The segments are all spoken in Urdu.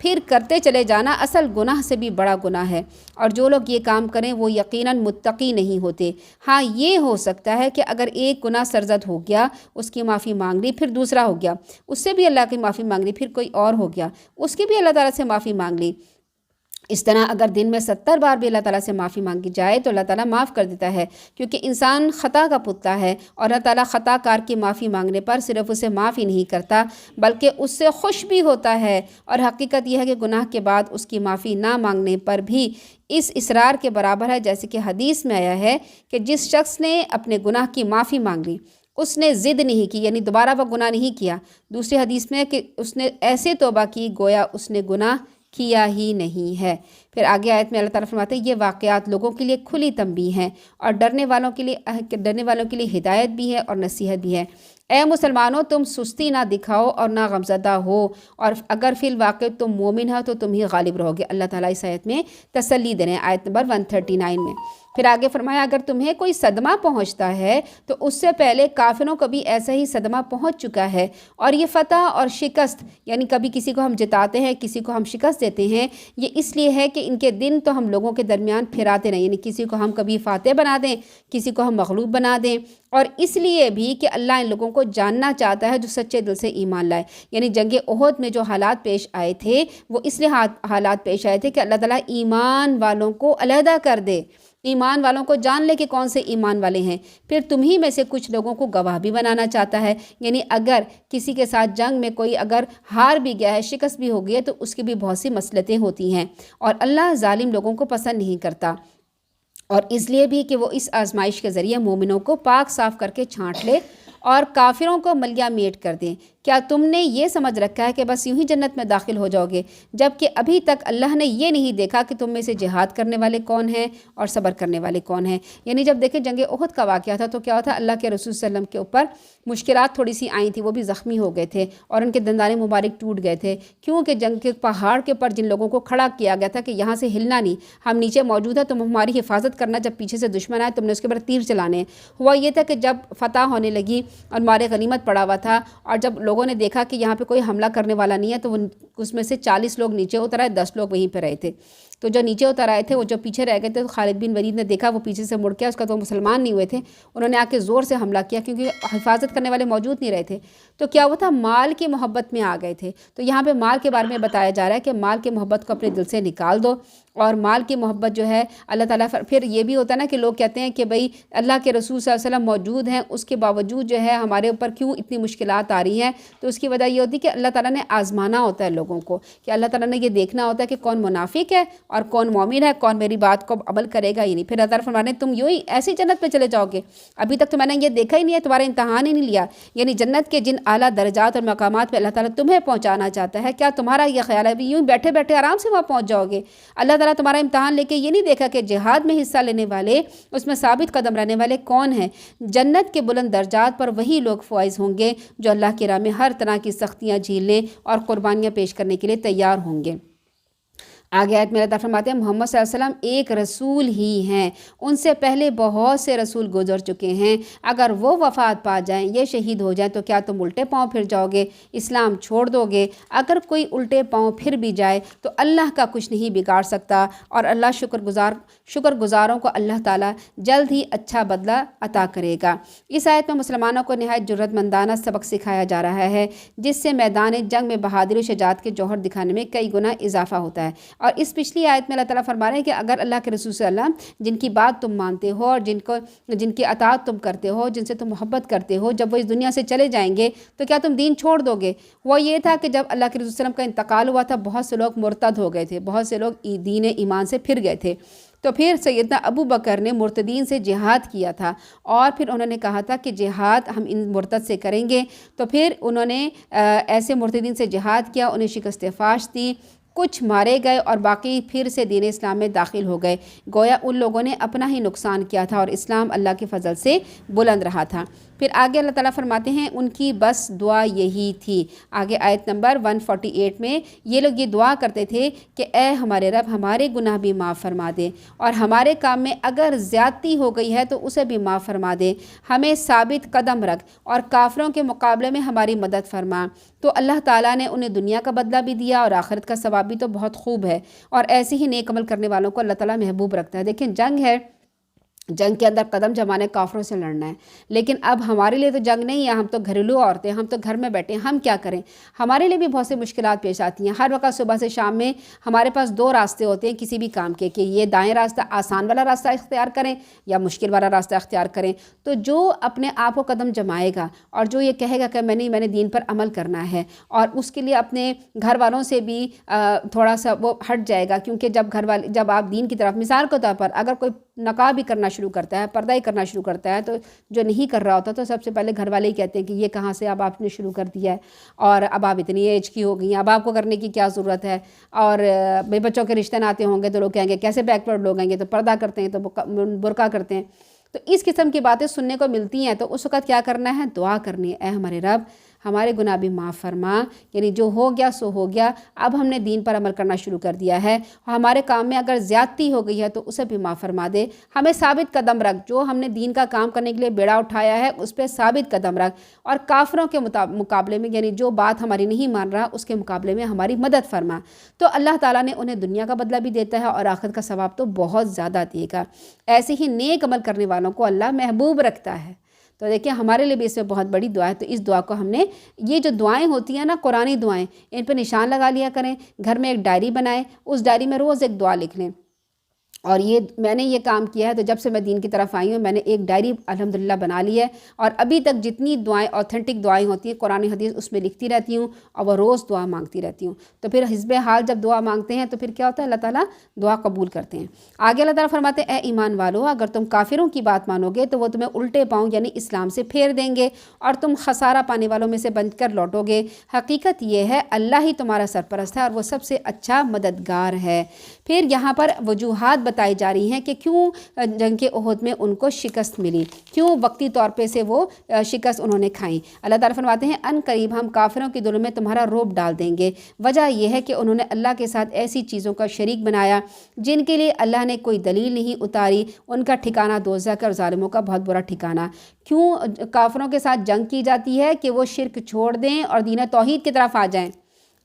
پھر کرتے چلے جانا اصل گناہ سے بھی بڑا گناہ ہے، اور جو لوگ یہ کام کریں وہ یقیناً متقی نہیں ہوتے۔ ہاں یہ ہو سکتا ہے کہ اگر ایک گناہ سرزد ہو گیا، اس کی معافی مانگ لی، پھر دوسرا ہو گیا، اس سے بھی اللہ کی معافی مانگ لی، پھر کوئی اور ہو گیا، اس کی بھی اللہ تعالیٰ سے معافی مانگ لی، اس طرح اگر دن میں 70 بار بھی اللہ تعالیٰ سے معافی مانگی جائے تو اللہ تعالیٰ معاف کر دیتا ہے، کیونکہ انسان خطا کا پتلا ہے، اور اللہ تعالیٰ خطا کار کی معافی مانگنے پر صرف اسے معاف ہی نہیں کرتا بلکہ اس سے خوش بھی ہوتا ہے، اور حقیقت یہ ہے کہ گناہ کے بعد اس کی معافی نہ مانگنے پر بھی اس اصرار کے برابر ہے، جیسے کہ حدیث میں آیا ہے کہ جس شخص نے اپنے گناہ کی معافی مانگ لی، اس نے ضد نہیں کی، یعنی دوبارہ وہ گناہ نہیں کیا، دوسری حدیث میں ہے کہ اس نے ایسے توبہ کی گویا اس نے گناہ کیا ہی نہیں ہے۔ پھر آگے آیت میں اللہ تعالیٰ فرماتے ہیں یہ واقعات لوگوں کے لیے کھلی تنبیہ ہیں اور ڈرنے والوں کے لیے ہدایت بھی ہے اور نصیحت بھی ہے۔ اے مسلمانوں، تم سستی نہ دکھاؤ اور نہ غمزدہ ہو، اور اگر فی الواقع تم مومن ہو تو تم ہی غالب رہو گے۔ اللہ تعالیٰ اس آیت میں تسلی دے رہے ہیں، آیت نمبر 139 میں۔ پھر آگے فرمایا اگر تمہیں کوئی صدمہ پہنچتا ہے تو اس سے پہلے کافروں کو بھی ایسا ہی صدمہ پہنچ چکا ہے، اور یہ فتح اور شکست، یعنی کبھی کسی کو ہم جتاتے ہیں، کسی کو ہم شکست دیتے ہیں، یہ اس لیے ہے کہ ان کے دن تو ہم لوگوں کے درمیان پھراتے رہیں، یعنی کسی کو ہم کبھی فاتح بنا دیں، کسی کو ہم مغلوب بنا دیں، اور اس لیے بھی کہ اللہ ان لوگوں کو جاننا چاہتا ہے جو سچے دل سے ایمان لائے۔ یعنی جنگ احد میں جو حالات پیش آئے تھے وہ اس لیے حالات پیش آئے تھے کہ اللہ تعالیٰ ایمان والوں کو علیحدہ کر دے، ایمان والوں کو جان لے کہ کون سے ایمان والے ہیں، پھر تمہیں میں سے کچھ لوگوں کو گواہ بھی بنانا چاہتا ہے۔ یعنی اگر کسی کے ساتھ جنگ میں کوئی اگر ہار بھی گیا ہے، شکست بھی ہو گئی ہے، تو اس کی بھی بہت سی مصلحتیں ہوتی ہیں، اور اللہ ظالم لوگوں کو پسند نہیں کرتا، اور اس لیے بھی کہ وہ اس آزمائش کے ذریعے مومنوں کو پاک صاف کر کے چھانٹ لے اور کافروں کو ملیا میٹ کر دیں۔ کیا تم نے یہ سمجھ رکھا ہے کہ بس یوں ہی جنت میں داخل ہو جاؤ گے، جبکہ ابھی تک اللہ نے یہ نہیں دیکھا کہ تم میں سے جہاد کرنے والے کون ہیں اور صبر کرنے والے کون ہیں؟ یعنی جب دیکھیں جنگ احد کا واقعہ تھا تو کیا ہوتا، اللہ کے رسول صلی اللہ علیہ وسلم کے اوپر مشکلات تھوڑی سی آئی تھیں، وہ بھی زخمی ہو گئے تھے اور ان کے دندان مبارک ٹوٹ گئے تھے، کیونکہ جنگ کے پہاڑ کے اوپر جن لوگوں کو کھڑا کیا گیا تھا کہ یہاں سے ہلنا نہیں، ہم نیچے موجود ہیں، تم ہماری حفاظت کرنا، جب پیچھے سے دشمن آئے تم نے اس کے اوپر تیر چلانے۔ ہوا یہ تھا کہ جب فتح ہونے لگی اور مارے غنیمت پڑا ہوا تھا، اور جب لوگوں نے دیکھا کہ یہاں پہ کوئی حملہ کرنے والا نہیں ہے، تو اس میں سے 40 لوگ نیچے اتر آئے، 10 لوگ وہیں پہ رہے تھے۔ تو جو نیچے اتر آئے تھے وہ جو پیچھے رہ گئے تھے، تو خالد بن ولید نے دیکھا، وہ پیچھے سے مڑ کے، اس کا تو مسلمان نہیں ہوئے تھے، انہوں نے آ کے زور سے حملہ کیا کیونکہ حفاظت کرنے والے موجود نہیں رہے تھے۔ تو کیا وہ تھا، مال کی محبت میں آ گئے تھے۔ تو یہاں پہ مال کے بارے میں بتایا جا رہا ہے کہ مال کی محبت کو اپنے دل سے نکال دو، اور مال کی محبت جو ہے اللہ تعالیٰ پھر یہ بھی ہوتا ہے نا کہ لوگ کہتے ہیں کہ بھئی اللہ کے رسول صلی اللہ علیہ وسلم موجود ہیں، اس کے باوجود جو ہے ہمارے اوپر کیوں اتنی مشکلات آ رہی ہیں؟ تو اس کی وجہ یہ ہوتی ہے کہ اللہ تعالیٰ نے آزمانا ہوتا ہے لوگوں کو، کہ اللہ تعالیٰ نے یہ دیکھنا ہوتا ہے کہ کون منافق ہے اور کون مومن ہے، کون میری بات کو عمل کرے گا ہی نہیں۔ پھر اللہ تعالیٰ فرمانے تم یوں ہی ایسی جنت میں چلے جاؤ گے، ابھی تک تو میں نے یہ دیکھا ہی نہیں ہے، تمہارا امتحان ہی نہیں لیا۔ یعنی جنت کے جن اعلیٰ درجات اور مقامات پہ اللہ تعالیٰ تمہیں پہنچانا چاہتا ہے، کیا تمہارا یہ خیال ہے یوں بیٹھے بیٹھے آرام سے وہاں پہنچ جاؤ گے؟ اللہ تعالیٰ تمہارا امتحان لے کے یہ نہیں دیکھا کہ جہاد میں حصہ لینے والے، اس میں ثابت قدم رہنے والے کون ہیں؟ جنت کے بلند درجات پر وہی لوگ فائز ہوں گے جو اللہ کی راہ میں ہر طرح کی سختیاں جھیلنے اور قربانیاں پیش کرنے کے لیے تیار ہوں گے۔ آگے آیت میں اللہ تعالیٰ فرماتے ہیں محمد صلی اللہ علیہ وسلم ایک رسول ہی ہیں، ان سے پہلے بہت سے رسول گزر چکے ہیں، اگر وہ وفات پا جائیں، یہ شہید ہو جائیں تو کیا تم الٹے پاؤں پھر جاؤ گے، اسلام چھوڑ دو گے؟ اگر کوئی الٹے پاؤں پھر بھی جائے تو اللہ کا کچھ نہیں بگاڑ سکتا، اور اللہ شکر گزاروں کو اللہ تعالیٰ جلد ہی اچھا بدلہ عطا کرے گا۔ اس آیت میں مسلمانوں کو نہایت جرأت مندانہ سبق سکھایا جا رہا ہے، جس سے میدان جنگ میں بہادری و شجاعت کے جوہر دکھانے میں کئی گنا اضافہ ہوتا ہے۔ اور اس پچھلی آیت میں اللہ تعالیٰ فرما رہے ہیں کہ اگر اللہ کے رسول صلی اللہ علیہ وسلم جن کی بات تم مانتے ہو اور جن کی اطاعت تم کرتے ہو، جن سے تم محبت کرتے ہو، جب وہ اس دنیا سے چلے جائیں گے تو کیا تم دین چھوڑ دو گے؟ وہ یہ تھا کہ جب اللہ کے رسول صلی اللہ علیہ وسلم کا انتقال ہوا تھا، بہت سے لوگ مرتد ہو گئے تھے، بہت سے لوگ دین ایمان سے پھر گئے تھے، تو پھر سیدنا ابو بکر نے مرتدین سے جہاد کیا تھا، اور پھر انہوں نے کہا تھا کہ جہاد ہم ان مرتد سے کریں گے، تو پھر انہوں نے ایسے مرتدین سے جہاد کیا، انہیں شکست فاش دی، کچھ مارے گئے اور باقی پھر سے دین اسلام میں داخل ہو گئے، گویا ان لوگوں نے اپنا ہی نقصان کیا تھا اور اسلام اللہ کے فضل سے بلند رہا تھا۔ پھر آگے اللہ تعالیٰ فرماتے ہیں ان کی بس دعا یہی تھی. آگے آیت نمبر 148 میں یہ لوگ یہ دعا کرتے تھے کہ اے ہمارے رب ہمارے گناہ بھی معاف فرما دے، اور ہمارے کام میں اگر زیادتی ہو گئی ہے تو اسے بھی معاف فرما دے، ہمیں ثابت قدم رکھ اور کافروں کے مقابلے میں ہماری مدد فرما. تو اللہ تعالیٰ نے انہیں دنیا کا بدلہ بھی دیا اور آخرت کا ثواب بھی تو بہت خوب ہے، اور ایسے ہی نیک عمل کرنے والوں کو اللہ تعالیٰ محبوب رکھتا ہے. دیکھیں جنگ ہے، جنگ کے اندر قدم جمانے کافروں سے لڑنا ہے، لیکن اب ہمارے لیے تو جنگ نہیں ہے، ہم تو گھریلو عورتیں، ہم تو گھر میں بیٹھے ہیں، ہم کیا کریں؟ ہمارے لیے بھی بہت سے مشکلات پیش آتی ہیں. ہر وقت صبح سے شام میں ہمارے پاس دو راستے ہوتے ہیں کسی بھی کام کے، کہ یہ دائیں راستہ آسان والا راستہ اختیار کریں یا مشکل والا راستہ اختیار کریں. تو جو اپنے آپ کو قدم جمائے گا اور جو یہ کہے گا کہ میں نے دین پر عمل کرنا ہے، اور اس کے لیے اپنے گھر والوں سے بھی تھوڑا سا وہ ہٹ جائے گا، کیونکہ جب آپ دین کی طرف، مثال کے طور پر اگر کوئی نقاب بھی کرنا شروع کرتا ہے، پردہ ہی کرنا شروع کرتا ہے، تو جو نہیں کر رہا ہوتا تو سب سے پہلے گھر والے ہی کہتے ہیں کہ یہ کہاں سے اب آپ نے شروع کر دیا ہے، اور اب آپ اتنی ایج کی ہو گئی ہیں، اب آپ کو کرنے کی کیا ضرورت ہے. اور بچوں کے رشتے ناتے ہوں گے تو لوگ کہیں گے کیسے بیکورڈ لوگ ہیں، یہ تو پردہ کرتے ہیں، تو برقع کرتے ہیں. تو اس قسم کی باتیں سننے کو ملتی ہیں. تو اس وقت کیا کرنا ہے؟ دعا کرنی ہے، اے ہمارے رب ہمارے گناہ بھی معاف فرما، یعنی جو ہو گیا سو ہو گیا، اب ہم نے دین پر عمل کرنا شروع کر دیا ہے، ہمارے کام میں اگر زیادتی ہو گئی ہے تو اسے بھی معاف فرما دے، ہمیں ثابت قدم رکھ، جو ہم نے دین کا کام کرنے کے لیے بیڑا اٹھایا ہے اس پہ ثابت قدم رکھ، اور کافروں کے مقابلے میں، یعنی جو بات ہماری نہیں مان رہا اس کے مقابلے میں ہماری مدد فرما. تو اللہ تعالیٰ نے انہیں دنیا کا بدلہ بھی دیتا ہے اور آخرت کا ثواب تو بہت زیادہ دے گا. ایسے ہی نیک عمل کرنے والوں کو اللہ محبوب رکھتا ہے. تو دیکھیں ہمارے لیے بھی اس میں بہت بڑی دعا ہے. تو اس دعا کو ہم نے، یہ جو دعائیں ہوتی ہیں نا قرآنی دعائیں، ان پہ نشان لگا لیا کریں، گھر میں ایک ڈائری بنائیں، اس ڈائری میں روز ایک دعا لکھ لیں. اور یہ میں نے یہ کام کیا ہے، تو جب سے میں دین کی طرف آئی ہوں میں نے ایک ڈائری الحمدللہ بنا لی ہے، اور ابھی تک جتنی دعائیں اوتھینٹک دعائیں ہوتی ہیں قرآن حدیث اس میں لکھتی رہتی ہوں، اور وہ روز دعا مانگتی رہتی ہوں. تو پھر حزب حال جب دعا مانگتے ہیں تو پھر کیا ہوتا ہے؟ اللہ تعالیٰ دعا قبول کرتے ہیں. آگے اللہ تعالیٰ فرماتے ہیں اے ایمان والو اگر تم کافروں کی بات مانو گے تو وہ تمہیں الٹے پاؤں یعنی اسلام سے پھیر دیں گے، اور تم خسارہ پانے والوں میں سے بن کر لوٹو گے. حقیقت یہ ہے اللہ ہی تمہارا سرپرست ہے اور وہ سب سے اچھا مددگار ہے. پھر یہاں پر وجوہات بتائی جا رہی ہیں کہ کیوں جنگ احد میں ان کو شکست ملی، کیوں وقتی طور پہ سے وہ شکست انہوں نے کھائیں. اللہ تعالیٰ فرماتے ہیں ان قریب ہم کافروں کے دلوں میں تمہارا رعب ڈال دیں گے. وجہ یہ ہے کہ انہوں نے اللہ کے ساتھ ایسی چیزوں کا شریک بنایا جن کے لیے اللہ نے کوئی دلیل نہیں اتاری. ان کا ٹھکانہ دوزخ اور ظالموں کا بہت برا ٹھکانہ. کیوں کافروں کے ساتھ جنگ کی جاتی ہے؟ کہ وہ شرک چھوڑ دیں اور دین توحید کی طرف آ جائیں.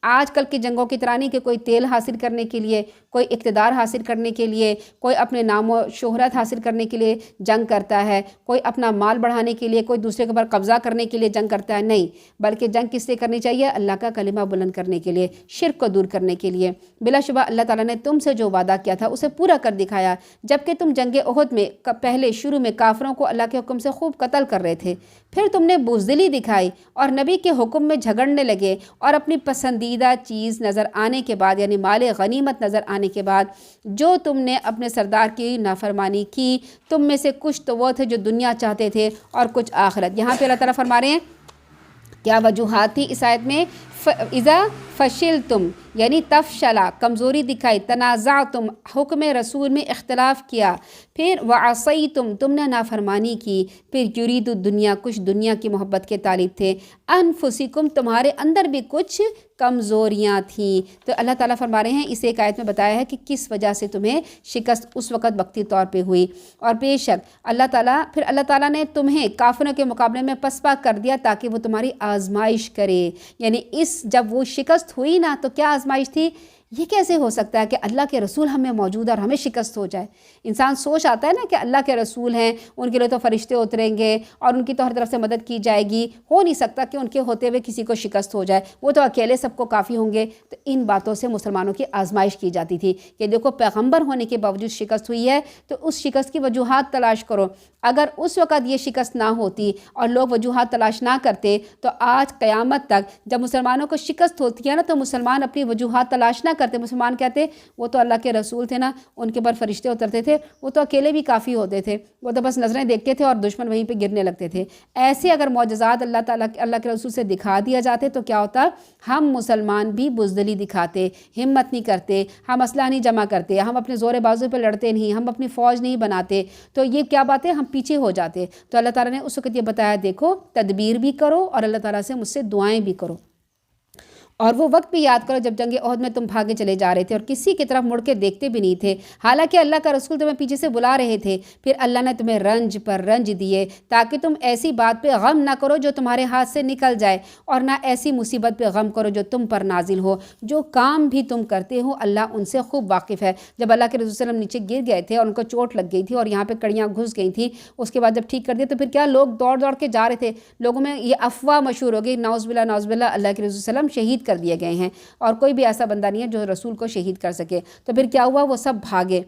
آج کل کی جنگوں کی طرح نہیں کہ کوئی تیل حاصل کرنے کے لیے، کوئی اقتدار حاصل کرنے کے لیے، کوئی اپنے نام و شہرت حاصل کرنے کے لیے جنگ کرتا ہے، کوئی اپنا مال بڑھانے کے لیے، کوئی دوسرے کے اوپر قبضہ کرنے کے لیے جنگ کرتا ہے. نہیں، بلکہ جنگ کس سے کرنی چاہیے؟ اللہ کا کلمہ بلند کرنے کے لیے، شرک کو دور کرنے کے لیے. بلا شبہ اللہ تعالیٰ نے تم سے جو وعدہ کیا تھا اسے پورا کر دکھایا. جبکہ تم جنگ احد میں پہلے شروع میں کافروں کو اللہ کے حکم سے خوب قتل کر رہے تھے، پھر تم نے بزدلی دکھائی اور نبی کے حکم میں جھگڑنے لگے، اور اپنی پسندیدہ چیز نظر آنے کے بعد یعنی مال غنیمت نظر آنے کے بعد جو تم نے اپنے سردار کی نافرمانی کی، تم میں سے کچھ تو وہ تھے جو دنیا چاہتے تھے اور کچھ آخرت. یہاں پہ اللہ تعالیٰ فرما رہے ہیں کیا وجوہات تھی اس آیت میں؟ اذا فشلتم یعنی تفشلا، کمزوری دکھائی، تنازعتم حکم رسول میں اختلاف کیا، پھر وعصیتم تم نے نافرمانی کی، پھر یرید الدنیا کچھ دنیا کی محبت کے طالب تھے، انفسکم تمہارے اندر بھی کچھ کمزوریاں تھیں. تو اللہ تعالیٰ فرما رہے ہیں اس ایک آیت میں بتایا ہے کہ کس وجہ سے تمہیں شکست اس وقت وقتی طور پہ ہوئی. اور بے شک اللہ تعالیٰ نے تمہیں کافروں کے مقابلے میں پسپا کر دیا تاکہ وہ تمہاری آزمائش کرے. یعنی جب وہ شکست ہوئی نا تو کیا آزمائش تھی؟ یہ کیسے ہو سکتا ہے کہ اللہ کے رسول ہمیں موجود ہے اور ہمیں شکست ہو جائے؟ انسان سوچ آتا ہے نا کہ اللہ کے رسول ہیں، ان کے لیے تو فرشتے اتریں گے اور ان کی تو ہر طرف سے مدد کی جائے گی، ہو نہیں سکتا کہ ان کے ہوتے ہوئے کسی کو شکست ہو جائے، وہ تو اکیلے سب کو کافی ہوں گے. تو ان باتوں سے مسلمانوں کی آزمائش کی جاتی تھی کہ دیکھو پیغمبر ہونے کے باوجود شکست ہوئی ہے تو اس شکست کی وجوہات تلاش کرو. اگر اس وقت یہ شکست نہ ہوتی اور لوگ وجوہات تلاش نہ کرتے تو آج قیامت تک جب مسلمانوں کو شکست ہوتی ہے نا تو مسلمان اپنی وجوہات تلاش نہ کرتے مسلمان کہتے وہ تو اللہ کے رسول تھے نا، ان کے اوپر فرشتے اترتے تھے، وہ تو اکیلے بھی کافی ہوتے تھے، وہ تو بس نظریں دیکھتے تھے اور دشمن وہیں پہ گرنے لگتے تھے۔ ایسے اگر معجزات اللہ کے رسول سے دکھا دیا جاتے تو کیا ہوتا؟ ہم مسلمان بھی بزدلی دکھاتے، ہمت نہیں کرتے، ہم اسلحہ نہیں جمع کرتے، ہم اپنے زور بازو پہ لڑتے نہیں، ہم اپنی فوج نہیں بناتے، تو یہ کیا بات ہے؟ ہم پیچھے ہو جاتے۔ تو اللہ تعالیٰ نے اس وقت یہ بتایا دیکھو تدبیر بھی کرو اور اللہ تعالیٰ سے مجھ سے دعائیں بھی کرو۔ اور وہ وقت بھی یاد کرو جب جنگ احد میں تم بھاگے چلے جا رہے تھے اور کسی کی طرف مڑ کے دیکھتے بھی نہیں تھے، حالانکہ اللہ کا رسول تمہیں پیچھے سے بلا رہے تھے، پھر اللہ نے تمہیں رنج پر رنج دیے تاکہ تم ایسی بات پہ غم نہ کرو جو تمہارے ہاتھ سے نکل جائے، اور نہ ایسی مصیبت پہ غم کرو جو تم پر نازل ہو۔ جو کام بھی تم کرتے ہو اللہ ان سے خوب واقف ہے۔ جب اللہ کے رسول صلی اللہ علیہ وسلم نیچے گر گئے تھے اور ان کو چوٹ لگ گئی تھی اور یہاں پہ کڑیاں گھس گئی تھیں، اس کے بعد جب ٹھیک کر دیا تو پھر کیا لوگ دوڑ دوڑ کے جا رہے تھے، لوگوں میں یہ افواہ مشہور ہو گئی، نعوذ باللہ نعوذ باللہ اللہ کے رسول صلی اللہ علیہ وسلم شہید کر دیے گئے ہیں، اور کوئی بھی ایسا بندہ نہیں ہے جو رسول کو شہید کر سکے۔ تو پھر کیا ہوا؟ وہ سب بھاگے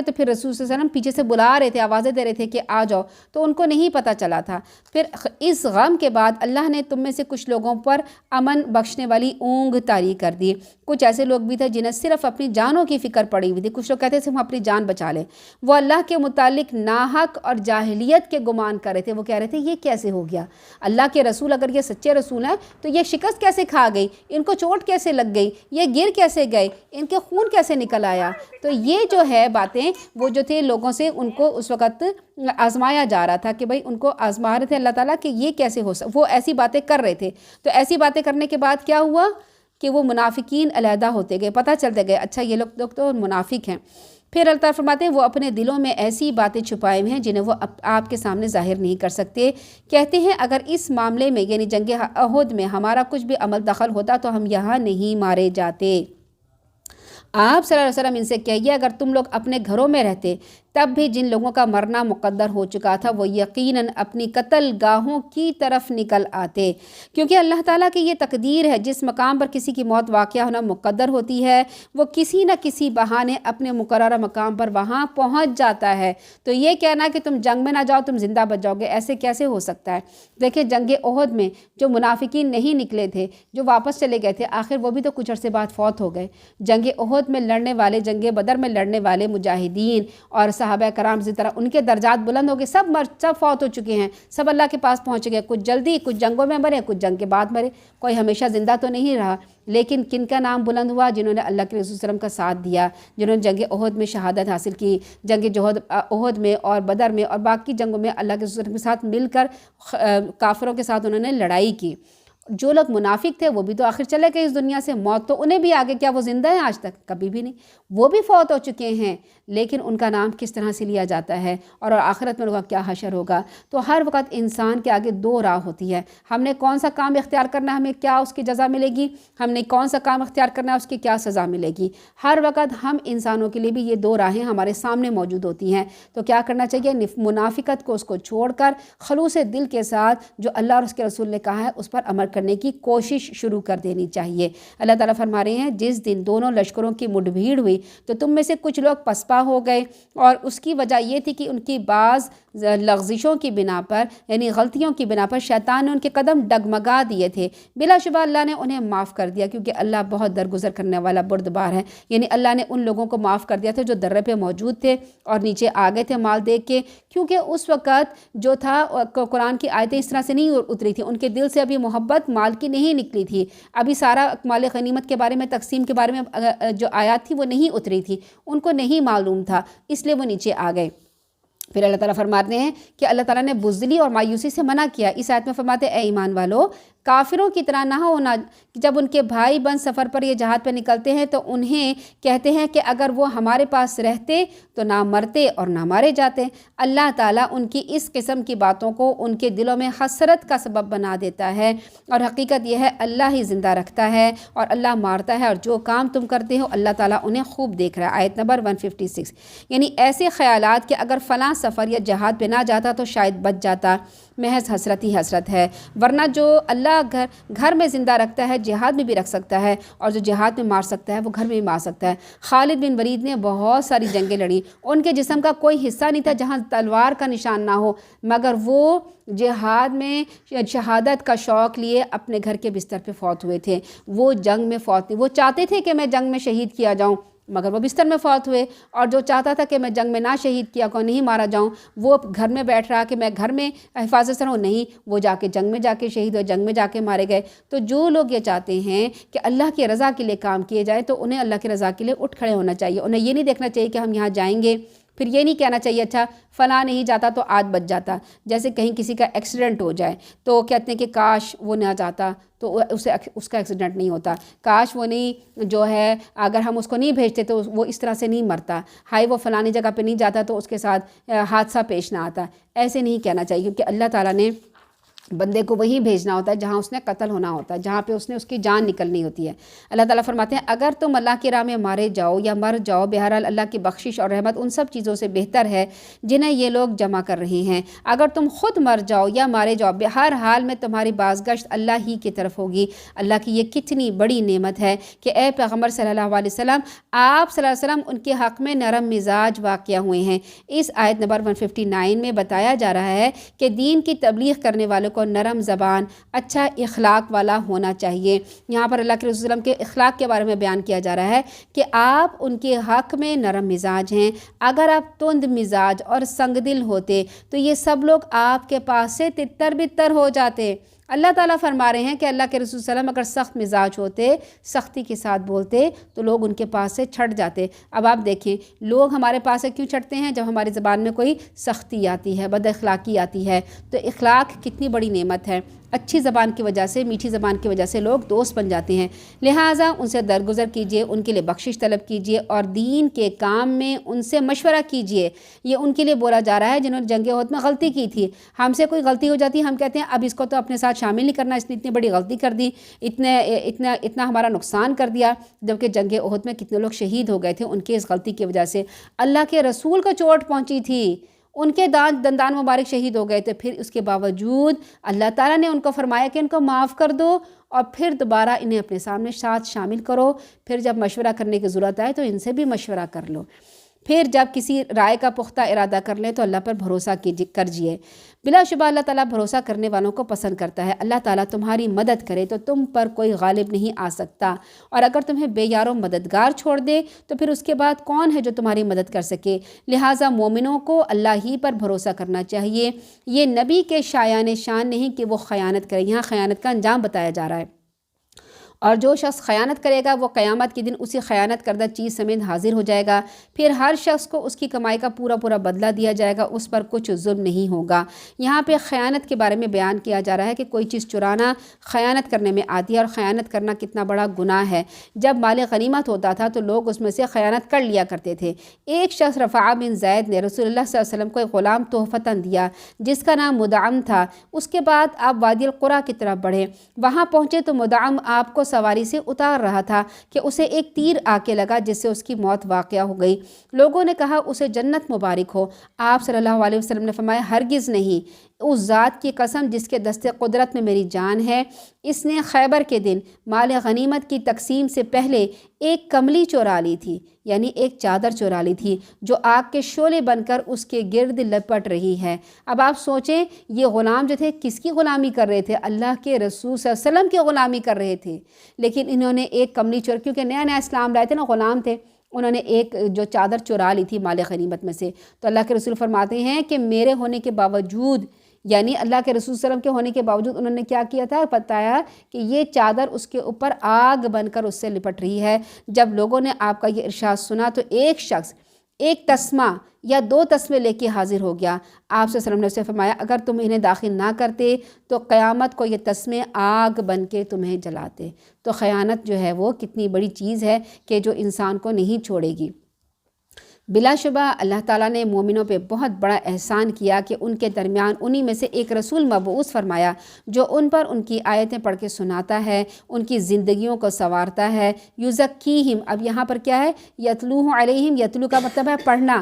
تو پھر رسول صلی اللہ علیہ وسلم پیچھے سے بلا رہے تھے، آوازیں دے رہے تھے کہ آ جاؤ، تو ان کو نہیں پتہ چلا تھا۔ پھر اس غم کے بعد اللہ نے تم میں سے کچھ لوگوں پر امن بخشنے والی اونگ طاری کر دی۔ کچھ ایسے لوگ بھی تھے جنہیں صرف اپنی جانوں کی فکر پڑی ہوئی تھی، کچھ لوگ کہتے تھے ہم اپنی جان بچا لیں، وہ اللہ کے متعلق ناحق اور جاہلیت کے گمان کر رہے تھے۔ وہ کہہ رہے تھے یہ کیسے ہو گیا؟ اللہ کے رسول اگر یہ سچے رسول ہیں تو یہ شکست کیسے کھا گئی؟ ان کو چوٹ کیسے لگ گئی؟ یہ گر کیسے گئے؟ ان کے خون کیسے نکل آیا؟ تو یہ جو ہے باتیں وہ جو تھے لوگوں سے ان کو اس وقت آزمایا جا رہا تھا کہ بھائی ان کو آزما رہے تھے اللہ تعالیٰ کہ یہ کیسے ہو وہ ایسی باتیں کر رہے تھے۔ تو ایسی باتیں کرنے کے بعد کیا ہوا کہ وہ منافقین علیحدہ ہوتے گئے، پتہ چلتے گئے اچھا یہ لوگ تو منافق ہیں۔ پھر اللہ تعالیٰ فرماتے ہیں وہ اپنے دلوں میں ایسی باتیں چھپائے ہوئے ہیں جنہیں وہ آپ کے سامنے ظاہر نہیں کر سکتے۔ کہتے ہیں اگر اس معاملے میں یعنی جنگ احد میں ہمارا کچھ بھی عمل دخل ہوتا تو ہم یہاں نہیں مارے جاتے۔ آپ صلی اللہ علیہ وسلم ان سے کہیے اگر تم لوگ اپنے گھروں میں رہتے تب بھی جن لوگوں کا مرنا مقدر ہو چکا تھا وہ یقیناً اپنی قتل گاہوں کی طرف نکل آتے، کیونکہ اللہ تعالیٰ کی یہ تقدیر ہے جس مقام پر کسی کی موت واقعہ ہونا مقدر ہوتی ہے وہ کسی نہ کسی بہانے اپنے مقررہ مقام پر وہاں پہنچ جاتا ہے۔ تو یہ کہنا کہ تم جنگ میں نہ جاؤ تم زندہ بچ جاؤ گے، ایسے کیسے ہو سکتا ہے؟ دیکھیں جنگ احد میں جو منافقین نہیں نکلے تھے، جو واپس چلے گئے تھے، آخر وہ بھی تو کچھ عرصے بعد فوت ہو گئے۔ جنگ احد میں لڑنے والے، جنگ بدر میں لڑنے والے مجاہدین اور صحابہ کرام اسی طرح ان کے درجات بلند ہو گئے، سب فوت ہو چکے ہیں، سب اللہ کے پاس پہنچ گئے، کچھ جلدی، کچھ جنگوں میں مرے، کچھ جنگ کے بعد مرے، کوئی ہمیشہ زندہ تو نہیں رہا۔ لیکن کن کا نام بلند ہوا؟ جنہوں نے اللہ کے رسول صلی اللہ علیہ وسلم کا ساتھ دیا، جنہوں نے جنگ احد میں شہادت حاصل کی، جنگ احد میں اور بدر میں اور باقی جنگوں میں اللہ کے رسول صلی اللہ علیہ وسلم کے ساتھ مل کر کافروں کے ساتھ انہوں نے لڑائی کی۔ جو لوگ منافق تھے وہ بھی تو آخر چلے گئے اس دنیا سے، موت تو انہیں بھی آگے، کیا وہ زندہ ہیں آج تک؟ کبھی بھی نہیں، وہ بھی فوت ہو چکے ہیں، لیکن ان کا نام کس طرح سے لیا جاتا ہے اور آخرت میں ان کا کیا حشر ہوگا۔ تو ہر وقت انسان کے آگے دو راہ ہوتی ہے، ہم نے کون سا کام اختیار کرنا ہے، ہمیں کیا اس کی جزا ملے گی، ہم نے کون سا کام اختیار کرنا ہے اس کی کیا سزا ملے گی۔ ہر وقت ہم انسانوں کے لیے بھی یہ دو راہیں ہمارے سامنے موجود ہوتی ہیں۔ تو کیا کرنا چاہیے؟ منافقت کو اس کو چھوڑ کر خلوص دل کے ساتھ جو اللہ اور اس کے رسول نے کہا ہے اس پر عمل کرنے کی کوشش شروع کر دینی چاہیے۔ اللہ تعالیٰ فرما رہے ہیں جس دن دونوں لشکروں کی مڈ بھیڑ ہوئی تو تم میں سے کچھ لوگ پسپا ہو گئے، اور اس کی وجہ یہ تھی کہ ان کی بعض لغزشوں کی بنا پر یعنی غلطیوں کی بنا پر شیطان نے ان کے قدم ڈگمگا دیے تھے۔ بلا شبہ اللہ نے انہیں معاف کر دیا کیونکہ اللہ بہت درگزر کرنے والا بردبار ہے، یعنی اللہ نے ان لوگوں کو معاف کر دیا تھا جو درے پہ موجود تھے اور نیچے آ گئے تھے مال دیکھ کے، کیونکہ اس وقت جو تھا قرآن کی آیتیں اس طرح سے نہیں اتری تھی، ان کے دل سے ابھی محبت مال کی نہیں نکلی تھی، ابھی سارا مال غنیمت کے بارے میں، تقسیم کے بارے میں جو آیات تھی وہ نہیں اتری تھی، ان کو نہیں معلوم تھا، اس لیے وہ نیچے آ گئے۔ پھر اللہ تعالیٰ فرماتے ہیں کہ اللہ تعالیٰ نے بزدلی اور مایوسی سے منع کیا۔ اس آیت میں فرماتے ہیں اے ایمان والو کافروں کی طرح نہ ہونا، جب ان کے بھائی بند سفر پر یہ جہاد پہ نکلتے ہیں تو انہیں کہتے ہیں کہ اگر وہ ہمارے پاس رہتے تو نہ مرتے اور نہ مارے جاتے۔ اللہ تعالیٰ ان کی اس قسم کی باتوں کو ان کے دلوں میں حسرت کا سبب بنا دیتا ہے، اور حقیقت یہ ہے اللہ ہی زندہ رکھتا ہے اور اللہ مارتا ہے، اور جو کام تم کرتے ہو اللہ تعالیٰ انہیں خوب دیکھ رہا ہے۔ آیت نمبر 156۔ یعنی ایسے خیالات کہ اگر فلاں سفر یا جہاد پہ نہ جاتا تو شاید بچ جاتا، محض حسرت ہی حسرت ہے، ورنہ جو اللہ گھر میں زندہ رکھتا ہے جہاد میں بھی رکھ سکتا ہے، اور جو جہاد میں مار سکتا ہے وہ گھر میں بھی مار سکتا ہے۔ خالد بن ولید نے بہت ساری جنگیں لڑیں، ان کے جسم کا کوئی حصہ نہیں تھا جہاں تلوار کا نشان نہ ہو، مگر وہ جہاد میں شہادت کا شوق لیے اپنے گھر کے بستر پہ فوت ہوئے تھے۔ وہ جنگ میں فوت نہیں، وہ چاہتے تھے کہ میں جنگ میں شہید کیا جاؤں، مگر وہ بستر میں فوت ہوئے۔ اور جو چاہتا تھا کہ میں جنگ میں نہ شہید کیا کو نہیں مارا جاؤں، وہ گھر میں بیٹھ رہا کہ میں گھر میں حفاظت سے رہوں، نہیں، وہ جا کے جنگ میں جا کے شہید ہوئے، جنگ میں جا کے مارے گئے۔ تو جو لوگ یہ چاہتے ہیں کہ اللہ کی رضا کے لیے کام کیے جائے تو انہیں اللہ کی رضا کے لیے اٹھ کھڑے ہونا چاہیے۔ انہیں یہ نہیں دیکھنا چاہیے کہ ہم یہاں جائیں گے، پھر یہ نہیں کہنا چاہیے اچھا فلاں نہیں جاتا تو آج بچ جاتا۔ جیسے کہیں کسی کا ایکسیڈنٹ ہو جائے تو کہتے ہیں کہ کاش وہ نہ جاتا تو اس کا ایکسیڈنٹ نہیں ہوتا، کاش وہ نہیں جو ہے اگر ہم اس کو نہیں بھیجتے تو وہ اس طرح سے نہیں مرتا، ہائی وہ فلانی جگہ پہ نہیں جاتا تو اس کے ساتھ حادثہ پیش نہ آتا۔ ایسے نہیں کہنا چاہیے، کیونکہ اللہ تعالیٰ نے بندے کو وہیں بھیجنا ہوتا ہے جہاں اس نے قتل ہونا ہوتا ہے، جہاں پہ اس نے اس کی جان نکلنی ہوتی ہے۔ اللہ تعالیٰ فرماتے ہیں اگر تم اللہ کی راہ میں مارے جاؤ یا مر جاؤ، بہرحال اللہ کی بخشش اور رحمت ان سب چیزوں سے بہتر ہے جنہیں یہ لوگ جمع کر رہے ہیں۔ اگر تم خود مر جاؤ یا مارے جاؤ، بہر حال میں تمہاری بازگشت اللہ ہی کی طرف ہوگی۔ اللہ کی یہ کتنی بڑی نعمت ہے کہ اے پیغمبر صلی اللہ علیہ وسلم، آپ صلی اللہ علیہ وسلم ان کے حق میں نرم مزاج واقع ہوئے ہیں۔ اس آیت نمبر 159 میں بتایا جا رہا ہے کہ دین کی تبلیغ کرنے والوں کو نرم زبان، اچھا اخلاق والا ہونا چاہیے۔ یہاں پر اللہ کے رسول وسلم کے اخلاق کے بارے میں بیان کیا جا رہا ہے کہ آپ ان کے حق میں نرم مزاج ہیں۔ اگر آپ تند مزاج اور سنگ دل ہوتے تو یہ سب لوگ آپ کے پاس سے تتر بتر ہو جاتے۔ اللہ تعالیٰ فرما رہے ہیں کہ اللہ کے رسول صلی اللہ علیہ وسلم اگر سخت مزاج ہوتے، سختی کے ساتھ بولتے تو لوگ ان کے پاس سے چھٹ جاتے۔ اب آپ دیکھیں لوگ ہمارے پاس سے کیوں چھٹتے ہیں؟ جب ہماری زبان میں کوئی سختی آتی ہے، بد اخلاقی آتی ہے۔ تو اخلاق کتنی بڑی نعمت ہے، اچھی زبان کی وجہ سے، میٹھی زبان کی وجہ سے لوگ دوست بن جاتے ہیں۔ لہٰذا ان سے درگزر کیجئے، ان کے لیے بخشش طلب کیجئے اور دین کے کام میں ان سے مشورہ کیجئے۔ یہ ان کے لیے بولا جا رہا ہے جنہوں نے جنگ احد میں غلطی کی تھی۔ ہم سے کوئی غلطی ہو جاتی ہم کہتے ہیں اب اس کو تو اپنے ساتھ شامل نہیں کرنا، اس نے اتنی بڑی غلطی کر دی، اتنا ہمارا نقصان کر دیا، جبکہ جنگ احد میں کتنے لوگ شہید ہو گئے تھے ان کے اس غلطی کی وجہ سے۔ اللہ کے رسول کو چوٹ پہنچی تھی، ان کے دندان مبارک شہید ہو گئے تھے، پھر اس کے باوجود اللہ تعالیٰ نے ان کو فرمایا کہ ان کو معاف کر دو اور پھر دوبارہ انہیں اپنے سامنے ساتھ شامل کرو۔ پھر جب مشورہ کرنے کی ضرورت آئے تو ان سے بھی مشورہ کر لو۔ پھر جب کسی رائے کا پختہ ارادہ کر لیں تو اللہ پر بھروسہ کیجیے۔ بلا شبہ اللہ تعالیٰ بھروسہ کرنے والوں کو پسند کرتا ہے۔ اللہ تعالیٰ تمہاری مدد کرے تو تم پر کوئی غالب نہیں آ سکتا، اور اگر تمہیں بے یار و مددگار چھوڑ دے تو پھر اس کے بعد کون ہے جو تمہاری مدد کر سکے؟ لہٰذا مومنوں کو اللہ ہی پر بھروسہ کرنا چاہیے۔ یہ نبی کے شایان شان نہیں کہ وہ خیانت کرے، یہاں خیانت کا انجام بتایا جا رہا ہے۔ اور جو شخص خیانت کرے گا وہ قیامت کے دن اسی خیانت کردہ چیز سمیت حاضر ہو جائے گا۔ پھر ہر شخص کو اس کی کمائی کا پورا بدلہ دیا جائے گا، اس پر کچھ ظلم نہیں ہوگا۔ یہاں پہ خیانت کے بارے میں بیان کیا جا رہا ہے کہ کوئی چیز چرانا خیانت کرنے میں آتی ہے، اور خیانت کرنا کتنا بڑا گناہ ہے۔ جب مال غنیمت ہوتا تھا تو لوگ اس میں سے خیانت کر لیا کرتے تھے۔ ایک شخص رفاعہ بن زید نے رسول اللہ صلی اللہ علیہ وسلم کو ایک غلام تحفتاً دیا جس کا نام مدعم تھا۔ اس کے بعد آپ وادی القریٰ کی طرف بڑھے، وہاں پہنچے تو مدعم آپ کو سواری سے اتار رہا تھا کہ اسے ایک تیر آ کے لگا جس سے اس کی موت واقع ہو گئی۔ لوگوں نے کہا اسے جنت مبارک ہو۔ آپ صلی اللہ علیہ وسلم نے فرمایا ہرگز نہیں، اس ذات کی قسم جس کے دست قدرت میں میری جان ہے، اس نے خیبر کے دن مال غنیمت کی تقسیم سے پہلے ایک کملی چورا لی تھی، یعنی ایک چادر چورا لی تھی جو آگ کے شعلے بن کر اس کے گرد لپٹ رہی ہے۔ اب آپ سوچیں یہ غلام جو تھے کس کی غلامی کر رہے تھے؟ اللہ کے رسول صلی اللہ علیہ وسلم کی غلامی کر رہے تھے، لیکن انہوں نے ایک کملی چور، کیونکہ نیا نیا اسلام لائے تھے نا، غلام تھے، انہوں نے ایک جو چادر چورا لی تھی مال غنیمت میں سے۔ تو اللہ کے رسول فرماتے ہیں کہ میرے ہونے کے باوجود، یعنی اللہ کے رسول صلی اللہ علیہ وسلم کے ہونے کے باوجود انہوں نے کیا کیا تھا؟ بتایا کہ یہ چادر اس کے اوپر آگ بن کر اس سے لپٹ رہی ہے۔ جب لوگوں نے آپ کا یہ ارشاد سنا تو ایک شخص ایک تسمہ یا 2 تسمے لے کے حاضر ہو گیا۔ آپ صلی اللہ علیہ وسلم نے اسے فرمایا اگر تم انہیں داخل نہ کرتے تو قیامت کو یہ تسمے آگ بن کے تمہیں جلاتے۔ تو خیانت جو ہے وہ کتنی بڑی چیز ہے کہ جو انسان کو نہیں چھوڑے گی۔ بلا شبہ اللہ تعالیٰ نے مومنوں پہ بہت بڑا احسان کیا کہ ان کے درمیان انہی میں سے ایک رسول مبعوث فرمایا جو ان پر ان کی آیتیں پڑھ کے سناتا ہے، ان کی زندگیوں کو سنوارتا ہے۔ یزکیہم، اب یہاں پر کیا ہے؟ یتلوہ علیہم، یتلو کا مطلب ہے پڑھنا،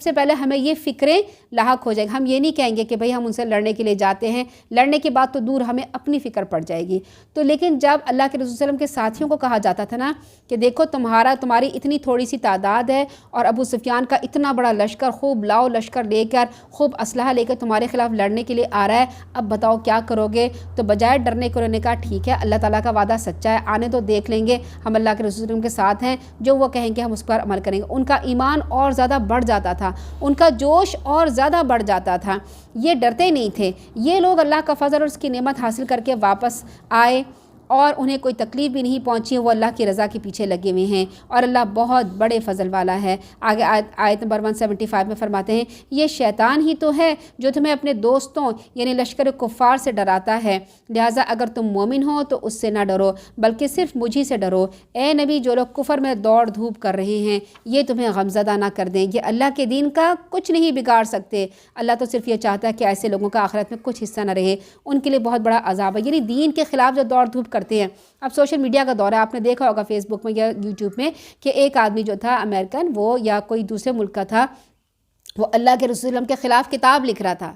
سب سے پہلے ہمیں یہ فکریں لاحق ہو جائیں گی. ہم یہ نہیں کہیں گے کہ بھئی ہم ان سے لڑنے کے لیے جاتے ہیں, لڑنے کی بات تو دور, ہمیں اپنی فکر پڑ جائے گی. تو لیکن جب اللہ کے رسول صلی اللہ علیہ وسلم کے ساتھیوں کو کہا جاتا تھا نا کہ دیکھو تمہاری اتنی تھوڑی سی تعداد ہے اور ابو سفیان کا اتنا بڑا لشکر, خوب لاؤ لشکر لے کر, خوب اسلحہ لے کر تمہارے خلاف لڑنے کے لیے آ رہا ہے, اب بتاؤ کیا کرو گے؟ تو بجائے ڈرنے کو انہوں نے کہا ٹھیک ہے, اللہ تعالیٰ کا وعدہ سچا ہے, آنے تو دیکھ لیں گے, ہم اللہ کے رسول صلی اللہ علیہ وسلم کے ساتھ ہیں, جو وہ کہیں گے ہم اس پر عمل کریں گے. ان کا ایمان اور زیادہ بڑھ جاتا تھا, ان کا جوش اور زیادہ بڑھ جاتا تھا. یہ ڈرتے نہیں تھے. یہ لوگ اللہ کا فضل اور اس کی نعمت حاصل کر کے واپس آئے اور انہیں کوئی تکلیف بھی نہیں پہنچی, وہ اللہ کی رضا کے پیچھے لگے ہوئے ہیں, اور اللہ بہت بڑے فضل والا ہے. آگے آیت نمبر 175 میں فرماتے ہیں یہ شیطان ہی تو ہے جو تمہیں اپنے دوستوں یعنی لشکر کفار سے ڈراتا ہے, لہٰذا اگر تم مومن ہو تو اس سے نہ ڈرو بلکہ صرف مجھی سے ڈرو. اے نبی, جو لوگ کفر میں دوڑ دھوپ کر رہے ہیں یہ تمہیں غمزدہ نہ کر دیں, یہ اللہ کے دین کا کچھ نہیں بگاڑ سکتے. اللہ تو صرف یہ چاہتا ہے کہ ایسے لوگوں کا آخرت میں کچھ حصہ نہ رہے, ان کے لیے بہت بڑا عذاب ہے. یعنی دین کے خلاف جو دوڑ دھوپ کرتے ہیں. اب سوشل میڈیا کا دور ہے, آپ نے دیکھا ہوگا فیس بک میں یا یوٹیوب میں کہ ایک آدمی جو تھا امریکن, وہ یا کوئی دوسرے ملک کا تھا, وہ اللہ کے رسول صلی اللہ علیہ وسلم کے خلاف کتاب لکھ رہا تھا,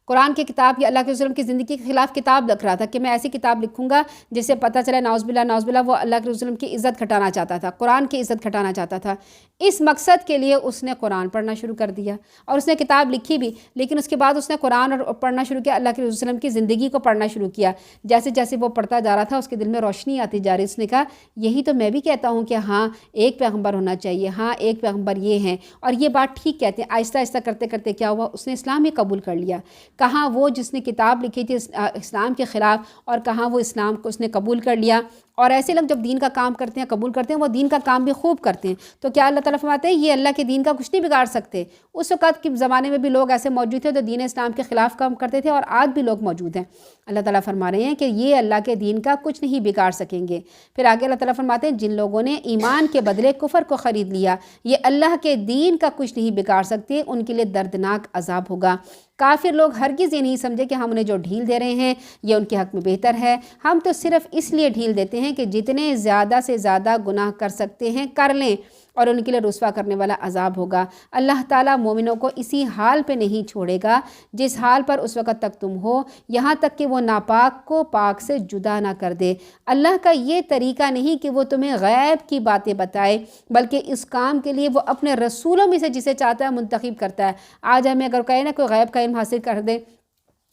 قرآن کی کتاب یا اللہ کے رسول کی زندگی کے خلاف کتاب لکھ رہا تھا کہ میں ایسی کتاب لکھوں گا جس سے پتہ چلے نعوذ باللہ وہ اللہ کے رسول کی عزت گھٹانا چاہتا تھا, قرآن کی عزت گھٹانا چاہتا تھا. اس مقصد کے لیے اس نے قرآن پڑھنا شروع کر دیا اور اس نے کتاب لکھی بھی, لیکن اس کے بعد اس نے قرآن اور پڑھنا شروع کیا, اللہ کے رسول وسلم کی زندگی کو پڑھنا شروع کیا. جیسے جیسے وہ پڑھتا جا رہا تھا اس کے دل میں روشنی آتی جا رہی. اس نے کہا یہی تو میں بھی کہتا ہوں کہ ہاں ایک پیغمبر ہونا چاہیے, ہاں ایک پیغمبر یہ ہیں, اور یہ بات ٹھیک کہتے ہیں. آہستہ آہستہ کرتے کرتے کیا ہوا, اس نے اسلام ہی قبول کر لیا. کہاں وہ جس نے کتاب لکھی تھی اسلام کے خلاف, اور کہاں وہ اسلام کو اس نے قبول کر لیا. اور ایسے لوگ جب دین کا کام کرتے ہیں, قبول کرتے ہیں, وہ دین کا کام بھی خوب کرتے ہیں. تو کیا اللہ تعالیٰ فرماتے ہیں یہ اللہ کے دین کا کچھ نہیں بگاڑ سکتے. اس وقت کے زمانے میں بھی لوگ ایسے موجود تھے جو دین اسلام کے خلاف کام کرتے تھے, اور آج بھی لوگ موجود ہیں. اللہ تعالیٰ فرما رہے ہیں کہ یہ اللہ کے دین کا کچھ نہیں بگاڑ سکیں گے. پھر آگے اللہ تعالیٰ فرماتے ہیں جن لوگوں نے ایمان کے بدلے کفر کو خرید لیا, یہ اللہ کے دین کا کچھ نہیں بگاڑ سکتے, ان کے لیے دردناک عذاب ہوگا. کافر لوگ ہرگز یہ نہیں سمجھے کہ ہم انہیں جو ڈھیل دے رہے ہیں یہ ان کے حق میں بہتر ہے. ہم تو صرف اس لیے ڈھیل دیتے ہیں کہ جتنے زیادہ سے زیادہ گناہ کر سکتے ہیں کر لیں, اور ان کے لیے رسوا کرنے والا عذاب ہوگا. اللہ تعالیٰ مومنوں کو اسی حال پہ نہیں چھوڑے گا جس حال پر اس وقت تک تم ہو, یہاں تک کہ وہ ناپاک کو پاک سے جدا نہ کر دے. اللہ کا یہ طریقہ نہیں کہ وہ تمہیں غیب کی باتیں بتائے, بلکہ اس کام کے لیے وہ اپنے رسولوں میں سے جسے چاہتا ہے منتخب کرتا ہے. آج ہمیں اگر کہیں نا کوئی غیب کا علم حاصل کر دے,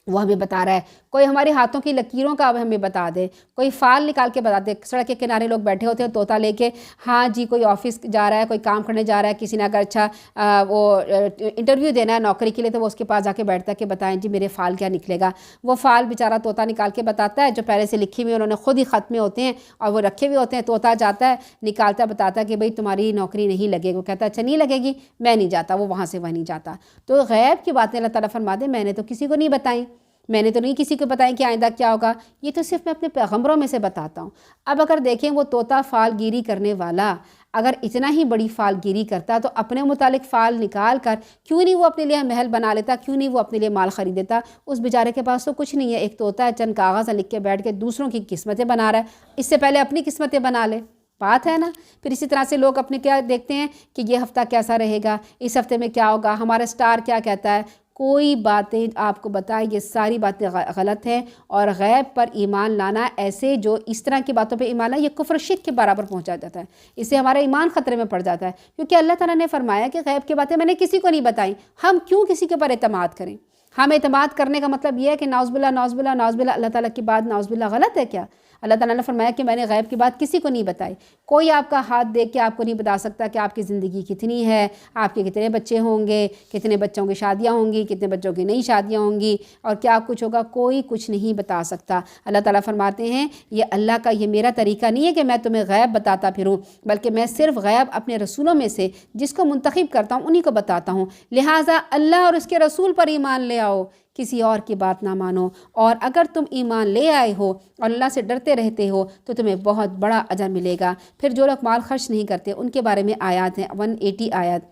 وہ ہمیں بتا رہا ہے, کوئی ہمارے ہاتھوں کی لکیروں کا اب ہمیں بتا دے, کوئی فال نکال کے بتا دے. سڑک کے کنارے لوگ بیٹھے ہوتے ہیں طوطا لے کے, ہاں جی کوئی آفس جا رہا ہے, کوئی کام کرنے جا رہا ہے, کسی نے اگر اچھا وہ انٹرویو دینا ہے نوکری کے لیے, تو وہ اس کے پاس جا کے بیٹھتا ہے کہ بتائیں جی میرے فال کیا نکلے گا. وہ فال بیچارہ طوطا نکال کے بتاتا ہے جو پہلے سے لکھی ہوئی, انہوں نے خود ہی خط میں ہوتے ہیں اور وہ رکھے ہوئے ہوتے ہیں. طوطا جاتا ہے نکالتا ہے, بتاتا ہے کہ بھئی تمہاری نوکری نہیں لگے گی. وہ کہتا ہے اچھا نہیں لگے گی, میں نہیں جاتا. وہ وہاں سے وہ نہیں جاتا. تو غیب کی باتیں اللہ تعالیٰ فرما دے میں نے تو کسی کو نہیں بتائیں, میں نے تو نہیں کسی کو بتائیں کہ آئندہ کیا ہوگا, یہ تو صرف میں اپنے پیغمبروں میں سے بتاتا ہوں. اب اگر دیکھیں وہ طوطا فال گیری کرنے والا اگر اتنا ہی بڑی فال گیری کرتا تو اپنے متعلق فال نکال کر کیوں نہیں وہ اپنے لیے محل بنا لیتا, کیوں نہیں وہ اپنے لیے مال خرید دیتا. اس بیچارے کے پاس تو کچھ نہیں ہے, ایک طوطا ہے, چند کاغذ لکھ کے بیٹھ کے دوسروں کی قسمتیں بنا رہا ہے, اس سے پہلے اپنی قسمتیں بنا لے. بات ہے نا. پھر اسی طرح سے لوگ اپنے کیا دیکھتے ہیں کہ یہ ہفتہ کیسا رہے گا, اس ہفتے میں کیا ہوگا, ہمارا سٹار کیا کہتا ہے. کوئی باتیں آپ کو بتائیں یہ ساری باتیں غلط ہیں, اور غیب پر ایمان لانا ایسے جو اس طرح کی باتوں پہ ایمان لانا یہ کفر شرک کے برابر پہنچا جاتا ہے. اس سے ہمارا ایمان خطرے میں پڑ جاتا ہے, کیونکہ اللہ تعالیٰ نے فرمایا کہ غیب کی باتیں میں نے کسی کو نہیں بتائیں. ہم کیوں کسی کے اوپر اعتماد کریں؟ ہم اعتماد کرنے کا مطلب یہ ہے کہ نعوذ باللہ نعوذ باللہ نعوذ باللہ اللہ تعالیٰ کی بات نعوذ باللہ غلط ہے کیا؟ اللہ تعالیٰ نے فرمایا کہ میں نے غیب کی بات کسی کو نہیں بتائی. کوئی آپ کا ہاتھ دیکھ کے آپ کو نہیں بتا سکتا کہ آپ کی زندگی کتنی ہے, آپ کے کتنے بچے ہوں گے, کتنے بچوں کی شادیاں ہوں گی, کتنے بچوں کی نئی شادیاں ہوں گی, اور کیا کچھ ہوگا, کوئی کچھ نہیں بتا سکتا. اللہ تعالیٰ فرماتے ہیں یہ اللہ کا یہ میرا طریقہ نہیں ہے کہ میں تمہیں غیب بتاتا پھروں, بلکہ میں صرف غیب اپنے رسولوں میں سے جس کو منتخب کرتا ہوں انہی کو بتاتا ہوں. لہٰذا اللہ اور اس کے رسول پر ایمان لے آؤ, کسی اور کی بات نہ مانو. اور اگر تم ایمان لے آئے ہو اور اللہ سے ڈرتے رہتے ہو تو تمہیں بہت بڑا اجر ملے گا. پھر جو لوگ مال خرچ نہیں کرتے ان کے بارے میں آیات ہیں 180 آیت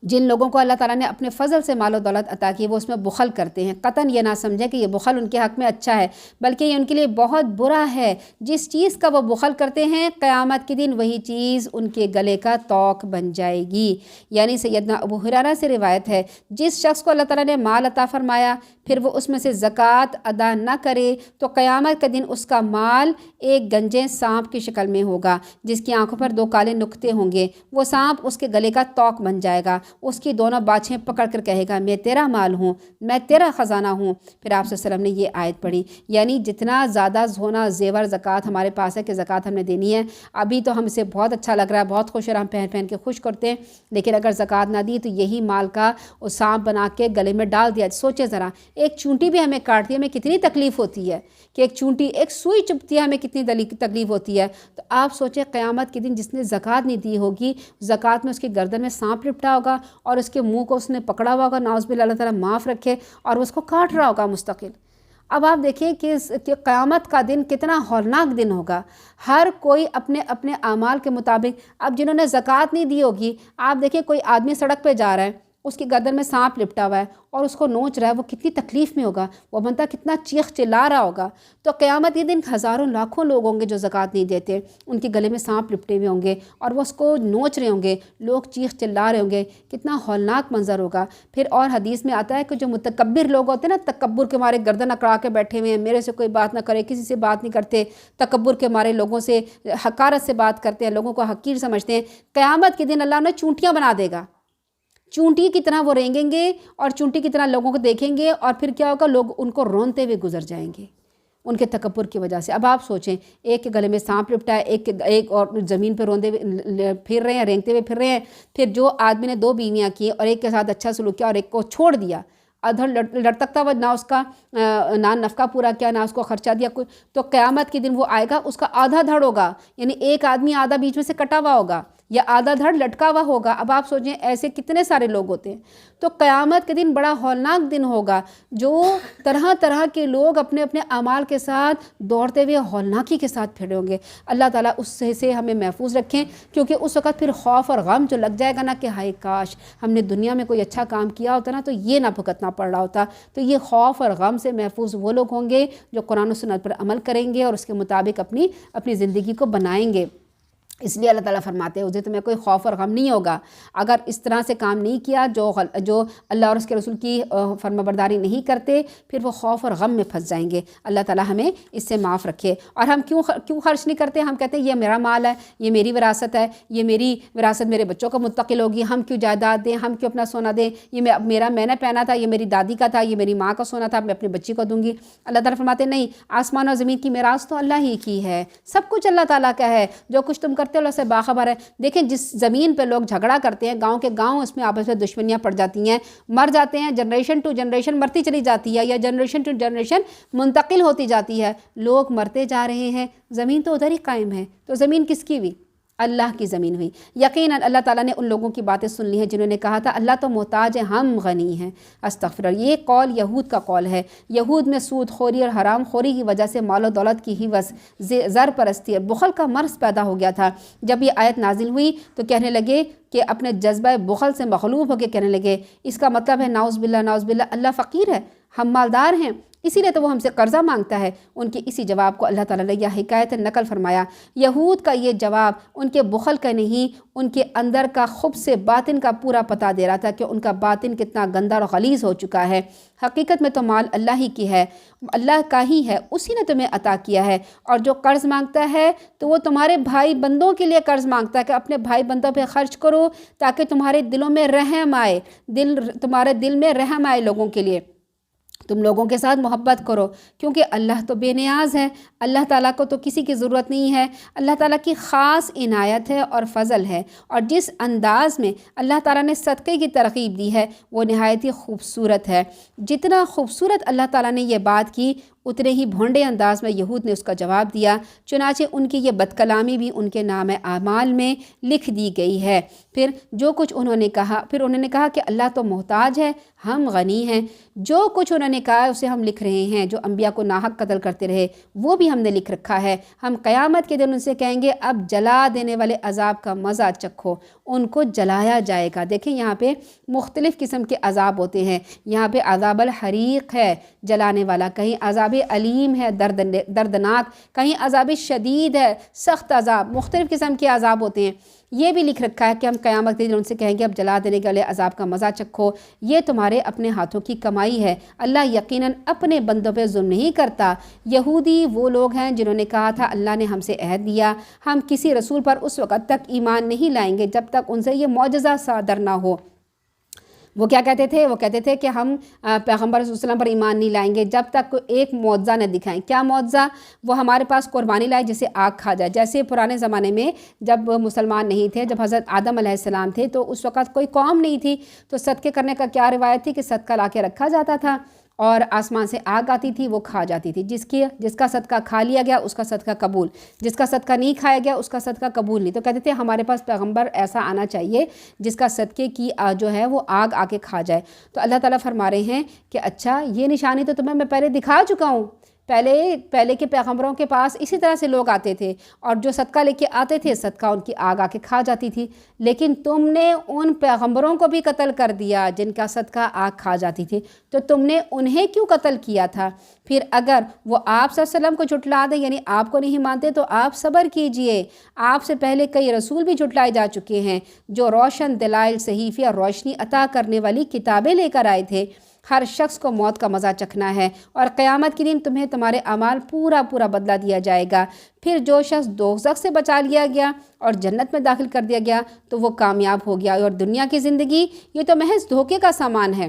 جن لوگوں کو اللہ تعالیٰ نے اپنے فضل سے مال و دولت عطا کی وہ اس میں بخل کرتے ہیں، قطعاً یہ نہ سمجھیں کہ یہ بخل ان کے حق میں اچھا ہے، بلکہ یہ ان کے لیے بہت برا ہے۔ جس چیز کا وہ بخل کرتے ہیں قیامت کے دن وہی چیز ان کے گلے کا توق بن جائے گی۔ یعنی سیدنا ابو ہریرہ سے روایت ہے، جس شخص کو اللہ تعالیٰ نے مال عطا فرمایا پھر وہ اس میں سے زکوٰۃ ادا نہ کرے تو قیامت کے دن اس کا مال ایک گنجے سانپ کی شکل میں ہوگا جس کی آنکھوں پر 2 کالے نقطے ہوں گے۔ وہ سانپ اس کے گلے کا توق بن جائے گا، اس کی دونوں باچھیں پکڑ کر کہے گا میں تیرا مال ہوں، میں تیرا خزانہ ہوں۔ پھر آپ صلی اللہ علیہ وسلم نے یہ آیت پڑھی، یعنی جتنا زیادہ سونا زیور زکوٰۃ ہمارے پاس ہے کہ زکوٰۃ ہم نے دینی ہے، ابھی تو ہم اسے بہت اچھا لگ رہا ہے، بہت خوش ہو رہا ہے، ہم پہن پہن کے خوش کرتے ہیں، لیکن اگر زکوٰۃ نہ دی تو یہی مال کا وہ سانپ بنا کے گلے میں ڈال دیا۔ سوچے ذرا، ایک چونٹی بھی ہمیں کاٹتی ہے ہمیں کتنی تکلیف ہوتی ہے، کہ ایک چونٹی ایک سوئی چبھتی ہے ہمیں کتنی تکلیف ہوتی ہے۔ تو آپ سوچیں قیامت کے دن جس نے زکوٰۃ نہیں دی ہوگی، زکوٰۃ میں اس کی گردن میں سانپ لپٹا ہوگا اور اس کے منہ کو اس نے پکڑا ہوا ہوگا، نعوذ باللہ اللہ تعالیٰ معاف رکھے، اور اس کو کاٹ رہا ہوگا مستقل۔ اب آپ دیکھیں کہ قیامت کا دن کتنا ہولناک دن ہوگا، ہر کوئی اپنے اپنے اعمال کے مطابق۔ اب جنہوں نے زکوٰۃ نہیں دی ہوگی، آپ دیکھیں کوئی آدمی سڑک پہ جا رہا ہے، اس کی گردن میں سانپ لپٹا ہوا ہے اور اس کو نوچ رہا ہے، وہ کتنی تکلیف میں ہوگا، وہ بندہ کتنا چیخ چلا رہا ہوگا۔ تو قیامت کے دن ہزاروں لاکھوں لوگ ہوں گے جو زکوٰۃ نہیں دیتے، ان کے گلے میں سانپ لپٹے ہوئے ہوں گے اور وہ اس کو نوچ رہے ہوں گے، لوگ چیخ چلا رہے ہوں گے، کتنا ہولناک منظر ہوگا۔ پھر اور حدیث میں آتا ہے کہ جو متکبر لوگ ہوتے ہیں نا، تکبر کے مارے گردن اکڑا کے بیٹھے ہوئے ہیں، میرے سے کوئی بات نہ کرے، کسی سے بات نہیں کرتے، تکبر کے مارے لوگوں سے حقارت سے بات کرتے ہیں، لوگوں کو حقیر سمجھتے ہیں، قیامت کے دن اللہ انہیں چونٹیاں بنا دے گا، چونٹی کی طرح وہ رینگیں گے اور چونٹی کی طرح لوگوں کو دیکھیں گے، اور پھر کیا ہوگا، لوگ ان کو رونتے ہوئے گزر جائیں گے ان کے تکبر کی وجہ سے۔ اب آپ سوچیں، ایک کے گلے میں سانپ لپٹا ہے، ایک اور زمین پہ روندے ہوئے پھر رہے ہیں، رینگتے ہوئے پھر رہے ہیں۔ پھر جو آدمی نے 2 بیویاں کی اور ایک کے ساتھ اچھا سلوک کیا اور ایک کو چھوڑ دیا، ادھر لٹکتا ہوا، نہ اس کا نہ نفقہ پورا کیا، نہ اس کو خرچہ دیا کوئی، تو قیامت کے دن وہ آئے گا، اس کا آدھا دھڑ ہوگا، یعنی ایک آدمی آدھا بیچ میں سے کٹا ہوا ہوگا یا آدھا دھڑ لٹکا ہوا ہوگا۔ اب آپ سوچیں ایسے کتنے سارے لوگ ہوتے ہیں۔ تو قیامت کے دن بڑا ہولناک دن ہوگا، جو طرح طرح کے لوگ اپنے اپنے اعمال کے ساتھ دوڑتے ہوئے ہولناکی کے ساتھ پھرے ہوں گے۔ اللہ تعالیٰ اس سے ہمیں محفوظ رکھیں، کیونکہ اس وقت پھر خوف اور غم جو لگ جائے گا نا کہ ہائے کاش ہم نے دنیا میں کوئی اچھا کام کیا ہوتا نا تو یہ نہ بھگتنا پڑ رہا ہوتا۔ تو یہ خوف اور غم سے محفوظ وہ لوگ ہوں گے جو قرآن و سنت پر عمل کریں گے اور اس کے مطابق اپنی زندگی کو بنائیں گے۔ اس لیے اللہ تعالیٰ فرماتے ہیں اسے تمہیں کوئی خوف اور غم نہیں ہوگا اگر اس طرح سے کام نہیں کیا، جو اللہ اور اس کے رسول کی فرمانبرداری نہیں کرتے، پھر وہ خوف اور غم میں پھنس جائیں گے۔ اللہ تعالیٰ ہمیں اس سے معاف رکھے۔ اور ہم کیوں خرچ نہیں کرتے؟ ہم کہتے ہیں یہ میرا مال ہے، یہ میری وراثت ہے، یہ میری وراثت میرے بچوں کو منتقل ہوگی، ہم کیوں جائیداد دیں، ہم کیوں اپنا سونا دیں، یہ میں نے پہنا تھا، یہ میری دادی کا تھا، یہ میری ماں کا سونا تھا، میں اپنے بچی کو دوں گی۔ اللہ تعالیٰ فرماتے ہیں نہیں، آسمان اور زمین کی میراث تو اللہ ہی کی ہے، سب کچھ اللہ تعالیٰ کا ہے، جو کچھ تم کرتے اللہ سے باخبر ہے۔ دیکھیں جس زمین پہ لوگ جھگڑا کرتے ہیں، گاؤں کے گاؤں اس میں آپس میں دشمنیاں پڑ جاتی ہیں، مر جاتے ہیں، جنریشن ٹو جنریشن مرتی چلی جاتی ہے یا جنریشن ٹو جنریشن منتقل ہوتی جاتی ہے، لوگ مرتے جا رہے ہیں، زمین تو ادھر ہی قائم ہے۔ تو زمین کس کی ہوئی؟ اللہ کی زمین ہوئی۔ یقیناً اللہ تعالیٰ نے ان لوگوں کی باتیں سن لی ہیں جنہوں نے کہا تھا اللہ تو محتاج ہے، ہم غنی ہیں۔ استغفر اللہ، یہ قول یہود کا قول ہے۔ یہود میں سود خوری اور حرام خوری کی وجہ سے مال و دولت کی حوث، زر پرستی اور بخل کا مرض پیدا ہو گیا تھا۔ جب یہ آیت نازل ہوئی تو کہنے لگے کہ اپنے جذبہ بخل سے مغلوب ہو کے کہنے لگے اس کا مطلب ہے نعوذ باللہ اللہ فقیر ہے، ہم مالدار ہیں، اسی لیے تو وہ ہم سے قرضہ مانگتا ہے۔ ان کے اسی جواب کو اللہ تعالیٰ نے یہ حکایت نقل فرمایا۔ یہود کا یہ جواب ان کے بخل کا نہیں، ان کے اندر کا خبث باطن کا پورا پتہ دے رہا تھا کہ ان کا باطن کتنا گندا اور غلیظ ہو چکا ہے۔ حقیقت میں تو مال اللہ ہی کی ہے، اللہ کا ہی ہے، اسی نے تمہیں عطا کیا ہے، اور جو قرض مانگتا ہے تو وہ تمہارے بھائی بندوں کے لیے قرض مانگتا ہے کہ اپنے بھائی بندوں پہ خرچ کرو تاکہ تمہارے دلوں میں رحم آئے، تمہارے دل میں رحم آئے، لوگوں کے لیے تم لوگوں کے ساتھ محبت کرو، کیونکہ اللہ تو بے نیاز ہے، اللہ تعالیٰ کو تو کسی کی ضرورت نہیں ہے، اللہ تعالیٰ کی خاص عنایت ہے اور فضل ہے۔ اور جس انداز میں اللہ تعالیٰ نے صدقے کی ترغیب دی ہے وہ نہایت ہی خوبصورت ہے۔ جتنا خوبصورت اللہ تعالیٰ نے یہ بات کی اتنے ہی بھونڈے انداز میں یہود نے اس کا جواب دیا، چنانچہ ان کی یہ بد کلامی بھی ان کے نام اعمال میں لکھ دی گئی ہے۔ پھر جو کچھ انہوں نے کہا کہ اللہ تو محتاج ہے، ہم غنی ہیں، جو کچھ انہوں نے کہا اسے ہم لکھ رہے ہیں، جو انبیاء کو ناحق قتل کرتے رہے وہ بھی ہم نے لکھ رکھا ہے۔ ہم قیامت کے دن ان سے کہیں گے اب جلا دینے والے عذاب کا مزہ چکھو، ان کو جلایا جائے گا۔ دیکھیں یہاں پہ مختلف قسم کے عذاب ہوتے ہیں، یہاں پہ عذاب الحریق ہے جلانے والا، کہیں عذاب علیم ہے دردناک، کہیں عذاب شدید ہے سخت عذاب، مختلف قسم کے عذاب ہوتے ہیں۔ یہ بھی لکھ رکھا ہے کہ ہم قیامت کے دن ان سے کہیں گے اب جلا دینے والے عذاب کا مزہ چکھو، یہ تمہارے اپنے ہاتھوں کی کمائی ہے، اللہ یقیناً اپنے بندوں پہ ظلم نہیں کرتا۔ یہودی وہ لوگ ہیں جنہوں نے کہا تھا اللہ نے ہم سے عہد دیا ہم کسی رسول پر اس وقت تک ایمان نہیں لائیں گے جب تک ان سے یہ معجزہ صادر نہ ہو۔ وہ کیا کہتے تھے؟ وہ کہتے تھے کہ ہم پیغمبر صلی اللہ علیہ وسلم پر ایمان نہیں لائیں گے جب تک کوئی ایک معجزہ نہ دکھائیں۔ کیا معجزہ؟ وہ ہمارے پاس قربانی لائے جسے آگ کھا جائے۔ جیسے پرانے زمانے میں جب مسلمان نہیں تھے، جب حضرت آدم علیہ السلام تھے تو اس وقت کوئی قوم نہیں تھی، تو صدقے کرنے کا کیا روایت تھی کہ صدقہ لا کے رکھا جاتا تھا اور آسمان سے آگ آتی تھی، وہ کھا جاتی تھی۔ جس کا صدقہ کھا لیا گیا اس کا صدقہ قبول، جس کا صدقہ نہیں کھایا گیا اس کا صدقہ قبول نہیں۔ تو کہتے تھے ہمارے پاس پیغمبر ایسا آنا چاہیے جس کا صدقے کی جو ہے وہ آگ آ کے کھا جائے۔ تو اللہ تعالیٰ فرما رہے ہیں کہ اچھا یہ نشانی تو تمہیں میں پہلے دکھا چکا ہوں، پہلے کے پیغمبروں کے پاس اسی طرح سے لوگ آتے تھے اور جو صدقہ لے کے آتے تھے صدقہ ان کی آگ آ کے کھا جاتی تھی، لیکن تم نے ان پیغمبروں کو بھی قتل کر دیا جن کا صدقہ آگ کھا جاتی تھی، تو تم نے انہیں کیوں قتل کیا تھا؟ پھر اگر وہ آپ صلی اللہ علیہ وسلم کو جھٹلا دیں، یعنی آپ کو نہیں مانتے، تو آپ صبر کیجئے، آپ سے پہلے کئی رسول بھی جھٹلائے جا چکے ہیں جو روشن دلائل صحیفے اور روشنی عطا کرنے والی کتابیں لے کر آئے تھے۔ ہر شخص کو موت کا مزہ چکھنا ہے اور قیامت کے دن تمہیں تمہارے اعمال پورا بدلہ دیا جائے گا۔ پھر جو شخص دوزخ سے بچا لیا گیا اور جنت میں داخل کر دیا گیا تو وہ کامیاب ہو گیا، اور دنیا کی زندگی یہ تو محض دھوکے کا سامان ہے۔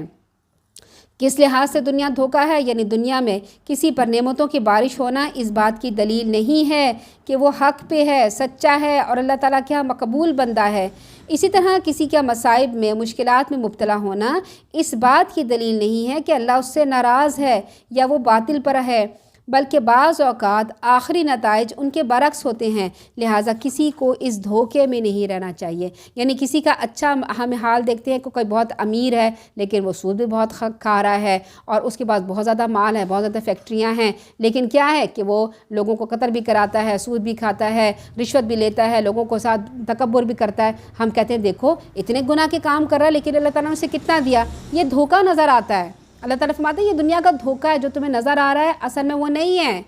کس لحاظ سے دنیا دھوکہ ہے؟ یعنی دنیا میں کسی پر نعمتوں کی بارش ہونا اس بات کی دلیل نہیں ہے کہ وہ حق پہ ہے، سچا ہے اور اللہ تعالیٰ کے ہاں مقبول بندہ ہے۔ اسی طرح کسی کا مصائب میں مشکلات میں مبتلا ہونا اس بات کی دلیل نہیں ہے کہ اللہ اس سے ناراض ہے یا وہ باطل پر ہے، بلکہ بعض اوقات آخری نتائج ان کے برعکس ہوتے ہیں، لہٰذا کسی کو اس دھوکے میں نہیں رہنا چاہیے۔ یعنی کسی کا اچھا ہم حال دیکھتے ہیں کہ کوئی بہت امیر ہے لیکن وہ سود بھی بہت کھا رہا ہے اور اس کے پاس بہت زیادہ مال ہے، بہت زیادہ فیکٹریاں ہیں، لیکن کیا ہے کہ وہ لوگوں کو قتل بھی کراتا ہے، سود بھی کھاتا ہے، رشوت بھی لیتا ہے، لوگوں کو ساتھ تکبر بھی کرتا ہے۔ ہم کہتے ہیں دیکھو اتنے گناہ کے کام کر رہا ہے لیکن اللہ تعالیٰ نے اسے کتنا دیا، یہ دھوکہ نظر آتا ہے۔ اللہ تعالیٰ فرماتے ہیں یہ دنیا کا دھوکہ ہے جو تمہیں نظر آ رہا ہے، اصل میں وہ نہیں ہے۔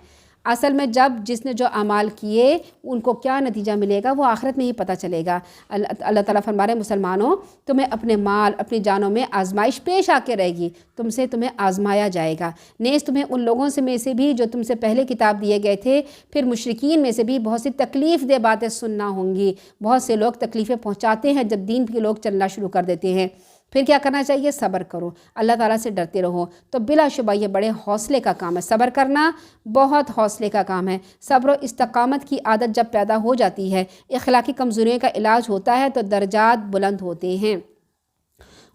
اصل میں جس نے جو اعمال کیے ان کو کیا نتیجہ ملے گا وہ آخرت میں ہی پتہ چلے گا۔ اللہ تعالیٰ فرما رہے ہیں مسلمانوں تمہیں اپنے مال اپنی جانوں میں آزمائش پیش آ کے رہے گی، تمہیں آزمایا جائے گا، نیز تمہیں ان لوگوں میں سے بھی جو تم سے پہلے کتاب دیے گئے تھے، پھر مشرکین میں سے بھی بہت سی تکلیف دہ باتیں سننا ہوں گی۔ بہت سے لوگ تکلیفیں پہنچاتے ہیں جب دین کے لوگ چلنا شروع کر دیتے ہیں۔ پھر کیا کرنا چاہیے؟ صبر کرو، اللہ تعالیٰ سے ڈرتے رہو۔ تو بلا شبہ یہ بڑے حوصلے کا کام ہے، صبر کرنا بہت حوصلے کا کام ہے۔ صبر و استقامت کی عادت جب پیدا ہو جاتی ہے، اخلاقی کمزوریوں کا علاج ہوتا ہے تو درجات بلند ہوتے ہیں۔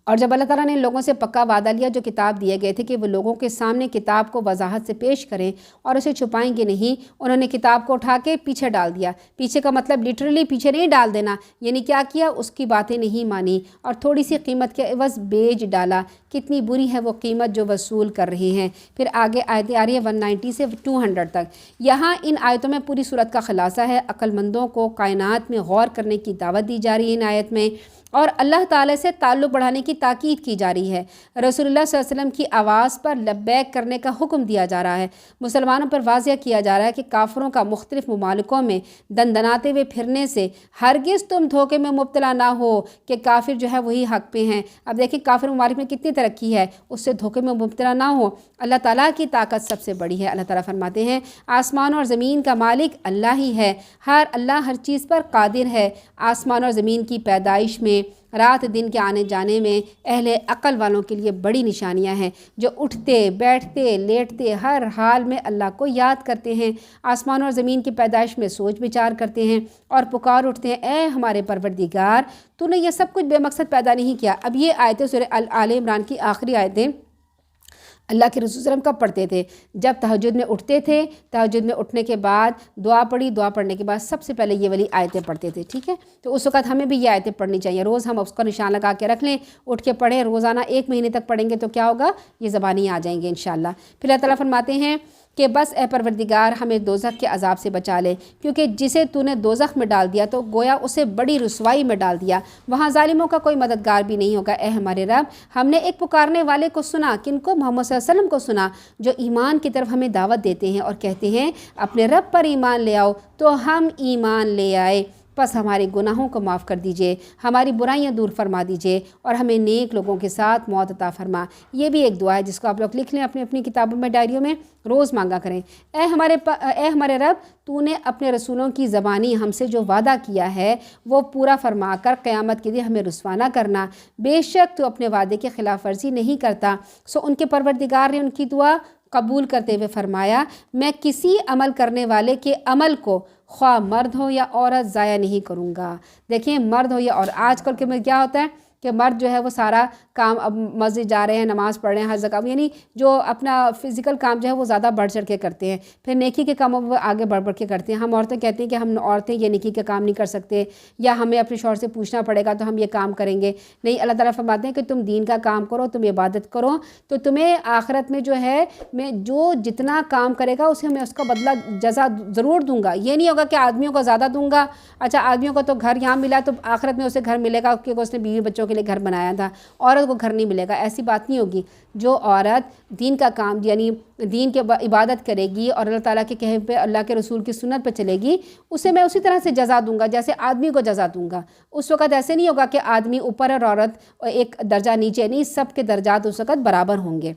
اور جب اللہ تعالیٰ نے لوگوں سے پکا وعدہ لیا جو کتاب دیے گئے تھے کہ وہ لوگوں کے سامنے کتاب کو وضاحت سے پیش کریں اور اسے چھپائیں گے نہیں، انہوں نے کتاب کو اٹھا کے پیچھے ڈال دیا۔ پیچھے کا مطلب لٹرلی پیچھے نہیں ڈال دینا، یعنی کیا کیا؟ اس کی باتیں نہیں مانی اور تھوڑی سی قیمت کے عوض بیچ ڈالا۔ کتنی بری ہے وہ قیمت جو وصول کر رہے ہیں۔ پھر آگے آیتیں آ رہی ہے 190 سے 200 تک۔ یہاں ان آیتوں میں پوری صورت کا خلاصہ ہے۔ عقل مندوں کو کائنات میں غور کرنے کی دعوت دی جا رہی ہے ان آیت میں، اور اللہ تعالیٰ سے تعلق بڑھانے کی تاکید کی جا رہی ہے۔ رسول اللہ صلی اللہ علیہ وسلم کی آواز پر لبیک کرنے کا حکم دیا جا رہا ہے۔ مسلمانوں پر واضح کیا جا رہا ہے کہ کافروں کا مختلف ممالکوں میں دندناتے ہوئے پھرنے سے ہرگز تم دھوکے میں مبتلا نہ ہو کہ کافر جو ہے وہی حق پہ ہیں۔ اب دیکھیں کافر ممالک میں کتنی ترقی ہے، اس سے دھوکے میں مبتلا نہ ہو۔ اللہ تعالیٰ کی طاقت سب سے بڑی ہے۔ اللہ تعالیٰ فرماتے ہیں آسمان اور زمین کا مالک اللہ ہی ہے، اللہ ہر چیز پر قادر ہے۔ آسمان اور زمین کی پیدائش میں، رات دن کے آنے جانے میں اہل عقل والوں کے لیے بڑی نشانیاں ہیں، جو اٹھتے بیٹھتے لیٹتے ہر حال میں اللہ کو یاد کرتے ہیں، آسمان اور زمین کی پیدائش میں سوچ بچار کرتے ہیں اور پکار اٹھتے ہیں اے ہمارے پروردگار تو نے یہ سب کچھ بے مقصد پیدا نہیں کیا۔ اب یہ آیتیں سورہ آل عمران کی آخری آیتیں اللہ کے رسول صلی اللہ علیہ وسلم کب پڑھتے تھے؟ جب تہجد میں اٹھتے تھے، تہجد میں اٹھنے کے بعد دعا پڑھی، دعا پڑھنے کے بعد سب سے پہلے یہ والی آیتیں پڑھتے تھے، ٹھیک ہے؟ تو اس وقت ہمیں بھی یہ آیتیں پڑھنی چاہیے، روز ہم اس کا نشان لگا کے رکھ لیں، اٹھ کے پڑھیں، روزانہ 1 مہینے تک پڑھیں گے تو کیا ہوگا؟ یہ زبانی آ جائیں گے انشاءاللہ۔ پھر اللہ تعالیٰ فرماتے ہیں کہ بس اے پروردگار ہمیں دوزخ کے عذاب سے بچا لے، کیونکہ جسے تو نے دوزخ میں ڈال دیا تو گویا اسے بڑی رسوائی میں ڈال دیا، وہاں ظالموں کا کوئی مددگار بھی نہیں ہوگا۔ اے ہمارے رب، ہم نے ایک پکارنے والے کو سنا، کن کو؟ محمد صلی اللہ علیہ وسلم کو سنا، جو ایمان کی طرف ہمیں دعوت دیتے ہیں اور کہتے ہیں اپنے رب پر ایمان لے آؤ، تو ہم ایمان لے آئے، بس ہمارے گناہوں کو معاف کر دیجئے، ہماری برائیاں دور فرما دیجئے اور ہمیں نیک لوگوں کے ساتھ موت عطا فرما۔ یہ بھی ایک دعا ہے جس کو آپ لوگ لکھ لیں اپنی اپنی کتابوں میں، ڈائریوں میں، روز مانگا کریں۔ اے ہمارے رب، تو نے اپنے رسولوں کی زبانی ہم سے جو وعدہ کیا ہے وہ پورا فرما کر قیامت کے دن ہمیں رسوا نہ کرنا، بے شک تو اپنے وعدے کی خلاف ورزی نہیں کرتا۔ ان کے پروردگار نے ان کی دعا قبول کرتے ہوئے فرمایا، میں کسی عمل کرنے والے کے عمل کو خواہ مرد ہو یا عورت ضائع نہیں کروں گا۔ دیکھیں، مرد ہو یا اور آج کل کے میں کیا ہوتا ہے کہ مرد جو ہے وہ سارا کام، اب مسجد جا رہے ہیں، نماز پڑھ رہے ہیں، ہر جگہ، یعنی جو اپنا فزیکل کام جو ہے وہ زیادہ بڑھ چڑھ کے کرتے ہیں، پھر نیکی کے کاموں وہ آگے بڑھ بڑھ کے کرتے ہیں۔ ہم عورتیں کہتے ہیں کہ ہم عورتیں یہ نیکی کے کام نہیں کر سکتے، یا ہمیں اپنے شوہر سے پوچھنا پڑے گا تو ہم یہ کام کریں گے۔ نہیں، اللہ تعالیٰ فرماتے ہیں کہ تم دین کا کام کرو، تم عبادت کرو، تو تمہیں آخرت میں جو ہے میں جو جتنا کام کرے گا اسے میں اس کا بدلہ جزا ضرور دوں گا۔ یہ نہیں ہوگا کہ آدمیوں کو زیادہ دوں گا، اچھا آدمیوں کو تو گھر یہاں ملا تو آخرت میں اسے گھر ملے گا کیونکہ اس نے بیوی بچوں کے لیے گھر بنایا تھا، عورت کو گھر نہیں ملے گا۔ ایسی بات نہیں ہوگی۔ جو عورت دین کا کام یعنی دین کے عبادت کرے گی اور اللہ تعالیٰ کے کہے پہ، اللہ کے رسول کی سنت پہ چلے گی، اسے میں اسی طرح سے جزا دوں گا جیسے آدمی کو جزا دوں گا۔ اس وقت ایسے نہیں ہوگا کہ آدمی اوپر اور عورت ایک درجہ نیچے، نہیں، سب کے درجات اس وقت برابر ہوں گے۔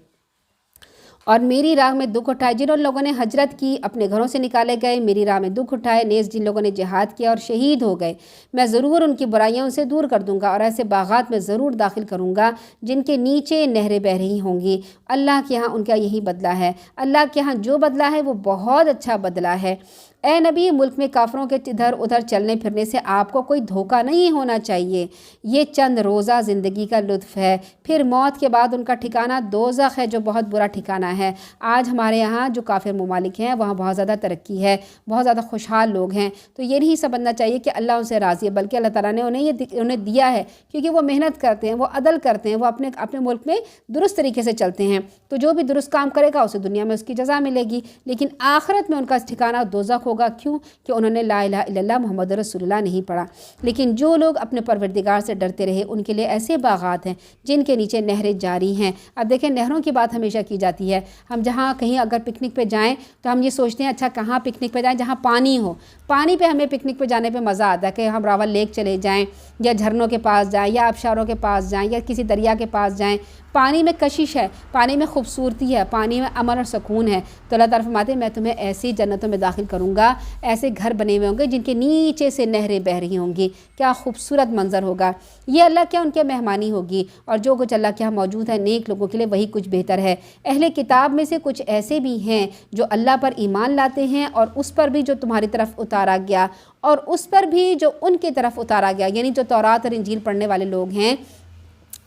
اور میری راہ میں دکھ اٹھائے، جن لوگوں نے ہجرت کی، اپنے گھروں سے نکالے گئے، میری راہ میں دکھ اٹھائے، نیز جن لوگوں نے جہاد کیا اور شہید ہو گئے، میں ضرور ان کی برائیاں ان سے دور کر دوں گا اور ایسے باغات میں ضرور داخل کروں گا جن کے نیچے نہریں بہہ رہی ہوں گی۔ اللہ کے ہاں ان کا یہی بدلہ ہے، اللہ کے ہاں جو بدلہ ہے وہ بہت اچھا بدلہ ہے۔ اے نبی، ملک میں کافروں کے ادھر ادھر چلنے پھرنے سے آپ کو کوئی دھوکہ نہیں ہونا چاہیے، یہ چند روزہ زندگی کا لطف ہے، پھر موت کے بعد ان کا ٹھکانہ دوزخ ہے جو بہت برا ٹھکانہ ہے۔ آج ہمارے یہاں جو کافر ممالک ہیں وہاں بہت زیادہ ترقی ہے، بہت زیادہ خوشحال لوگ ہیں، تو یہ نہیں سمجھنا چاہیے کہ اللہ ان سے راضی ہے، بلکہ اللہ تعالیٰ نے انہیں دیا ہے کیونکہ وہ محنت کرتے ہیں، وہ عدل کرتے ہیں، وہ اپنے ملک میں درست طریقے سے چلتے ہیں، تو جو بھی درست کام کرے گا اسے دنیا میں اس کی جزا ملے گی، لیکن آخرت میں ان کا ٹھکانہ دوزخ ہوگا۔ کیوں؟ کہ انہوں نے لا الہ الا اللہ محمد رسول اللہ نہیں پڑھا۔ لیکن جو لوگ اپنے پروردگار سے ڈرتے رہے ان کے لیے ایسے باغات ہیں جن کے نیچے نہریں جاری ہیں۔ اب دیکھیں، نہروں کی بات ہمیشہ کی جاتی ہے، ہم جہاں کہیں اگر پکنک پہ جائیں تو ہم یہ سوچتے ہیں اچھا کہاں پکنک پہ جائیں جہاں پانی ہو، پانی پہ ہمیں پکنک پہ جانے پہ مزہ آتا ہے کہ ہم راول لیک چلے جائیں یا جھرنوں کے پاس جائیں یا آبشاروں کے پاس جائیں یا کسی دریا کے پاس جائیں۔ پانی میں کشش ہے، پانی میں خوبصورتی ہے، پانی میں امن اور سکون ہے، تو اللہ تعالیٰ فرماتے ہیں میں تمہیں ایسی جنتوں میں داخل کروں گا، ایسے گھر بنے ہوئے ہوں گے جن کے نیچے سے نہریں بہہ رہی ہوں گی۔ کیا خوبصورت منظر ہوگا یہ! اللہ کیا ان کے مہمانی ہوگی، اور جو کچھ اللہ کے یہاں موجود ہے نیک لوگوں کے لیے وہی کچھ بہتر ہے۔ اہل کتاب میں سے کچھ ایسے بھی ہیں جو اللہ پر ایمان لاتے ہیں اور اس پر بھی جو تمہاری طرف اتارا گیا، اور اس پر بھی جو ان کی طرف اتارا گیا، یعنی جو تورات اور انجیل پڑھنے والے لوگ ہیں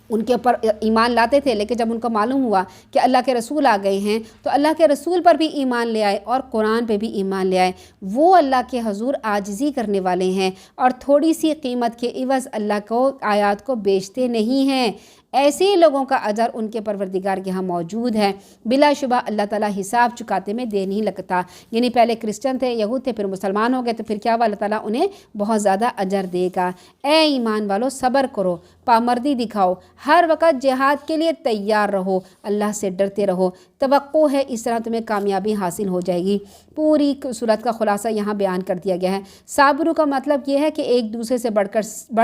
ان کے اوپر ایمان لاتے تھے، لیکن جب ان کو معلوم ہوا کہ اللہ کے رسول آ گئے ہیں تو اللہ کے رسول پر بھی ایمان لے آئے اور قرآن پہ بھی ایمان لے آئے۔ وہ اللہ کے حضور عاجزی کرنے والے ہیں اور تھوڑی سی قیمت کے عوض اللہ کو آیات کو بیچتے نہیں ہیں۔ ایسے لوگوں کا اجر ان کے پروردگار کے ہاں موجود ہے، بلا شبہ اللہ تعالیٰ حساب چکاتے میں دیر نہیں لگتا۔ یعنی پہلے کرسچن تھے، یہود تھے، پھر مسلمان ہو گئے، تو پھر کیا ہوا؟ اللہ تعالیٰ انہیں بہت زیادہ اجر دے گا۔ اے ایمان والو، صبر کرو، پامردی دکھاؤ، ہر وقت جہاد کے لیے تیار رہو، اللہ سے ڈرتے رہو، توقع ہے اس طرح تمہیں کامیابی حاصل ہو جائے گی۔ پوری صورت کا خلاصہ یہاں بیان کر دیا گیا ہے۔ صابرو کا مطلب یہ ہے کہ ایک دوسرے سے بڑھ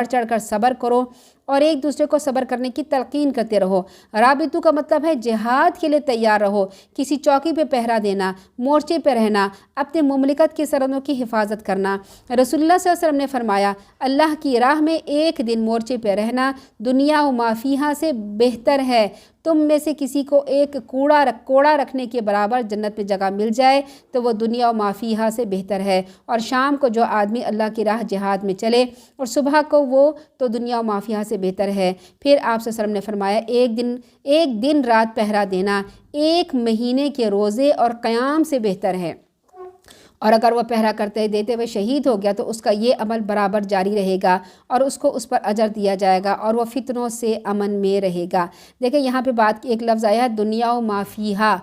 چڑھ کر صبر کرو اور ایک دوسرے کو صبر کرنے کی تلقین کرتے رہو۔ رابطو کا مطلب ہے جہاد کے لیے تیار رہو، کسی چوکی پہ پہرا دینا، مورچے پہ رہنا، اپنے مملکت کی سرحدوں کی حفاظت کرنا۔ رسول اللہ صلی اللہ علیہ وسلم نے فرمایا، اللہ کی راہ میں ایک دن مورچے پہ رہنا دنیا و ما فیہا سے بہتر ہے۔ تم میں سے کسی کو ایک کوڑا رکھنے کے برابر جنت میں جگہ مل جائے تو وہ دنیا و ما فیہا سے بہتر ہے۔ اور شام کو جو آدمی اللہ کی راہ جہاد میں چلے اور صبح کو وہ تو دنیا و ما فیہا سے بہتر ہے۔ پھر آپ صلی اللہ علیہ وسلم نے فرمایا، ایک دن رات پہرا دینا 1 مہینے کے روزے اور قیام سے بہتر ہے۔ اور اگر وہ پہرا کرتے دیتے ہوئے شہید ہو گیا تو اس کا یہ عمل برابر جاری رہے گا اور اس کو اس پر اجر دیا جائے گا اور وہ فتنوں سے امن میں رہے گا۔ دیکھیں یہاں پہ بات کی ایک لفظ آیا ہے دنیا و ما فیہا۔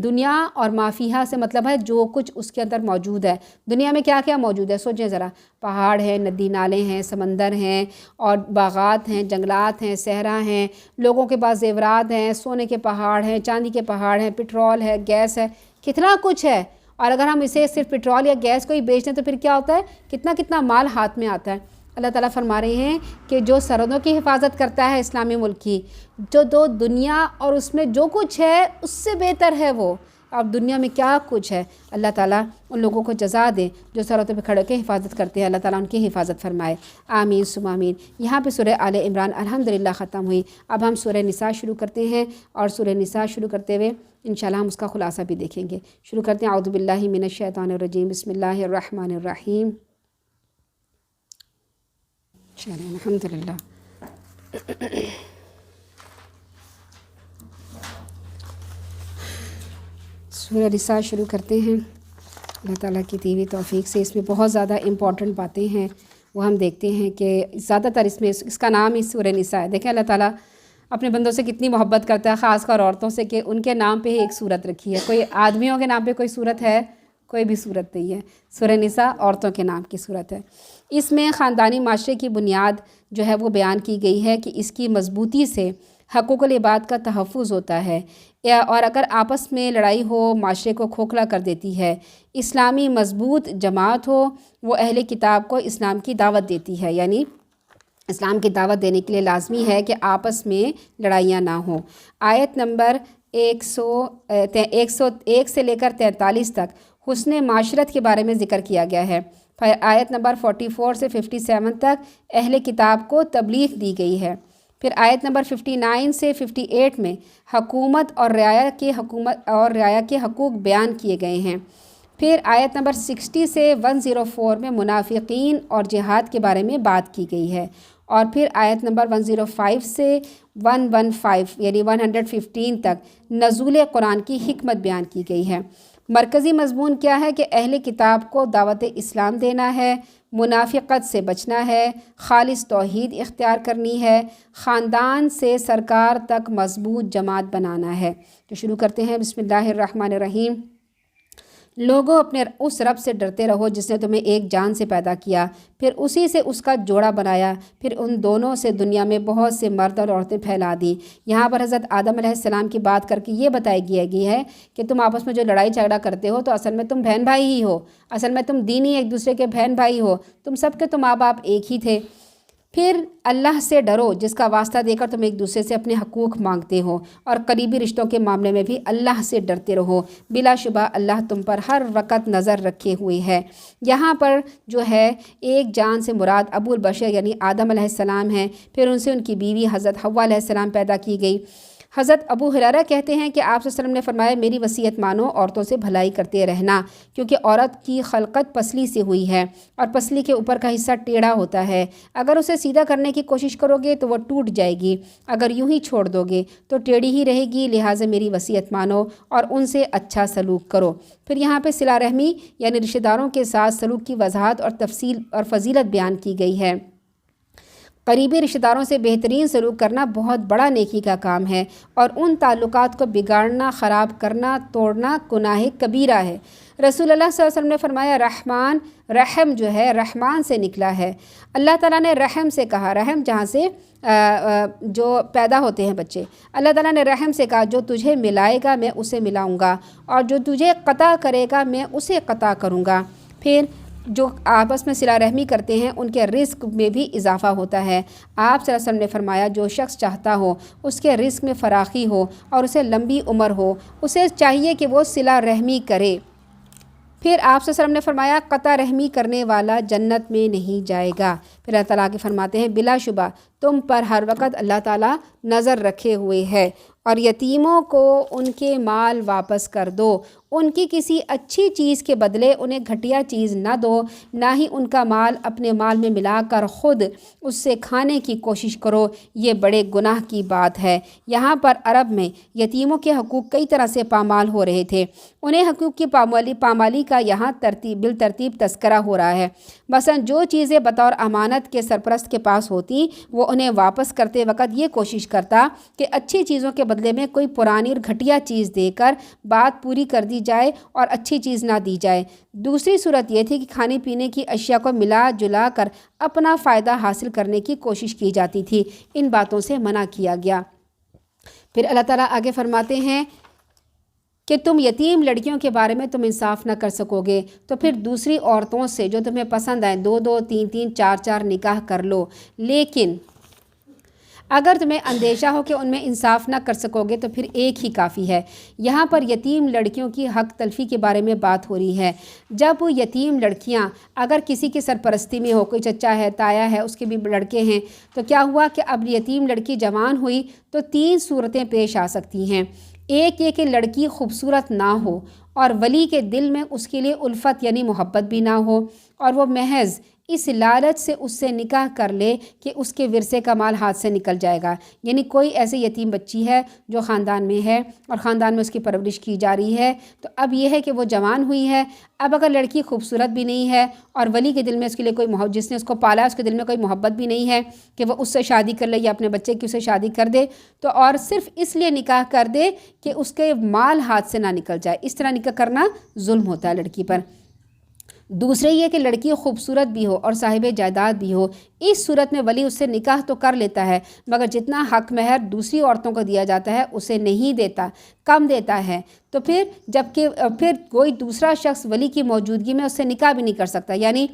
دنیا اور ما فیہا سے مطلب ہے جو کچھ اس کے اندر موجود ہے۔ دنیا میں کیا کیا موجود ہے سوچیں ذرا، پہاڑ ہیں، ندی نالے ہیں، سمندر ہیں اور باغات ہیں، جنگلات ہیں، صحرا ہیں، لوگوں کے پاس زیورات ہیں، سونے کے پہاڑ ہیں، چاندی کے پہاڑ ہیں، پٹرول ہے، گیس ہے، کتنا کچھ ہے۔ اور اگر ہم اسے صرف پٹرول یا گیس کو ہی بیچ دیں تو پھر کیا ہوتا ہے، کتنا کتنا مال ہاتھ میں آتا ہے۔ اللہ تعالیٰ فرما رہے ہیں کہ جو سرحدوں کی حفاظت کرتا ہے اسلامی ملک کی، جو دو دنیا اور اس میں جو کچھ ہے اس سے بہتر ہے وہ، اور دنیا میں کیا کچھ ہے۔ اللہ تعالیٰ ان لوگوں کو جزا دے جو سرحدوں پہ کھڑے کے حفاظت کرتے ہیں، اللہ تعالیٰ ان کی حفاظت فرمائے، آمین ثم آمین۔ یہاں پہ سورہ آل عمران الحمدللہ ختم ہوئی۔ اب ہم سورہ نساء شروع کرتے ہیں، اور سورہ نساء شروع کرتے ہوئے انشاءاللہ ہم اس کا خلاصہ بھی دیکھیں گے۔ شروع کرتے ہیں اعوذ باللہ من الشیطان الرجیم، بسم اللہ الرحمن الرحیم۔ چلیں الحمدللہ۔ سورہ نساء شروع کرتے ہیں اللہ تعالیٰ کی دی ہوئی توفیق سے۔ اس میں بہت زیادہ امپورٹنٹ باتیں ہیں، وہ ہم دیکھتے ہیں کہ زیادہ تر اس کا نام ہی سورہ نساء ہے۔ دیکھیں اللہ تعالیٰ اپنے بندوں سے کتنی محبت کرتا ہے، خاص کر عورتوں سے، کہ ان کے نام پہ ہی ایک صورت رکھی ہے۔ کوئی آدمیوں کے نام پہ کوئی صورت ہے؟ کوئی بھی صورت نہیں ہے۔ سورہ نساء عورتوں کے نام کی صورت ہے۔ اس میں خاندانی معاشرے کی بنیاد جو ہے وہ بیان کی گئی ہے کہ اس کی مضبوطی سے حقوق العباد کا تحفظ ہوتا ہے، اور اگر آپس میں لڑائی ہو معاشرے کو کھوکھلا کر دیتی ہے۔ اسلامی مضبوط جماعت ہو، وہ اہل کتاب کو اسلام کی دعوت دیتی ہے، یعنی اسلام کی دعوت دینے کے لیے لازمی ہے کہ آپس میں لڑائیاں نہ ہوں۔ آیت نمبر 101 سے لے کر 43 تک حسن معاشرت کے بارے میں ذکر کیا گیا ہے۔ پھر آیت نمبر 44 سے 57 تک اہل کتاب کو تبلیغ دی گئی ہے۔ پھر آیت نمبر 59 سے 58 میں حکومت اور رعایا کے حقوق بیان کیے گئے ہیں۔ پھر آیت نمبر 60 سے 104 میں منافقین اور جہاد کے بارے میں بات کی گئی ہے۔ اور پھر آیت نمبر 105 سے 115 یعنی 115 تک نزول قرآن کی حکمت بیان کی گئی ہے۔ مرکزی مضمون کیا ہے کہ اہل کتاب کو دعوت اسلام دینا ہے، منافقت سے بچنا ہے، خالص توحید اختیار کرنی ہے، خاندان سے سرکار تک مضبوط جماعت بنانا ہے۔ تو شروع کرتے ہیں، بسم اللہ الرحمن الرحیم۔ لوگوں اپنے اس رب سے ڈرتے رہو جس نے تمہیں ایک جان سے پیدا کیا، پھر اسی سے اس کا جوڑا بنایا، پھر ان دونوں سے دنیا میں بہت سے مرد اور عورتیں پھیلا دیں۔ یہاں پر حضرت آدم علیہ السلام کی بات کر کے یہ بتائی گئی ہے کہ تم آپس میں جو لڑائی جھگڑا کرتے ہو تو اصل میں تم بہن بھائی ہی ہو، اصل میں تم دینی ایک دوسرے کے بہن بھائی ہو، تم سب کے ماں باپ ایک ہی تھے۔ پھر اللہ سے ڈرو جس کا واسطہ دے کر تم ایک دوسرے سے اپنے حقوق مانگتے ہو، اور قریبی رشتوں کے معاملے میں بھی اللہ سے ڈرتے رہو، بلا شبہ اللہ تم پر ہر وقت نظر رکھے ہوئے ہے۔ یہاں پر جو ہے ایک جان سے مراد ابو البشر یعنی آدم علیہ السلام ہیں، پھر ان سے ان کی بیوی حضرت حوا علیہ السلام پیدا کی گئی۔ حضرت ابو ہریرہ کہتے ہیں کہ آپ صلی اللہ علیہ وسلم نے فرمایا، میری وصیت مانو، عورتوں سے بھلائی کرتے رہنا، کیونکہ عورت کی خلقت پسلی سے ہوئی ہے اور پسلی کے اوپر کا حصہ ٹیڑھا ہوتا ہے، اگر اسے سیدھا کرنے کی کوشش کرو گے تو وہ ٹوٹ جائے گی، اگر یوں ہی چھوڑ دو گے تو ٹیڑھی ہی رہے گی، لہٰذا میری وصیت مانو اور ان سے اچھا سلوک کرو۔ پھر یہاں پہ صلہ رحمی یعنی رشتہ داروں کے ساتھ سلوک کی وضاحت اور تفصیل اور فضیلت بیان کی گئی ہے۔ قریبی رشتہ داروں سے بہترین سلوک کرنا بہت بڑا نیکی کا کام ہے، اور ان تعلقات کو بگاڑنا، خراب کرنا، توڑنا گناہ کبیرہ ہے۔ رسول اللہ صلی اللہ علیہ وسلم نے فرمایا، رحم جو ہے رحمان سے نکلا ہے۔ اللہ تعالیٰ نے رحم سے کہا، رحم جہاں سے جو پیدا ہوتے ہیں بچے، اللہ تعالیٰ نے رحم سے کہا، جو تجھے ملائے گا میں اسے ملاؤں گا، اور جو تجھے قطع کرے گا میں اسے قطع کروں گا۔ پھر جو آپس میں صلہ رحمی کرتے ہیں ان کے رزق میں بھی اضافہ ہوتا ہے۔ آپ صلی اللہ علیہ وسلم نے فرمایا، جو شخص چاہتا ہو اس کے رزق میں فراخی ہو اور اسے لمبی عمر ہو، اسے چاہیے کہ وہ صلہ رحمی کرے۔ پھر آپ صلی اللہ علیہ وسلم نے فرمایا، قطع رحمی کرنے والا جنت میں نہیں جائے گا۔ پھر اللہ تعالیٰ کے فرماتے ہیں، بلا شبہ تم پر ہر وقت اللہ تعالیٰ نظر رکھے ہوئے ہے، اور یتیموں کو ان کے مال واپس کر دو، ان کی کسی اچھی چیز کے بدلے انہیں گھٹیا چیز نہ دو، نہ ہی ان کا مال اپنے مال میں ملا کر خود اس سے کھانے کی کوشش کرو، یہ بڑے گناہ کی بات ہے۔ یہاں پر عرب میں یتیموں کے حقوق کئی طرح سے پامال ہو رہے تھے، انہیں حقوق کی پامالی کا یہاں بالترتیب تذکرہ ہو رہا ہے۔ مثلا جو چیزیں بطور امانت کے سرپرست کے پاس ہوتی، وہ انہیں واپس کرتے وقت یہ کوشش کرتا کہ اچھی چیزوں کے بدلے میں کوئی پرانی اور گھٹیا چیز دے کر بات پوری کر دی جائے اور اچھی چیز نہ دی جائے۔ دوسری صورت یہ تھی کہ کھانے پینے کی اشیاء کو ملا جلا کر اپنا فائدہ حاصل کرنے کی کوشش کی جاتی تھی، ان باتوں سے منع کیا گیا۔ پھر اللہ تعالیٰ آگے فرماتے ہیں کہ تم یتیم لڑکیوں کے بارے میں تم انصاف نہ کر سکو گے تو پھر دوسری عورتوں سے جو تمہیں پسند آئیں 2 3 4 نکاح کر لو، لیکن اگر تمہیں اندیشہ ہو کہ ان میں انصاف نہ کر سکو گے تو پھر ایک ہی کافی ہے۔ یہاں پر یتیم لڑکیوں کی حق تلفی کے بارے میں بات ہو رہی ہے۔ جب وہ یتیم لڑکیاں اگر کسی کی سرپرستی میں ہو، کوئی چچا ہے، تایا ہے، اس کے بھی لڑکے ہیں، تو کیا ہوا کہ اب یتیم لڑکی جوان ہوئی تو 3 صورتیں پیش آ سکتی ہیں۔ ایک یہ کہ لڑکی خوبصورت نہ ہو اور ولی کے دل میں اس کے لیے الفت یعنی محبت بھی نہ ہو، اور وہ محض اس لالچ سے اس سے نکاح کر لے کہ اس کے ورثے کا مال ہاتھ سے نکل جائے گا، یعنی کوئی ایسی یتیم بچی ہے جو خاندان میں ہے اور خاندان میں اس کی پرورش کی جا رہی ہے، تو اب یہ ہے کہ وہ جوان ہوئی ہے، اب اگر لڑکی خوبصورت بھی نہیں ہے اور ولی کے دل میں اس کے لیے کوئی جس نے اس کو پالا اس کے دل میں کوئی محبت بھی نہیں ہے کہ وہ اس سے شادی کر لے یا اپنے بچے کی اسے شادی کر دے، تو اور صرف اس لیے نکاح کر دے کہ اس کے مال ہاتھ سے نہ نکل جائے، اس طرح نکاح کرنا ظلم ہوتا ہے لڑکی پر۔ دوسرے یہ کہ لڑکی خوبصورت بھی ہو اور صاحب جائیداد بھی ہو، اس صورت میں ولی اس سے نکاح تو کر لیتا ہے مگر جتنا حق مہر دوسری عورتوں کو دیا جاتا ہے اسے نہیں دیتا، کم دیتا ہے، تو پھر کوئی دوسرا شخص ولی کی موجودگی میں اس سے نکاح بھی نہیں کر سکتا۔ یعنی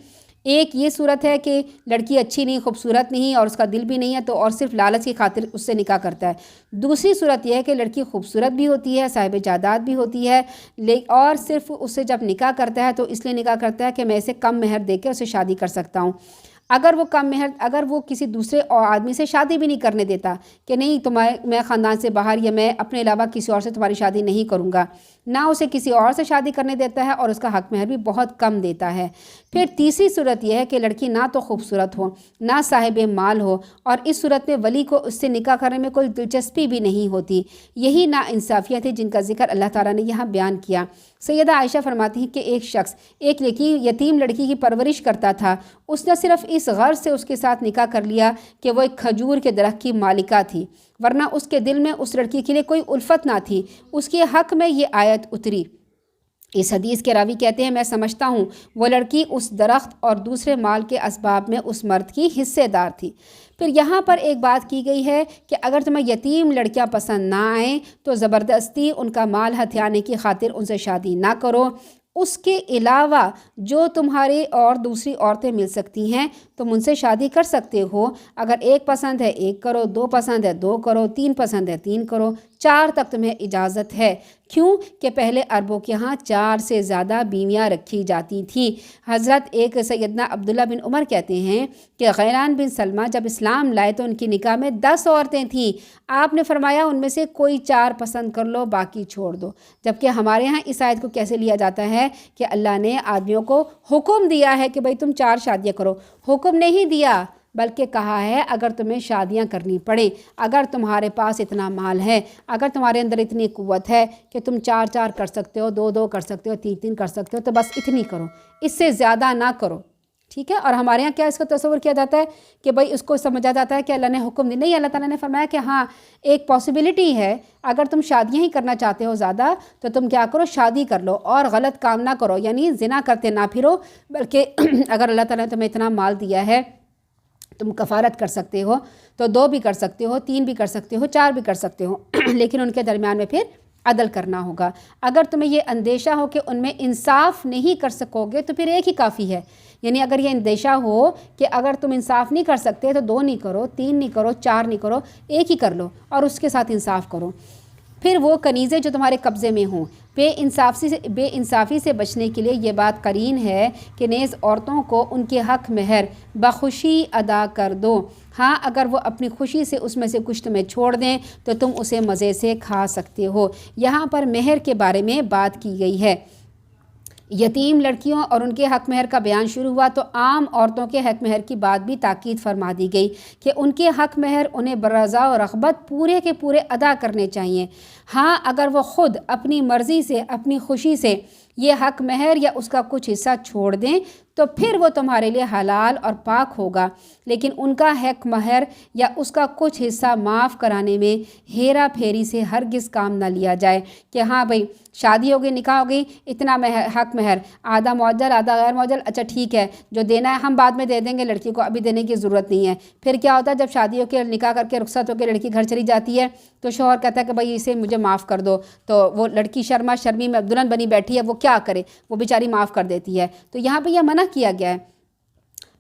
ایک یہ صورت ہے کہ لڑکی اچھی نہیں، خوبصورت نہیں اور اس کا دل بھی نہیں ہے تو اور صرف لالچ کی خاطر اس سے نکاح کرتا ہے۔ دوسری صورت یہ ہے کہ لڑکی خوبصورت بھی ہوتی ہے، صاحب جائیداد بھی ہوتی ہے، اور صرف اس سے جب نکاح کرتا ہے تو اس لیے نکاح کرتا ہے کہ میں اسے کم مہر دے کے اسے شادی کر سکتا ہوں۔ اگر وہ کسی دوسرے آدمی سے شادی بھی نہیں کرنے دیتا کہ نہیں میں خاندان سے باہر یا میں اپنے علاوہ کسی اور سے تمہاری شادی نہیں کروں گا، نہ اسے کسی اور سے شادی کرنے دیتا ہے اور اس کا حق مہر بھی بہت کم دیتا ہے۔ پھر تیسری صورت یہ ہے کہ لڑکی نہ تو خوبصورت ہو نہ صاحب مال ہو، اور اس صورت میں ولی کو اس سے نکاح کرنے میں کوئی دلچسپی بھی نہیں ہوتی۔ یہی ناانصافیت ہے جن کا ذکر اللہ تعالیٰ نے یہاں بیان کیا۔ سیدہ عائشہ فرماتی ہیں کہ ایک شخص ایک یتیم لڑکی کی پرورش کرتا تھا، اس نے صرف اس غرض سے اس کے ساتھ نکاح کر لیا کہ وہ ایک کھجور کے درخت کی مالکہ تھی، ورنہ اس کے دل میں اس لڑکی کے لیے کوئی الفت نہ تھی۔ اس کے حق میں یہ آیت اتری۔ اس حدیث کے راوی کہتے ہیں میں سمجھتا ہوں وہ لڑکی اس درخت اور دوسرے مال کے اسباب میں اس مرد کی حصے دار تھی۔ پھر یہاں پر ایک بات کی گئی ہے کہ اگر تمہیں یتیم لڑکیاں پسند نہ آئیں تو زبردستی ان کا مال ہتھیانے کی خاطر ان سے شادی نہ کرو۔ اس کے علاوہ جو تمہاری اور دوسری عورتیں مل سکتی ہیں تم ان سے شادی کر سکتے ہو۔ اگر 1 پسند ہے 1 کرو، 2 پسند ہے 2 کرو، 3 پسند ہے 3 کرو، 4 تک تمہیں اجازت ہے۔ کیوں کہ پہلے عربوں کے ہاں 4 سے زیادہ بیویاں رکھی جاتی تھیں۔ حضرت ایک سیدنا عبداللہ بن عمر کہتے ہیں کہ غیلان بن سلمہ جب اسلام لائے تو ان کی نکاح میں 10 عورتیں تھیں، آپ نے فرمایا ان میں سے کوئی 4 پسند کر لو باقی چھوڑ دو۔ جبکہ ہمارے ہاں اس آیت کو کیسے لیا جاتا ہے کہ اللہ نے آدمیوں کو حکم دیا ہے کہ بھئی تم 4 شادیاں کرو، حکم نہیں دیا بلکہ کہا ہے اگر تمہیں شادیاں کرنی پڑیں، اگر تمہارے پاس اتنا مال ہے، اگر تمہارے اندر اتنی قوت ہے کہ تم 4 کر سکتے ہو، 2 کر سکتے ہو، 3 کر سکتے ہو، تو بس اتنی کرو، اس سے زیادہ نہ کرو، ٹھیک ہے۔ اور ہمارے ہاں کیا اس کا تصور کیا جاتا ہے کہ بھئی اس کو سمجھا جاتا ہے کہ اللہ نے حکم دی، نہیں، اللہ تعالیٰ نے فرمایا کہ ہاں ایک پاسبلٹی ہے، اگر تم شادیاں ہی کرنا چاہتے ہو زیادہ تو تم کیا کرو، شادی کر لو اور غلط کام نہ کرو، یعنی زنا کرتے نہ پھرو، بلکہ اگر اللہ تعالیٰ نے تمہیں اتنا مال دیا ہے تم کفارت کر سکتے ہو تو 2 بھی کر سکتے ہو، 3 بھی کر سکتے ہو، 4 بھی کر سکتے ہو، لیکن ان کے درمیان میں پھر عدل کرنا ہوگا۔ اگر تمہیں یہ اندیشہ ہو کہ ان میں انصاف نہیں کر سکو گے تو پھر ایک ہی کافی ہے، یعنی اگر یہ اندیشہ ہو کہ اگر تم انصاف نہیں کر سکتے تو 2 نہیں کرو، 3 نہیں کرو، 4 نہیں کرو، ایک ہی کر لو اور اس کے ساتھ انصاف کرو۔ پھر وہ کنیزیں جو تمہارے قبضے میں ہوں۔ بے انصافی سے بچنے کے لیے یہ بات قرین ہے کہ نیز عورتوں کو ان کے حق مہر بخوشی ادا کر دو۔ ہاں اگر وہ اپنی خوشی سے اس میں سے کچھ تمہیں چھوڑ دیں تو تم اسے مزے سے کھا سکتے ہو۔ یہاں پر مہر کے بارے میں بات کی گئی ہے۔ یتیم لڑکیوں اور ان کے حق مہر کا بیان شروع ہوا تو عام عورتوں کے حق مہر کی بات بھی تاکید فرما دی گئی کہ ان کے حق مہر انہیں برضا و رغبت پورے کے پورے ادا کرنے چاہیے۔ ہاں اگر وہ خود اپنی مرضی سے اپنی خوشی سے یہ حق مہر یا اس کا کچھ حصہ چھوڑ دیں تو پھر وہ تمہارے لیے حلال اور پاک ہوگا، لیکن ان کا حق مہر یا اس کا کچھ حصہ معاف کرانے میں ہیرا پھیری سے ہرگز کام نہ لیا جائے کہ ہاں بھئی شادی ہو گئی، نکاح ہو گئی، اتنا حق مہر، آدھا معجل آدھا غیر معجل، اچھا ٹھیک ہے جو دینا ہے ہم بعد میں دے دیں گے، لڑکی کو ابھی دینے کی ضرورت نہیں ہے۔ پھر کیا ہوتا ہے جب شادی ہو کے نکاح کر کے رخصت ہو کے لڑکی گھر چلی جاتی ہے تو شوہر کہتا ہے کہ بھائی اسے مجھے معاف کر دو، تو وہ لڑکی شرما شرمی میں دلہن بنی بیٹھی ہے، وہ کیا کرے، وہ بیچاری معاف کر دیتی ہے۔ تو یہاں پہ یہ منع کیا گیا ہے۔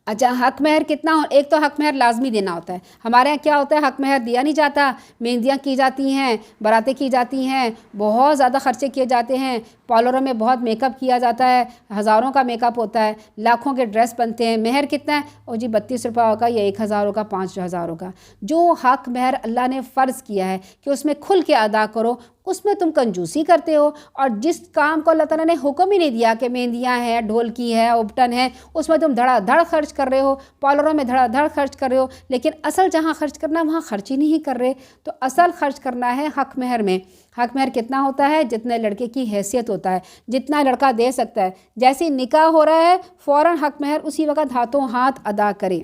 اچھا حق مہر کتنا ہو؟ ایک تو حق مہر لازمی دینا ہوتا ہے۔ ہمارے یہاں کیا ہوتا ہے، حق مہر دیا نہیں جاتا، مہندیاں کی جاتی ہیں، براتیں کی جاتی ہیں، بہت زیادہ خرچے کیے جاتے ہیں، پارلروں میں بہت میک اپ کیا جاتا ہے، ہزاروں کا میک اپ ہوتا ہے، لاکھوں کے ڈریس بنتے ہیں۔ مہر کتنا ہے؟ او جی 32 روپے ہوگا یا 1000 ہوگا، 5000 ہوگا۔ جو حق مہر اللہ نے فرض کیا ہے کہ اس میں کھل کے ادا کرو، اس میں تم کنجوسی کرتے ہو، اور جس کام کو اللہ تعالیٰ نے حکم ہی نہیں دیا کہ مہندیاں ہیں، ڈھولکی ہے، ابٹن ہے، اس میں تم دھڑا دھڑ خرچ کر رہے ہو، پارلروں میں دھڑا دھڑ خرچ کر رہے ہو، لیکن اصل جہاں خرچ کرنا ہے وہاں خرچ ہی نہیں کر رہے۔ تو اصل خرچ کرنا ہے حق مہر میں۔ حق مہر کتنا ہوتا ہے؟ جتنے لڑکے کی حیثیت ہوتا ہے، جتنا لڑکا دے سکتا ہے۔ جیسے نکاح ہو رہا ہے فوراً حق مہر اسی وقت ہاتھوں ہاتھ ادا کرے۔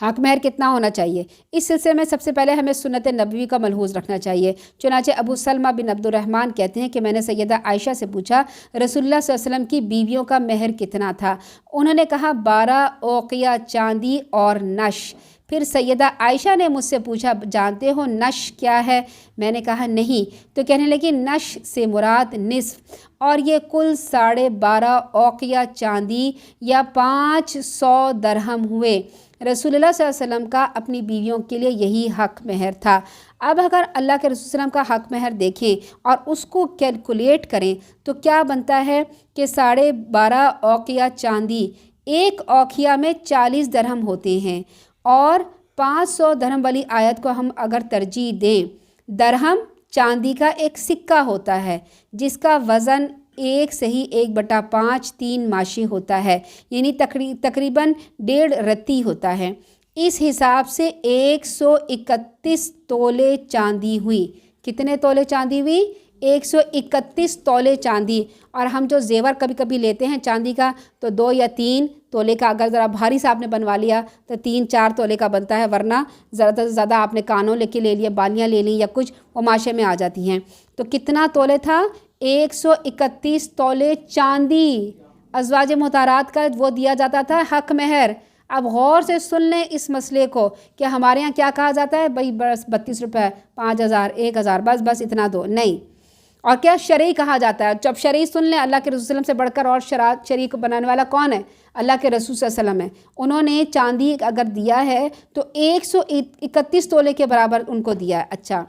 حق مہر کتنا ہونا چاہیے؟ اس سلسلے میں سب سے پہلے ہمیں سنت نبوی کا ملحوظ رکھنا چاہیے۔ چنانچہ ابو سلمہ بن عبد الرحمن کہتے ہیں کہ میں نے سیدہ عائشہ سے پوچھا رسول اللہ صلی اللہ علیہ وسلم کی بیویوں کا مہر کتنا تھا؟ انہوں نے کہا 12 اوقیہ چاندی اور نش۔ پھر سیدہ عائشہ نے مجھ سے پوچھا جانتے ہو نش کیا ہے؟ میں نے کہا نہیں۔ تو کہنے لگی نش سے مراد نصف، اور یہ کل 12.5 اوقیہ چاندی یا 500 درہم ہوئے۔ رسول اللہ صلی اللہ علیہ وسلم کا اپنی بیویوں کے لیے یہی حق مہر تھا۔ اب اگر اللہ کے رسول صلی اللہ علیہ وسلم کا حق مہر دیکھیں اور اس کو کیلکولیٹ کریں تو کیا بنتا ہے کہ 12.5 اوقیہ چاندی، ایک اوقیہ میں 40 درہم ہوتے ہیں، اور 500 درہم والی آیت کو ہم اگر ترجیح دیں، درہم چاندی کا ایک سکہ ہوتا ہے جس کا وزن 1/5 3 ماشی ہوتا ہے، یعنی تقریباً 1.5 رتی ہوتا ہے۔ اس حساب سے 131 تولے چاندی ہوئی۔ کتنے تولے چاندی ہوئی؟ 131 تولے چاندی۔ اور ہم جو زیور کبھی کبھی لیتے ہیں چاندی کا تو 2 یا 3 تولے کا، اگر ذرا بھاری صاحب نے بنوا لیا تو 3-4 تولے کا بنتا ہے، ورنہ زیادہ سے زیادہ آپ نے کانوں لے کے لے لیا، بالیاں لے لیں یا کچھ، وہ ماشے میں آ جاتی ہیں۔ تو کتنا تولے تھا؟ 131 تولے چاندی ازواج مطہرات کا وہ دیا جاتا تھا حق مہر۔ اب غور سے سن لیں اس مسئلے کو کہ ہمارے ہاں کیا کہا جاتا ہے، بھائی بس 32 روپے، 5000، 1000، بس اتنا دو، نہیں۔ اور کیا شرعی کہا جاتا ہے؟ جب شرعی سن لیں، اللہ کے رسول صلی اللہ علیہ وسلم سے بڑھ کر اور شرعی کو بنانے والا کون ہے؟ اللہ کے رسول صلی اللہ علیہ وسلم ہے۔ انہوں نے چاندی اگر دیا ہے تو 131 تولے کے برابر ان کو دیا ہے۔ اچھا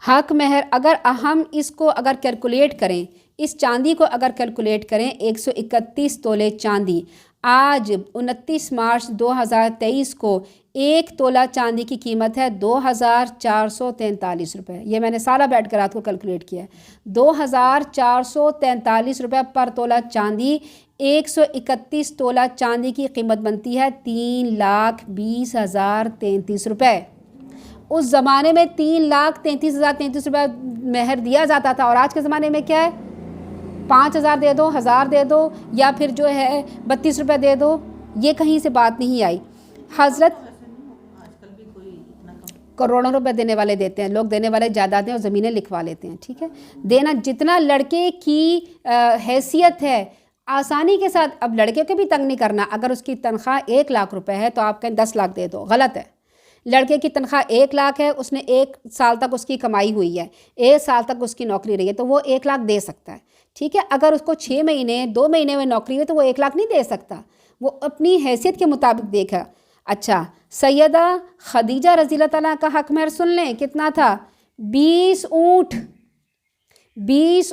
حق مہر اگر ہم اس کو اگر کیلکولیٹ کریں، اس چاندی کو اگر کیلکولیٹ کریں، 131 تولے چاندی، آج 29 مارچ 2023 کو 1 تولہ چاندی کی قیمت ہے 2443 روپے۔ یہ میں نے سارا بیٹھ کر رات کو کیلکولیٹ کیا ہے، 2443 روپے پر تولہ چاندی۔ 131 تولہ چاندی کی قیمت بنتی ہے 3,20,033 روپے۔ اس زمانے میں 3,33,033 روپے مہر دیا جاتا تھا، اور آج کے زمانے میں کیا ہے؟ 5,000 دے دو، 1000 دے دو، یا پھر جو ہے 32 روپے دے دو۔ یہ کہیں سے بات نہیں آئی۔ حضرت کروڑوں روپے دینے والے دیتے ہیں، لوگ دینے والے جائیدادیں اور زمینیں لکھوا لیتے ہیں، ٹھیک ہے، دینا جتنا لڑکے کی حیثیت ہے آسانی کے ساتھ۔ اب لڑکے کو بھی تنگ نہیں کرنا، اگر اس کی تنخواہ 1 لاکھ روپے ہے تو آپ کہیں 10 لاکھ دے دو، غلط ہے۔ لڑکے کی تنخواہ 1 لاکھ ہے، اس نے 1 سال تک اس کی کمائی ہوئی ہے، 1 سال تک اس کی نوکری رہی ہے، تو وہ 1 لاکھ دے سکتا ہے، ٹھیک ہے۔ اگر اس کو 6 مہینے 2 مہینے میں نوکری ہوئی تو وہ 1 لاکھ نہیں دے سکتا، وہ اپنی حیثیت کے مطابق دیکھا۔ اچھا سیدہ خدیجہ رضی اللہ تعالیٰ کا حق مہر سن لیں کتنا تھا؟ 20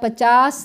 50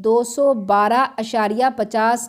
212.50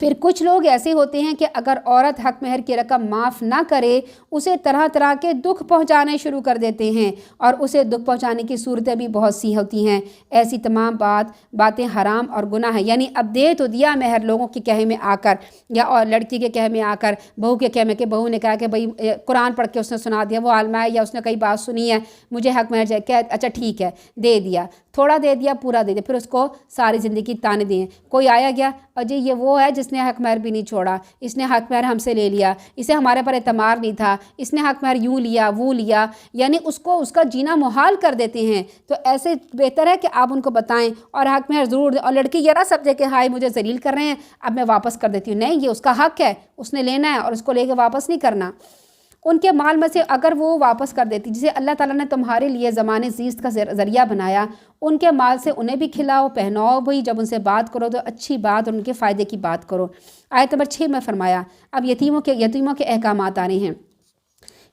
پھر کچھ لوگ ایسے ہوتے ہیں کہ اگر عورت حق مہر کی رقم معاف نہ کرے اسے طرح طرح کے دکھ پہنچانے شروع کر دیتے ہیں، اور اسے دکھ پہنچانے کی صورتیں بھی بہت سی ہوتی ہیں۔ ایسی تمام باتیں حرام اور گناہ ہیں۔ یعنی اب دے تو دیا مہر لوگوں کے کہے میں آ کر، یا اور لڑکی کے کہے میں آ کر، بہو کے کہے میں کہ بہو نے کہا کہ بھئی قرآن پڑھ کے اس نے سنا دیا، وہ عالمہ ہے یا اس نے کئی بات سنی ہے، مجھے حق مہر چاہیے، کہ اچھا ٹھیک ہے دے دیا، تھوڑا دے دیا پورا دے دیا، پھر اس کو ساری زندگی تانے دیے۔ کوئی آیا گیا اور جی یہ وہ ہے جس نے حق مہر بھی نہیں چھوڑا، اس نے حق مہر ہم سے لے لیا، اسے ہمارے پر اعتماد نہیں تھا، اس نے حق مہر یوں لیا وہ لیا، یعنی اس کو اس کا جینا محال کر دیتے ہیں۔ تو ایسے بہتر ہے کہ آپ ان کو بتائیں اور حق مہر ضرور دیں، اور لڑکی یہ نہ سمجھے کہ ہائے مجھے ذلیل کر رہے ہیں اب میں واپس کر دیتی ہوں، نہیں، یہ اس کا حق ہے، اس نے لینا ہے اور اس کو لے کے واپس نہیں کرنا۔ ان کے مال میں سے اگر وہ واپس کر دیتی، جسے اللہ تعالیٰ نے تمہارے لیے زمانے زیست کا ذریعہ بنایا، ان کے مال سے انہیں بھی کھلاؤ پہناؤ بھی، جب ان سے بات کرو تو اچھی بات اور ان کے فائدے کی بات کرو۔ آیت نمبر 6 میں فرمایا، اب یتیموں کے احکامات آ رہے ہیں۔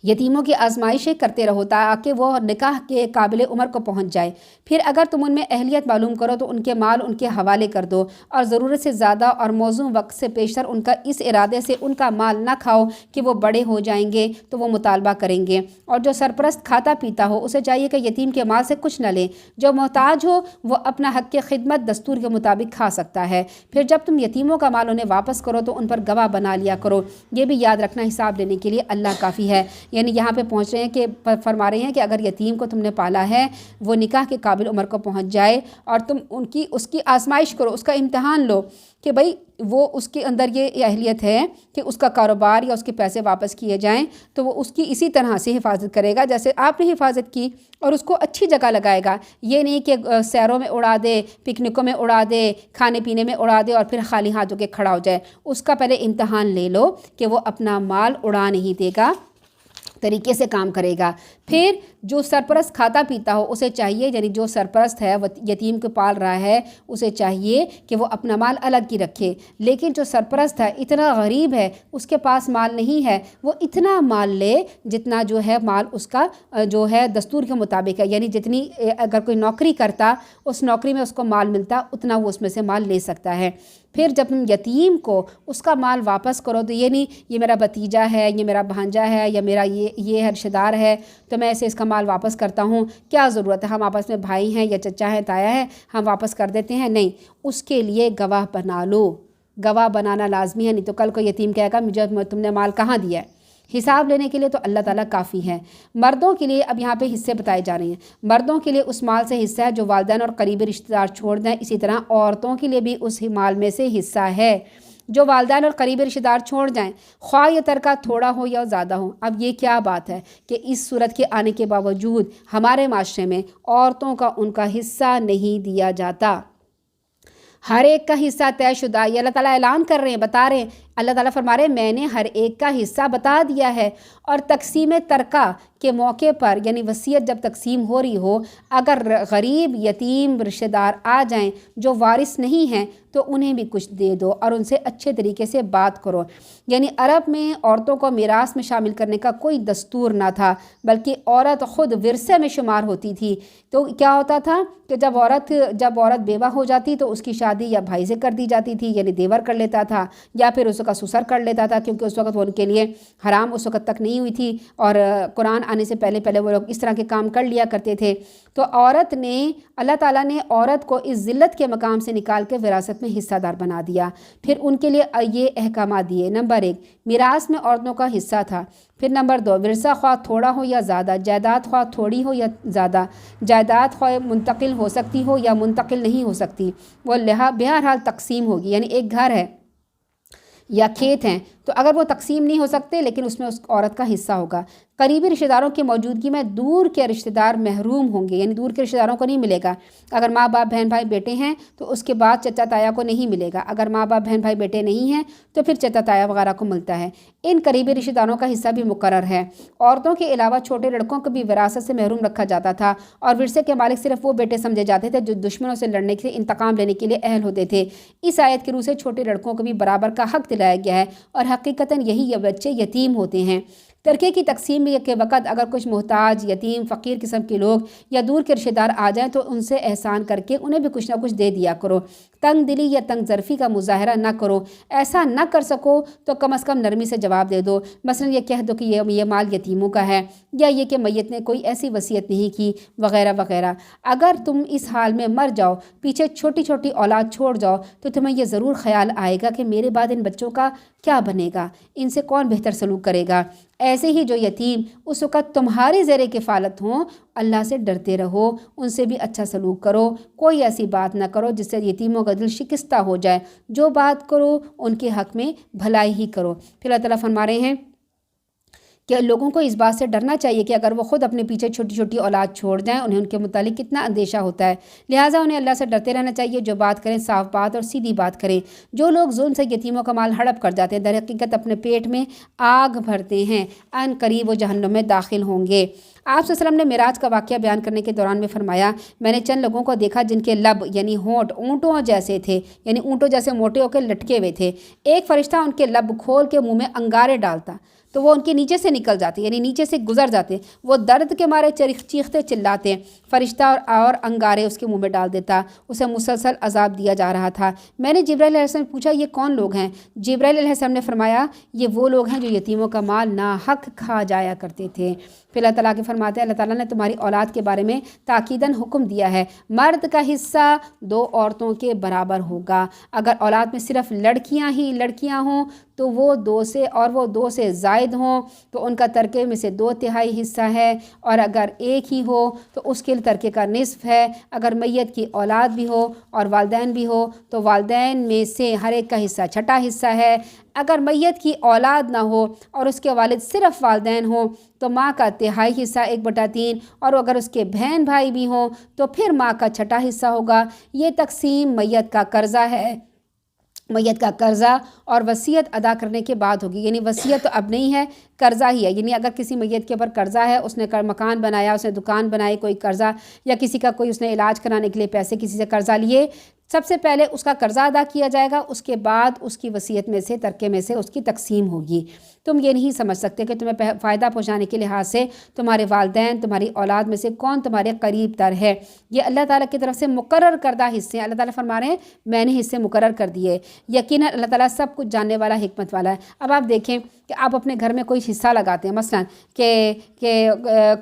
یتیموں کی آزمائشیں کرتے رہو تاکہ وہ نکاح کے قابل عمر کو پہنچ جائے، پھر اگر تم ان میں اہلیت معلوم کرو تو ان کے مال ان کے حوالے کر دو، اور ضرورت سے زیادہ اور موزوں وقت سے پیشتر ان کا اس ارادے سے ان کا مال نہ کھاؤ کہ وہ بڑے ہو جائیں گے تو وہ مطالبہ کریں گے۔ اور جو سرپرست کھاتا پیتا ہو اسے چاہیے کہ یتیم کے مال سے کچھ نہ لے، جو محتاج ہو وہ اپنا حق کی خدمت دستور کے مطابق کھا سکتا ہے۔ پھر جب تم یتیموں کا مال انہیں واپس کرو تو ان پر گواہ بنا لیا کرو، یہ بھی یاد رکھنا حساب لینے کے لیے اللہ کافی ہے۔ یعنی یہاں پہ پہنچ رہے ہیں کہ فرما رہے ہیں کہ اگر یتیم کو تم نے پالا ہے، وہ نکاح کے قابل عمر کو پہنچ جائے اور تم اس کی آزمائش کرو، اس کا امتحان لو کہ بھئی وہ اس کے اندر یہ اہلیت ہے کہ اس کا کاروبار یا اس کے پیسے واپس کیے جائیں، تو وہ اس کی اسی طرح سے حفاظت کرے گا جیسے آپ نے حفاظت کی، اور اس کو اچھی جگہ لگائے گا۔ یہ نہیں کہ سیروں میں اڑا دے، پکنکوں میں اڑا دے، کھانے پینے میں اڑا دے اور پھر خالی ہاتھوں کے کھڑا ہو جائے۔ اس کا پہلے امتحان لے لو کہ وہ اپنا مال اڑا نہیں دے گا، طریقے سے کام کرے گا۔ پھر جو سرپرست کھاتا پیتا ہو اسے چاہیے، یعنی جو سرپرست ہے وہ یتیم کو پال رہا ہے اسے چاہیے کہ وہ اپنا مال الگ ہی رکھے، لیکن جو سرپرست ہے اتنا غریب ہے، اس کے پاس مال نہیں ہے، وہ اتنا مال لے جتنا جو ہے مال اس کا جو ہے دستور کے مطابق ہے، یعنی جتنی اگر کوئی نوکری کرتا اس نوکری میں اس کو مال ملتا اتنا وہ اس میں سے مال لے سکتا ہے۔ پھر جب تم یتیم کو اس کا مال واپس کرو تو یہ نہیں یہ میرا بھتیجا ہے، یہ میرا بھانجا ہے، یا میرا یہ رشتہ دار ہے تو میں اسے اس کا مال واپس کرتا ہوں، کیا ضرورت ہے، ہم آپس میں بھائی ہیں یا چچا ہیں تایا ہے، ہم واپس کر دیتے ہیں، نہیں، اس کے لیے گواہ بنا لو۔ گواہ بنانا لازمی ہے، نہیں تو کل کو یتیم کہے گا مجھے تم نے مال کہاں دیا ہے۔ حساب لینے کے لیے تو اللہ تعالیٰ کافی ہے۔ مردوں کے لیے اب یہاں پہ حصے بتائے جا رہے ہیں۔ مردوں کے لیے اس مال سے حصہ ہے جو والدین اور قریبی رشتہ دار چھوڑ دیں، اسی طرح عورتوں کے لیے بھی اس مال میں سے حصہ ہے جو والدین اور قریبی رشتہ دار چھوڑ جائیں، خواہ یہ ترکہ تھوڑا ہو یا زیادہ ہو۔ اب یہ کیا بات ہے کہ اس صورت کے آنے کے باوجود ہمارے معاشرے میں عورتوں کا ان کا حصہ نہیں دیا جاتا۔ ہر ایک کا حصہ طے شدہ، یہ اللہ تعالیٰ اعلان کر رہے ہیں، بتا رہے ہیں، اللہ تعالیٰ فرما رہے ہیں میں نے ہر ایک کا حصہ بتا دیا ہے۔ اور تقسیم ترکہ کے موقع پر، یعنی وصیت جب تقسیم ہو رہی ہو، اگر غریب یتیم رشتہ دار آ جائیں جو وارث نہیں ہیں تو انہیں بھی کچھ دے دو اور ان سے اچھے طریقے سے بات کرو۔ یعنی عرب میں عورتوں کو میراث میں شامل کرنے کا کوئی دستور نہ تھا، بلکہ عورت خود ورثے میں شمار ہوتی تھی۔ تو کیا ہوتا تھا کہ جب عورت بیوہ ہو جاتی تو اس کی شادی یا بھائی سے کر دی جاتی تھی، یعنی دیور کر لیتا تھا، یا پھر اس کا سسر کر لیتا تھا، کیونکہ اس وقت وہ ان کے لیے حرام اس وقت تک نہیں ہوئی تھی، اور قرآن آنے سے پہلے وہ لوگ اس طرح کے کام کر لیا کرتے تھے۔ تو اللہ تعالیٰ نے عورت کو اس ذلت کے مقام سے نکال کے وراثت میں حصہ دار بنا دیا۔ پھر ان کے لیے یہ احکامات دیے، نمبر 1 میراث میں عورتوں کا حصہ تھا، پھر نمبر 2 ورثہ خواہ تھوڑا ہو یا زیادہ، جائیداد خواہ تھوڑی ہو یا زیادہ، جائیداد خواہ منتقل ہو سکتی ہو یا منتقل نہیں ہو سکتی، وہ بہرحال تقسیم ہوگی۔ یعنی ایک گھر ہے یا کھیت ہیں تو اگر وہ تقسیم نہیں ہو سکتے لیکن اس میں اس عورت کا حصہ ہوگا۔ قریبی رشتہ داروں کی موجودگی میں دور کے رشتہ دار محروم ہوں گے، یعنی دور کے رشتہ داروں کو نہیں ملے گا۔ اگر ماں باپ بہن بھائی بیٹے ہیں تو اس کے بعد چچا تایا کو نہیں ملے گا، اگر ماں باپ بہن بھائی بیٹے نہیں ہیں تو پھر چچا تایا وغیرہ کو ملتا ہے۔ ان قریبی رشتہ داروں کا حصہ بھی مقرر ہے۔ عورتوں کے علاوہ چھوٹے لڑکوں کو بھی وراثت سے محروم رکھا جاتا تھا، اور ورثے کے مالک صرف وہ بیٹے سمجھے جاتے تھے جو دشمنوں سے لڑنے سے انتقام لینے کے لیے اہل ہوتے تھے۔ اس آیت کی روح سے چھوٹے لڑکوں کو بھی برابر کا حق دلایا گیا ہے، اور حقیقتاً یہی بچے یتیم ہوتے ہیں۔ ترکے کی تقسیم کے وقت اگر کچھ محتاج، یتیم، فقیر قسم کے لوگ یا دور کے رشتہ دار آ جائیں تو ان سے احسان کر کے انہیں بھی کچھ نہ کچھ دے دیا کرو، تنگ دلی یا تنگ ظرفی کا مظاہرہ نہ کرو. ایسا نہ کر سکو تو کم از کم نرمی سے جواب دے دو. مثلا یہ کہہ دو کہ یہ مال یتیموں کا ہے، یا یہ کہ میت نے کوئی ایسی وصیت نہیں کی، وغیرہ وغیرہ. اگر تم اس حال میں مر جاؤ، پیچھے چھوٹی چھوٹی اولاد چھوڑ جاؤ، تو تمہیں یہ ضرور خیال آئے گا کہ میرے بعد ان بچوں کا کیا بنے گا، ان سے کون بہتر سلوک کرے گا. ایسے ہی جو یتیم اس وقت تمہارے زیر کفالت ہوں، اللہ سے ڈرتے رہو، ان سے بھی اچھا سلوک کرو. کوئی ایسی بات نہ کرو جس سے یتیموں کا دل شکستہ ہو جائے. جو بات کرو ان کے حق میں بھلائی ہی کرو. پھر اللہ تعالیٰ فرما رہے ہیں کہ لوگوں کو اس بات سے ڈرنا چاہیے کہ اگر وہ خود اپنے پیچھے چھوٹی چھوٹی اولاد چھوڑ جائیں، انہیں ان کے متعلق کتنا اندیشہ ہوتا ہے. لہٰذا انہیں اللہ سے ڈرتے رہنا چاہیے. جو بات کریں صاف بات اور سیدھی بات کریں. جو لوگ ظلم سے یتیموں کا مال ہڑپ کر جاتے ہیں، در حقیقت اپنے پیٹ میں آگ بھرتے ہیں، ان قریب وہ جہنم میں داخل ہوں گے. آپ صلی اللہ علیہ وسلم نے معراج کا واقعہ بیان کرنے کے دوران میں فرمایا، میں نے چند لوگوں کو دیکھا جن کے لب یعنی ہونٹ اونٹوں جیسے تھے، یعنی اونٹوں جیسے موٹے ہو کے لٹکے ہوئے تھے. ایک فرشتہ ان کے لب کھول کے منہ میں انگارے ڈالتا تو وہ ان کے نیچے سے نکل جاتے، یعنی نیچے سے گزر جاتے. وہ درد کے مارے چیختے چلاتے. فرشتہ اور انگارے اس کے منہ میں ڈال دیتا. اسے مسلسل عذاب دیا جا رہا تھا. میں نے جبرائیل علیہ السلام پوچھا یہ کون لوگ ہیں؟ جبرائیل علیہ السلام نے فرمایا یہ وہ لوگ ہیں جو یتیموں کا مال ناحق کھا جایا کرتے تھے. پھر اللہ تعالیٰ کے فرماتے ہیں اللہ تعالیٰ نے تمہاری اولاد کے بارے میں تاکیداً حکم دیا ہے، مرد کا حصہ 2 عورتوں کے برابر ہوگا. اگر اولاد میں صرف لڑکیاں ہوں تو وہ 2 سے زائد ہوں تو ان کا ترکے میں سے 2/3 حصہ ہے، اور اگر ایک ہی ہو تو اس کے ترکے کا نصف ہے. اگر میت کی اولاد بھی ہو اور والدین بھی ہو تو والدین میں سے ہر ایک کا حصہ 1/6 حصہ ہے. اگر میت کی اولاد نہ ہو اور اس کے والد صرف والدین ہوں تو ماں کا 1/3 حصہ 1/3، اور اگر اس کے بہن بھائی بھی ہوں تو پھر ماں کا 1/6 حصہ ہوگا. یہ تقسیم میت کا قرضہ ہے. میت کا قرضہ اور وصیت ادا کرنے کے بعد ہوگی. یعنی وصیت تو اب نہیں ہے، قرضہ ہی ہے. یعنی اگر کسی میت کے اوپر قرضہ ہے، اس نے مکان بنایا، اس نے دکان بنائی، کوئی قرضہ، یا کسی کا کوئی اس نے علاج کرانے کے لیے پیسے کسی سے قرضہ لیے، سب سے پہلے اس کا قرضہ ادا کیا جائے گا. اس کے بعد اس کی وصیت میں سے ترکے میں سے اس کی تقسیم ہوگی. تم یہ نہیں سمجھ سکتے کہ تمہیں فائدہ پہنچانے کے لحاظ سے تمہارے والدین، تمہاری اولاد میں سے کون تمہارے قریب تر ہے. یہ اللہ تعالیٰ کی طرف سے مقرر کردہ حصے ہیں. اللہ تعالیٰ فرما رہے ہیں میں نے حصے مقرر کر دیے. یقیناً اللہ تعالیٰ سب کچھ جاننے والا، حکمت والا ہے. اب آپ دیکھیں کہ آپ اپنے گھر میں کوئی حصہ لگاتے ہیں، مثلا کہ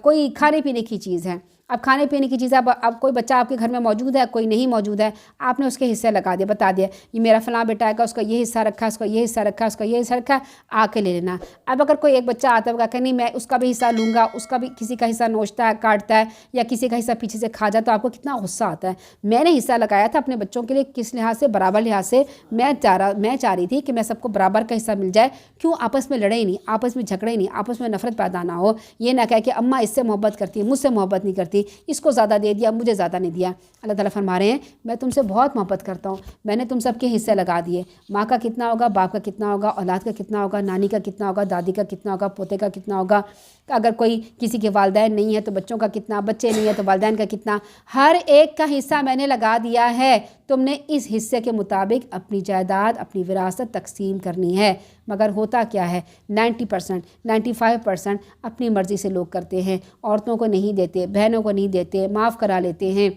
کوئی کھانے پینے کی چیز ہے. اب کھانے پینے کی چیز اب کوئی بچہ آپ کے گھر میں موجود ہے، کوئی نہیں موجود ہے، آپ نے اس کے حصے لگا دیا، بتا دیا یہ میرا فلاں بیٹا ہے، اس کا یہ حصہ رکھا، اس کا یہ حصہ رکھا، اس کا یہ حصہ رکھا، آ کے لے لینا. اب اگر کوئی ایک بچہ آتا ہوگا کہ نہیں میں اس کا بھی حصہ لوں گا، اس کا بھی کسی کا حصہ نوچتا ہے، کاٹتا ہے، یا کسی کا حصہ پیچھے سے کھا جاتا، تو آپ کو کتنا غصہ آتا ہے. میں نے حصہ لگایا تھا اپنے بچوں کے لیے کس لحاظ سے؟ برابر لحاظ سے. میں چاہ رہی تھی کہ میں سب کو برابر کا حصہ مل جائے. کیوں آپس میں لڑے ہی نہیں، آپس میں جھگڑے ہی نہیں، آپس میں نفرت پیدا نہ ہو. یہ نہ کہے کہ اماں اس سے محبت کرتی ہے، مجھ سے محبت نہیں کرتی، اس کو زیادہ دے دیا، مجھے زیادہ نہیں دیا. اللہ تعالیٰ فرما رہے ہیں میں تم سے بہت محبت کرتا ہوں، میں نے تم سب کے حصے لگا دیے. ماں کا کتنا ہوگا، باپ کا کتنا ہوگا، اولاد کا کتنا ہوگا، نانی کا کتنا ہوگا، دادی کا کتنا ہوگا، پوتے کا کتنا ہوگا. اگر کوئی کسی کے والدین نہیں ہے تو بچوں کا کتنا، بچے نہیں ہے تو والدین کا کتنا. ہر ایک کا حصہ میں نے لگا دیا ہے. تم نے اس حصے کے مطابق اپنی جائیداد، اپنی وراثت تقسیم کرنی ہے. مگر ہوتا کیا ہے 90%، 95% اپنی مرضی سے لوگ کرتے ہیں. عورتوں کو نہیں دیتے، بہنوں کو نہیں دیتے، معاف کرا لیتے ہیں،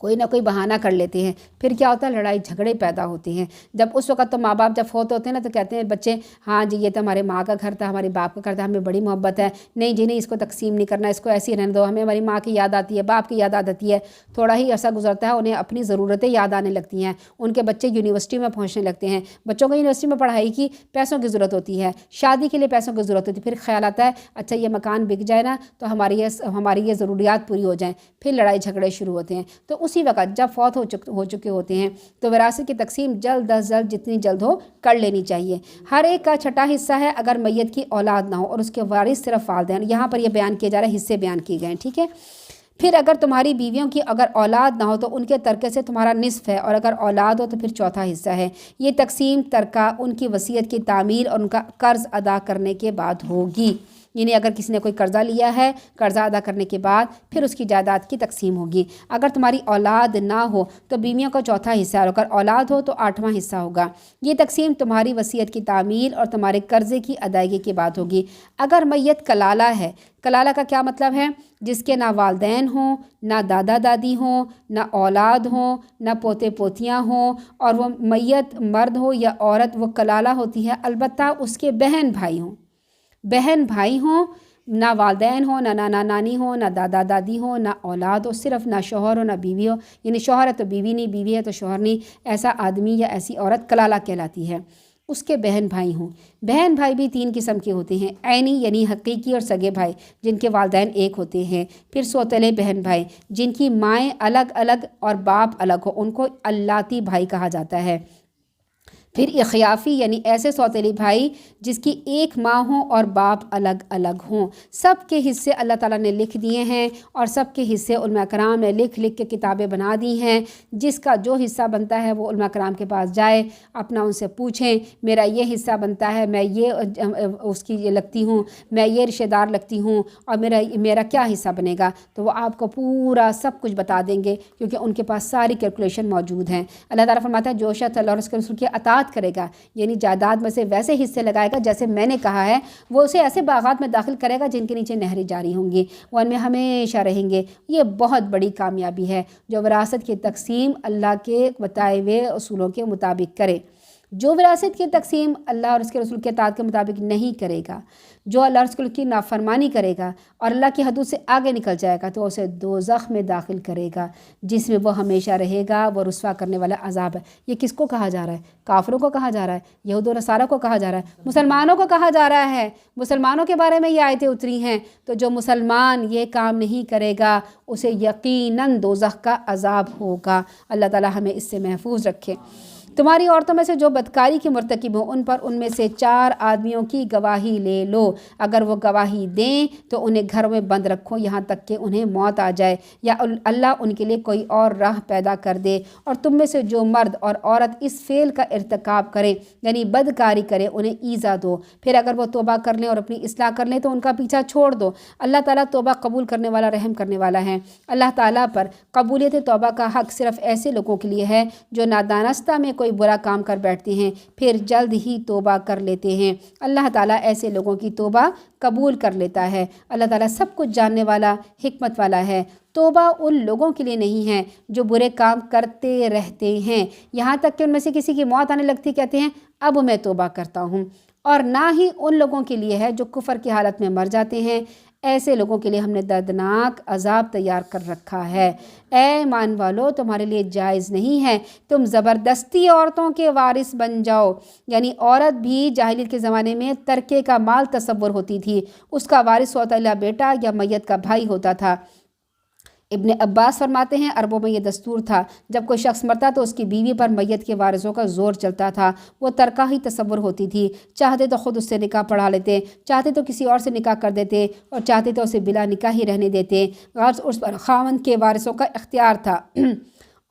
کوئی نہ کوئی بہانہ کر لیتے ہیں. پھر کیا ہوتا ہے لڑائی جھگڑے پیدا ہوتے ہیں. جب اس وقت تو ماں باپ جب فوت ہوتے ہیں نا تو کہتے ہیں بچے ہاں جی یہ تو ہمارے ماں کا گھر تھا، ہمارے باپ کا گھر تھا، ہمیں بڑی محبت ہے، نہیں جی نہیں اس کو تقسیم نہیں کرنا، اس کو ایسے ہی رہنے دو، ہمیں ہماری ماں کی یاد آتی ہے، باپ کی یاد آتی ہے. تھوڑا ہی عرصہ گزرتا ہے انہیں اپنی ضرورتیں یاد آنے لگتی ہیں. ان کے بچے یونیورسٹی میں پہنچنے لگتے ہیں. بچوں کو یونیورسٹی میں پڑھائی کی پیسوں کی ضرورت ہوتی ہے، شادی کے لیے پیسوں کی ضرورت ہوتی ہے. پھر خیال آتا ہے اچھا یہ مکان بک جائے نا تو ہماری یہ ضروریات پوری ہو جائیں. پھر لڑائی جھگڑے شروع ہوتے ہیں. تو اسی وقت جب فوت ہو چکے ہوتے ہیں تو وراثت کی تقسیم جلد از جلد جتنی جلد ہو کر لینی چاہیے. ہر ایک کا 1/6 حصہ ہے اگر میت کی اولاد نہ ہو اور اس کے وارث صرف والدین. یہاں پر یہ بیان کیا جا رہا ہے، حصے بیان کیے گئے ہیں، ٹھیک ہے. پھر اگر تمہاری بیویوں کی اگر اولاد نہ ہو تو ان کے ترکے سے تمہارا نصف ہے، اور اگر اولاد ہو تو پھر 1/4 حصہ ہے. یہ تقسیم ترکہ ان کی وصیت کی تعمیل اور ان کا قرض ادا کرنے کے بعد ہوگی. یعنی اگر کسی نے کوئی قرضہ لیا ہے، قرضہ ادا کرنے کے بعد پھر اس کی جائیداد کی تقسیم ہوگی۔ اگر تمہاری اولاد نہ ہو تو بیویوں کا چوتھا حصہ، اور اگر اولاد ہو تو 8واں حصہ ہوگا۔ یہ تقسیم تمہاری وصیت کی تعمیل اور تمہارے قرضے کی ادائیگی کے بعد ہوگی۔ اگر میت کلالہ ہے، کلالہ کا کیا مطلب ہے؟ جس کے نہ والدین ہوں، نہ دادا دادی ہوں، نہ اولاد ہوں، نہ پوتے پوتیاں ہوں، اور وہ میت مرد ہو یا عورت، وہ کلالہ ہوتی ہے۔ البتہ اس کے بہن بھائی ہوں، نہ والدین ہوں، نہ نانا نانی ہوں، نہ دادا دادی ہوں، نہ اولاد ہو، صرف نہ شوہر ہو نہ بیوی ہو، یعنی شوہر ہے تو بیوی نہیں، بیوی ہے تو شوہر نہیں، ایسا آدمی یا ایسی عورت کلالہ کہلاتی ہے۔ اس کے بہن بھائی ہوں۔ بہن بھائی بھی 3 قسم کے ہوتے ہیں، عینی یعنی حقیقی اور سگے بھائی جن کے والدین ایک ہوتے ہیں، پھر سوتیلے بہن بھائی جن کی مائیں الگ الگ اور باپ الگ ہو، ان کو الاتی بھائی کہا جاتا ہے، پھر اخیافی یعنی ایسے سوتیلی بھائی جس کی ایک ماں ہوں اور باپ الگ الگ ہوں۔ سب کے حصے اللہ تعالیٰ نے لکھ دیے ہیں، اور سب کے حصے علماء کرام نے لکھ کے کتابیں بنا دی ہیں۔ جس کا جو حصہ بنتا ہے وہ علماء کرام کے پاس جائے، اپنا ان سے پوچھیں میرا یہ حصہ بنتا ہے، میں یہ اس کی یہ لگتی ہوں، میں یہ رشتہ دار لگتی ہوں، اور میرا کیا حصہ بنے گا، تو وہ آپ کو پورا سب کچھ بتا دیں گے، کیونکہ ان کے پاس ساری کیلکولیشن موجود ہیں۔ اللہ تعالیٰ فرماتا ہے جو شخص اللہ اور اس کے رسول کی اطاعت کرے گا، یعنی جائیداد میں سے ویسے حصے لگائے گا جیسے میں نے کہا ہے، وہ اسے ایسے باغات میں داخل کرے گا جن کے نیچے نہریں جاری ہوں گی، وہ ان میں ہمیشہ رہیں گے۔ یہ بہت بڑی کامیابی ہے جو وراثت کی تقسیم اللہ کے بتائے ہوئے اصولوں کے مطابق کرے۔ جو وراثت کی تقسیم اللہ اور اس کے رسول کے اطاعت کے مطابق نہیں کرے گا، جو اللہ اور رسول کی نافرمانی کرے گا اور اللہ کی حدود سے آگے نکل جائے گا، تو اسے دوزخ میں داخل کرے گا جس میں وہ ہمیشہ رہے گا، وہ رسوا کرنے والا عذاب ہے۔ یہ کس کو کہا جا رہا ہے؟ کافروں کو کہا جا رہا ہے، یہود و نصارہ کو کہا جا رہا ہے، مسلمانوں کو کہا جا رہا ہے۔ مسلمانوں کے بارے میں یہ آیتیں اتری ہیں، تو جو مسلمان یہ کام نہیں کرے گا اسے یقیناً دوزخ کا عذاب ہوگا۔ اللہ تعالی ہمیں اس سے محفوظ رکھے۔ تمہاری عورتوں میں سے جو بدکاری کی مرتکب ہوں ان میں سے 4 آدمیوں کی گواہی لے لو۔ اگر وہ گواہی دیں تو انہیں گھر میں بند رکھو یہاں تک کہ انہیں موت آ جائے یا اللہ ان کے لیے کوئی اور راہ پیدا کر دے۔ اور تم میں سے جو مرد اور عورت اس فعل کا ارتکاب کریں یعنی بدکاری کریں انہیں ایذا دو، پھر اگر وہ توبہ کر لیں اور اپنی اصلاح کر لیں تو ان کا پیچھا چھوڑ دو۔ اللہ تعالیٰ توبہ قبول کرنے والا رحم کرنے والا ہے۔ اللہ تعالیٰ پر قبولیت توبہ کا حق صرف ایسے لوگوں کے لیے ہے جو نادانستہ میں کوئی برا کام کر بیٹھتے ہیں پھر جلد ہی توبہ کر لیتے ہیں۔ اللہ تعالیٰ ایسے لوگوں کی توبہ قبول کر لیتا ہے۔ اللہ تعالیٰ سب کچھ جاننے والا، حکمت والا ہے۔ توبہ ان لوگوں کے لیے نہیں ہے جو برے کام کرتے رہتے ہیں یہاں تک کہ ان میں سے کسی کی موت آنے لگتی کہتے ہیں اب میں توبہ کرتا ہوں، اور نہ ہی ان لوگوں کے لیے ہے جو کفر کی حالت میں مر جاتے ہیں۔ ایسے لوگوں کے لیے ہم نے دردناک عذاب تیار کر رکھا ہے۔ اے ایمان والو، تمہارے لیے جائز نہیں ہے تم زبردستی عورتوں کے وارث بن جاؤ، یعنی عورت بھی جاہلیت کے زمانے میں ترکے کا مال تصور ہوتی تھی، اس کا وارث سوتیلا بیٹا یا میت کا بھائی ہوتا تھا۔ ابن عباس فرماتے ہیں عربوں میں یہ دستور تھا جب کوئی شخص مرتا تو اس کی بیوی پر میت کے وارثوں کا زور چلتا تھا، وہ ترکہ ہی تصور ہوتی تھی، چاہتے تو خود اس سے نکاح پڑھا لیتے، چاہتے تو کسی اور سے نکاح کر دیتے، اور چاہتے تو اسے بلا نکاح ہی رہنے دیتے۔ غرض اس پر خاوند کے وارثوں کا اختیار تھا،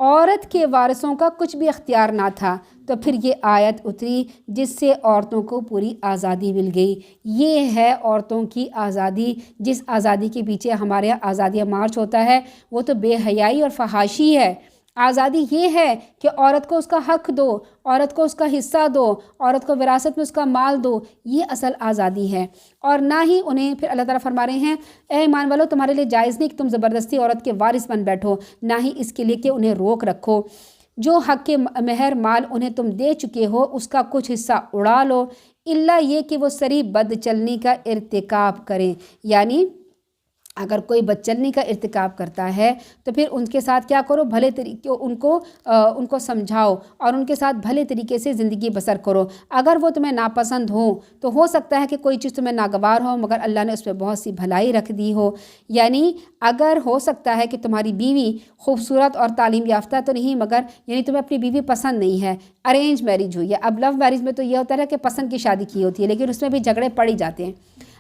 عورت کے وارثوں کا کچھ بھی اختیار نہ تھا۔ تو پھر یہ آیت اتری جس سے عورتوں کو پوری آزادی مل گئی۔ یہ ہے عورتوں کی آزادی، جس آزادی کے پیچھے ہمارے یہاں آزادی مارچ ہوتا ہے وہ تو بے حیائی اور فحاشی ہے۔ آزادی یہ ہے کہ عورت کو اس کا حق دو، عورت کو اس کا حصہ دو، عورت کو وراثت میں اس کا مال دو، یہ اصل آزادی ہے۔ اور نہ ہی انہیں، پھر اللہ تعالیٰ فرما رہے ہیں اے ایمان والو تمہارے لیے جائز نہیں کہ تم زبردستی عورت کے وارث بن بیٹھو، نہ ہی اس کے لیے کہ انہیں روک رکھو۔ جو حق کے مہر مال انہیں تم دے چکے ہو اس کا کچھ حصہ اڑا لو، الا یہ کہ وہ سری بد چلنی کا ارتکاب کریں، یعنی اگر کوئی بدچلنی کا ارتکاب کرتا ہے تو پھر ان کے ساتھ کیا کرو، بھلے طریقے ان کو سمجھاؤ اور ان کے ساتھ بھلے طریقے سے زندگی بسر کرو۔ اگر وہ تمہیں ناپسند ہو تو ہو سکتا ہے کہ کوئی چیز تمہیں ناگوار ہو مگر اللہ نے اس پہ بہت سی بھلائی رکھ دی ہو، یعنی اگر ہو سکتا ہے کہ تمہاری بیوی خوبصورت اور تعلیم یافتہ تو نہیں مگر یعنی تمہیں اپنی بیوی پسند نہیں ہے، ارینج میرج ہوئی ہے۔ اب لو میرج میں تو یہ ہوتا ہے کہ پسند کی شادی کی ہوتی ہے لیکن اس میں بھی جھگڑے پڑ ہی جاتے ہیں۔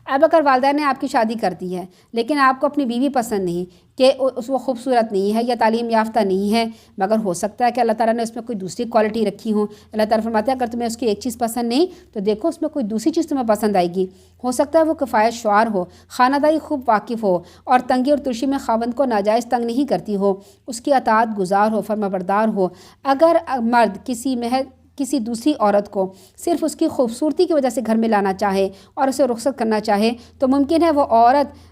اب اگر والدین نے آپ کی شادی کر دی ہے لیکن آپ کو اپنی بیوی پسند نہیں کہ وہ خوبصورت نہیں ہے یا تعلیم یافتہ نہیں ہے، مگر ہو سکتا ہے کہ اللہ تعالیٰ نے اس میں کوئی دوسری کوالٹی رکھی ہوں۔ اللہ تعالیٰ فرماتے ہیں اگر تمہیں اس کی ایک چیز پسند نہیں تو دیکھو اس میں کوئی دوسری چیز تمہیں پسند آئے گی۔ ہو سکتا ہے وہ کفایت شعار ہو، خانہ داری خوب واقف ہو، اور تنگی اور ترشی میں خاوند کو ناجائز تنگ نہیں کرتی ہو، اس کی اطاعت گزار ہو، فرما بردار ہو۔ اگر مرد کسی دوسری عورت کو صرف اس کی خوبصورتی کی وجہ سے گھر میں لانا چاہے اور اسے رخصت کرنا چاہے تو ممکن ہے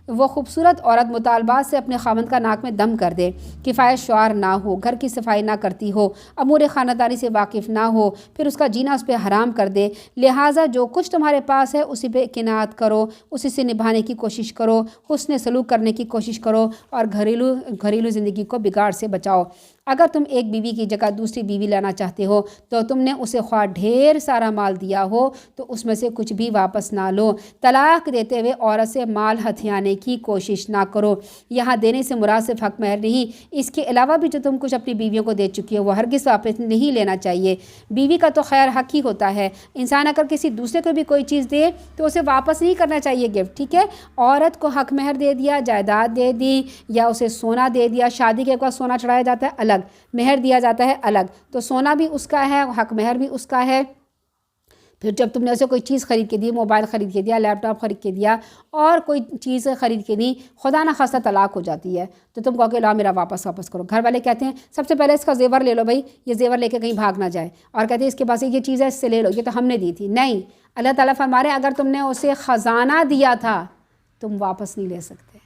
وہ خوبصورت عورت مطالبات سے اپنے خاوند کا ناک میں دم کر دے، کفایت شعار نہ ہو، گھر کی صفائی نہ کرتی ہو، امور خانہ داری سے واقف نہ ہو، پھر اس کا جینا اس پہ حرام کر دے۔ لہٰذا جو کچھ تمہارے پاس ہے اسی پہ قناعت کرو، اسی سے نبھانے کی کوشش کرو، حسن سلوک کرنے کی کوشش کرو اور گھریلو زندگی کو بگاڑ سے بچاؤ۔ اگر تم ایک بیوی کی جگہ دوسری بیوی لانا چاہتے ہو تو تم نے اسے خواہ ڈھیر سارا مال دیا ہو تو اس میں سے کچھ بھی واپس نہ لو۔ طلاق دیتے ہوئے عورت سے مال ہتھیانے کی کوشش نہ کرو۔ یہاں دینے سے مراد صرف حق مہر نہیں، اس کے علاوہ بھی جو تم کچھ اپنی بیویوں کو دے چکی ہو وہ ہرگز واپس نہیں لینا چاہیے۔ بیوی کا تو خیر حق ہی ہوتا ہے، انسان اگر کسی دوسرے کو بھی کوئی چیز دے تو اسے واپس نہیں کرنا چاہیے گفٹ، ٹھیک ہے۔ عورت کو حق مہر دے دیا، جائیداد دے دی یا اسے سونا دے دیا، شادی کے بعد سونا چڑھایا جاتا ہے الگ، مہر دیا جاتا ہے الگ، تو سونا بھی اس کا ہے، حق مہر بھی اس کا ہے۔ پھر جب تم نے اسے کوئی چیز خرید کے دی، موبائل خرید کے دیا، لیپ ٹاپ خرید کے دیا اور کوئی چیز خرید کے دی، خدا نہ خواستہ طلاق ہو جاتی ہے تو تم کہو کہ لا میرا واپس کر گھر والے کہتے ہیں سب سے پہلے اس کا زیور لے لو بھائی، یہ زیور لے کے کہیں بھاگ نہ جائے، اور کہتے ہیں اس کے پاس یہ چیز ہے اس سے لے لو، یہ تو ہم نے دی تھی۔ نہیں، اللہ تعالیٰ فرما رہے ہیں اگر تم نے اسے خزانہ دیا تھا تم واپس نہیں لے سکتے۔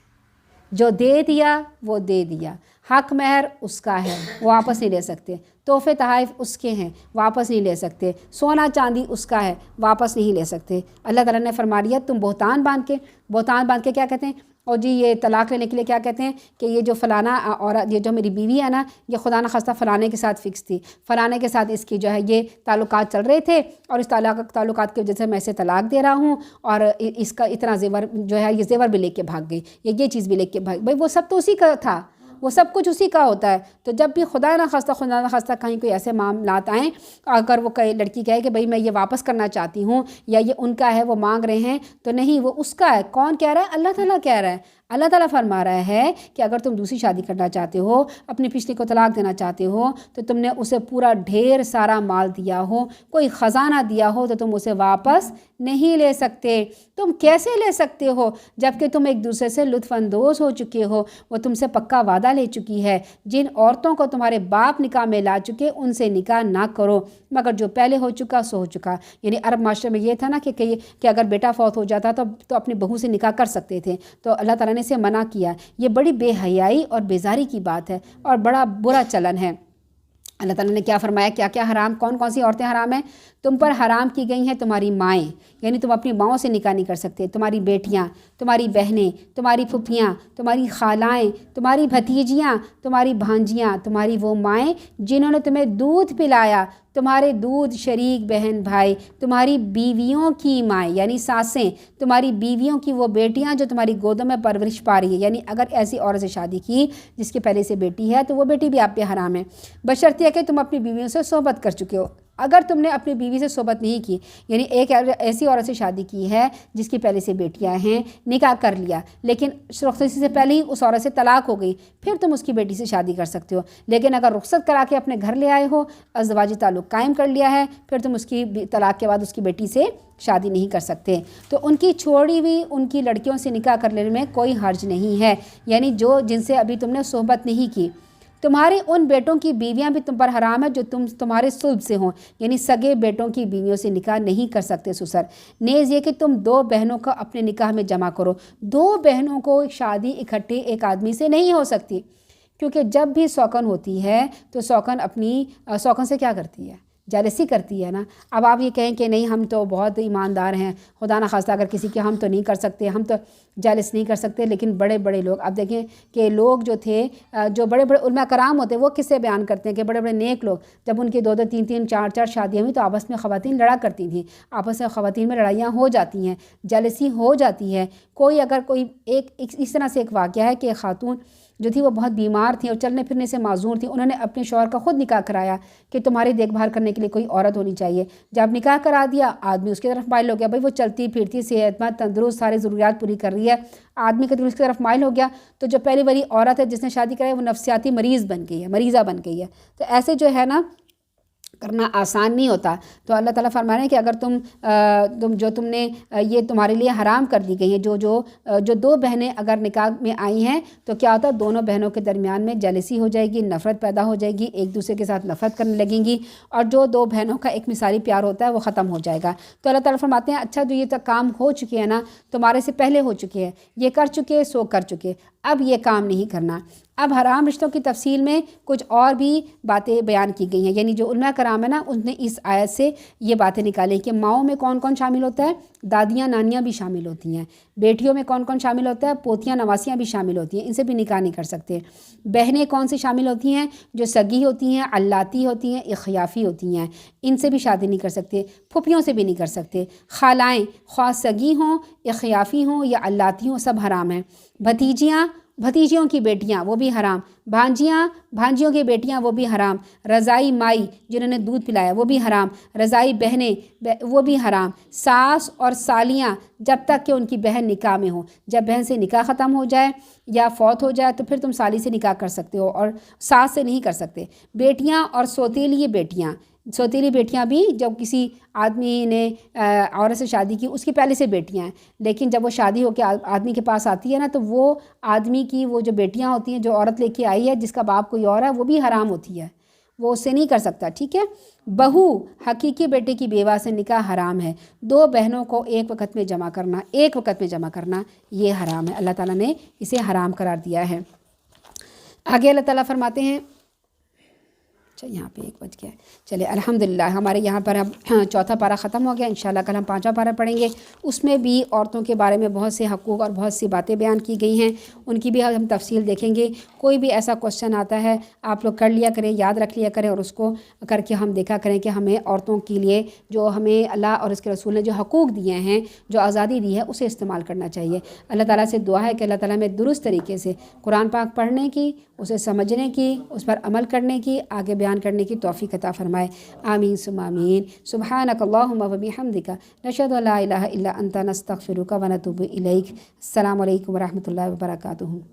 جو دے دیا وہ دے دیا، حق مہر اس کا ہے، واپس نہیں لے سکتے۔ تحفے تحائف اس کے ہیں، واپس نہیں لے سکتے۔ سونا چاندی اس کا ہے، واپس نہیں لے سکتے۔ اللہ تعالیٰ نے فرما دیا تم بہتان باندھ کے کیا کہتے ہیں، اور جی یہ طلاق لینے کے لیے کیا کہتے ہیں کہ یہ جو فلانا عورت، یہ جو میری بیوی ہے نا، یہ خدا نہ خواستہ فلانے کے ساتھ فکس تھی، فلانے کے ساتھ اس کی جو ہے یہ تعلقات چل رہے تھے اور اس تعلقات کی وجہ سے میں اسے طلاق دے رہا ہوں، اور اس کا اتنا زیور جو ہے یہ زیور بھی لے کے بھاگ گئی، یہ چیز بھی لے کے بھاگ، بھائی وہ سب تو اسی کا تھا، وہ سب کچھ اسی کا ہوتا ہے۔ تو جب بھی خدا نہ خواستہ کہیں کوئی ایسے معاملات آئیں، اگر وہ لڑکی کہے کہ بھئی میں یہ واپس کرنا چاہتی ہوں یا یہ ان کا ہے وہ مانگ رہے ہیں، تو نہیں، وہ اس کا ہے۔ کون کہہ رہا ہے؟ اللہ تعالیٰ کہہ رہا ہے۔ اللہ تعالیٰ فرما رہا ہے کہ اگر تم دوسری شادی کرنا چاہتے ہو، اپنی پچھلی کو طلاق دینا چاہتے ہو، تو تم نے اسے پورا ڈھیر سارا مال دیا ہو، کوئی خزانہ دیا ہو، تو تم اسے واپس نہیں لے سکتے۔ تم کیسے لے سکتے ہو جبکہ تم ایک دوسرے سے لطف اندوز ہو چکے ہو، وہ تم سے پکا وعدہ لے چکی ہے۔ جن عورتوں کو تمہارے باپ نکاح میں لا چکے ان سے نکاح نہ کرو، مگر جو پہلے ہو چکا سو ہو چکا۔ یعنی عرب معاشرے میں یہ تھا نا کہ اگر بیٹا فوت ہو جاتا تو اپنی بہو سے نکاح کر سکتے تھے، تو اللہ تعالیٰ نے اسے منع کیا۔ یہ بڑی بے حیائی اور بیزاری کی بات ہے اور بڑا برا چلن ہے۔ اللہ تعالیٰ نے کیا فرمایا، کیا کیا حرام، کون کون سی عورتیں حرام ہیں؟ تم پر حرام کی گئی ہیں تمہاری مائیں، یعنی تم اپنی ماؤں سے نکاح نہیں کر سکتے، تمہاری بیٹیاں، تمہاری بہنیں، تمہاری پھپھیاں، تمہاری خالائیں، تمہاری بھتیجیاں، تمہاری بھانجیاں، تمہاری وہ مائیں جنہوں نے تمہیں دودھ پلایا، تمہارے دودھ شریک بہن بھائی، تمہاری بیویوں کی مائیں یعنی ساسیں، تمہاری بیویوں کی وہ بیٹیاں جو تمہاری گودوں میں پرورش پا رہی ہے۔ یعنی اگر ایسی عورت سے شادی کی جس کے پہلے سے بیٹی ہے تو وہ بیٹی بھی آپ پہ حرام ہے، بشرطیہ کہ تم اپنی بیویوں سے صحبت کر چکے ہو۔ اگر تم نے اپنی بیوی سے صحبت نہیں کی، یعنی ایک ایسی عورت سے شادی کی ہے جس کی پہلے سے بیٹیاں ہیں، نکاح کر لیا، لیکن رخصتی سے پہلے ہی اس عورت سے طلاق ہو گئی، پھر تم اس کی بیٹی سے شادی کر سکتے ہو۔ لیکن اگر رخصت کرا کے اپنے گھر لے آئے ہو، ازدواجی تعلق قائم کر لیا ہے، پھر تم اس کی طلاق کے بعد اس کی بیٹی سے شادی نہیں کر سکتے۔ تو ان کی چھوڑی ہوئی ان کی لڑکیوں سے نکاح کر لینے میں کوئی حرج نہیں ہے، یعنی جن سے ابھی تم نے صحبت نہیں کی۔ تمہارے ان بیٹوں کی بیویاں بھی تم پر حرام ہے جو تمہارے صلب سے ہوں، یعنی سگے بیٹوں کی بیویوں سے نکاح نہیں کر سکتے سسر۔ نیز یہ کہ تم دو بہنوں کا اپنے نکاح میں جمع کرو۔ دو بہنوں کو شادی اکٹھے ایک آدمی سے نہیں ہو سکتی، کیونکہ جب بھی سوکن ہوتی ہے تو سوکن سے کیا کرتی ہے؟ جالسی کرتی ہے نا۔ اب آپ یہ کہیں کہ نہیں ہم تو بہت ایماندار ہیں، خدا نہ خواستہ اگر کسی کے ہم تو نہیں کر سکتے، ہم تو جالس نہیں کر سکتے، لیکن بڑے بڑے لوگ، اب دیکھیں کہ لوگ جو تھے، جو بڑے بڑے علماء کرام ہوتے ہیں، وہ کس سے بیان کرتے ہیں کہ بڑے بڑے نیک لوگ جب ان کی 2 3 3 4 4 شادیاں ہوئی تو آپس میں خواتین لڑا کرتی تھیں، آپس میں خواتین میں لڑائیاں ہو جاتی ہیں، جالسی ہو جاتی ہے۔ کوئی اگر کوئی ایک اس طرح سے ایک واقعہ ہے کہ خاتون جو تھی وہ بہت بیمار تھیں اور چلنے پھرنے سے معذور تھیں، انہوں نے اپنے شوہر کا خود نکاح کرایا کہ تمہاری دیکھ بھال کرنے کے لیے کوئی عورت ہونی چاہیے۔ جب نکاح کرا دیا آدمی اس کی طرف مائل ہو گیا، بھائی وہ چلتی پھرتی صحت مند تندرست ساری ضروریات پوری کر رہی ہے، آدمی کا دل اس کی طرف مائل ہو گیا، تو جو پہلی والی عورت ہے جس نے شادی کرائی وہ نفسیاتی مریض بن گئی ہے، مریضہ بن گئی ہے۔ تو ایسے جو ہے نا کرنا آسان نہیں ہوتا۔ تو اللہ تعالیٰ فرما رہے ہیں کہ اگر تم نے یہ تمہارے لیے حرام کر دی گئی ہیں، جو دو بہنیں اگر نکاح میں آئی ہیں تو کیا ہوتا ہے، دونوں بہنوں کے درمیان میں جیلسی ہو جائے گی، نفرت پیدا ہو جائے گی، ایک دوسرے کے ساتھ نفرت کرنے لگیں گی، اور جو دو بہنوں کا ایک مثالی پیار ہوتا ہے وہ ختم ہو جائے گا۔ تو اللہ تعالیٰ فرماتے ہیں اچھا جو یہ تک کام ہو چکے ہیں نا، تمہارے سے پہلے ہو چکے ہیں، یہ کر چکے سو کر چکے، اب یہ کام نہیں کرنا۔ اب حرام رشتوں کی تفصیل میں کچھ اور بھی باتیں بیان کی گئی ہیں، یعنی جو علماء کرام ہے نا ان نے اس آیت سے یہ باتیں نکالیں کہ ماؤں میں کون کون شامل ہوتا ہے، دادیاں نانیاں بھی شامل ہوتی ہیں، بیٹیوں میں کون کون شامل ہوتا ہے، پوتیاں نواسیاں بھی شامل ہوتی ہیں، ان سے بھی نکاح نہیں کر سکتے۔ بہنیں کون سی شامل ہوتی ہیں، جو سگی ہوتی ہیں، علاتی ہوتی ہیں، اخیافی ہوتی ہیں، ان سے بھی شادی نہیں کر سکتے، پھوپھیوں سے بھی نہیں کر سکتے۔ خالائیں خواہ سگی ہوں، اخیافی ہوں یا علاتی ہوں، سب حرام ہیں۔ بھتیجیوں کی بیٹیاں وہ بھی حرام، بھانجیوں کی بیٹیاں وہ بھی حرام، رضائی مائی جنہوں نے دودھ پلایا وہ بھی حرام، رضائی بہنیں وہ بھی حرام، ساس اور سالیاں جب تک کہ ان کی بہن نکاح میں ہو، جب بہن سے نکاح ختم ہو جائے یا فوت ہو جائے تو پھر تم سالی سے نکاح کر سکتے ہو اور ساس سے نہیں کر سکتے۔ بیٹیاں اور سوتیلی بیٹیاں بھی جب کسی آدمی نے عورت سے شادی کی اس کی پہلے سے بیٹیاں ہیں، لیکن جب وہ شادی ہو کے آدمی کے پاس آتی ہے نا تو وہ آدمی کی وہ جو بیٹیاں ہوتی ہیں جو عورت لے کے آئی ہے جس کا باپ کوئی اور ہے وہ بھی حرام ہوتی ہے، وہ اس سے نہیں کر سکتا، ٹھیک ہے۔ بہو حقیقی بیٹے کی بیوہ سے نکاح حرام ہے، دو بہنوں کو ایک وقت میں جمع کرنا یہ حرام ہے، اللہ تعالیٰ نے اسے حرام قرار دیا ہے۔ آگے اللہ تعالیٰ فرماتے ہیں، یہاں پہ 1 بج گیا ہے، چلے الحمدللہ ہمارے یہاں پر اب 4تھا پارہ ختم ہو گیا، انشاءاللہ کل ہم 5واں پارہ پڑھیں گے۔ اس میں بھی عورتوں کے بارے میں بہت سے حقوق اور بہت سی باتیں بیان کی گئی ہیں، ان کی بھی ہم تفصیل دیکھیں گے۔ کوئی بھی ایسا کوسچن آتا ہے آپ لوگ کر لیا کریں، یاد رکھ لیا کریں، اور اس کو کر کے ہم دیکھا کریں کہ ہمیں عورتوں کے لیے جو ہمیں اللہ اور اس کے رسول نے جو حقوق دیے ہیں، جو آزادی دی ہے، اسے استعمال کرنا چاہیے۔ اللہ تعالیٰ سے دعا ہے کہ اللہ تعالیٰ میں درست طریقے سے قرآن پاک پڑھنے کی، اسے سمجھنے کی، اس پر عمل کرنے کی، آگے بیان کرنے کی توفیق عطا فرمائے، آمین ثم آمین۔ سبحانک اللہم و بحمدک، نشہد ان لا الہ الا انت، نستغفرک و نتوب الیک۔ السلام علیکم و رحمۃ اللہ وبرکاتہ۔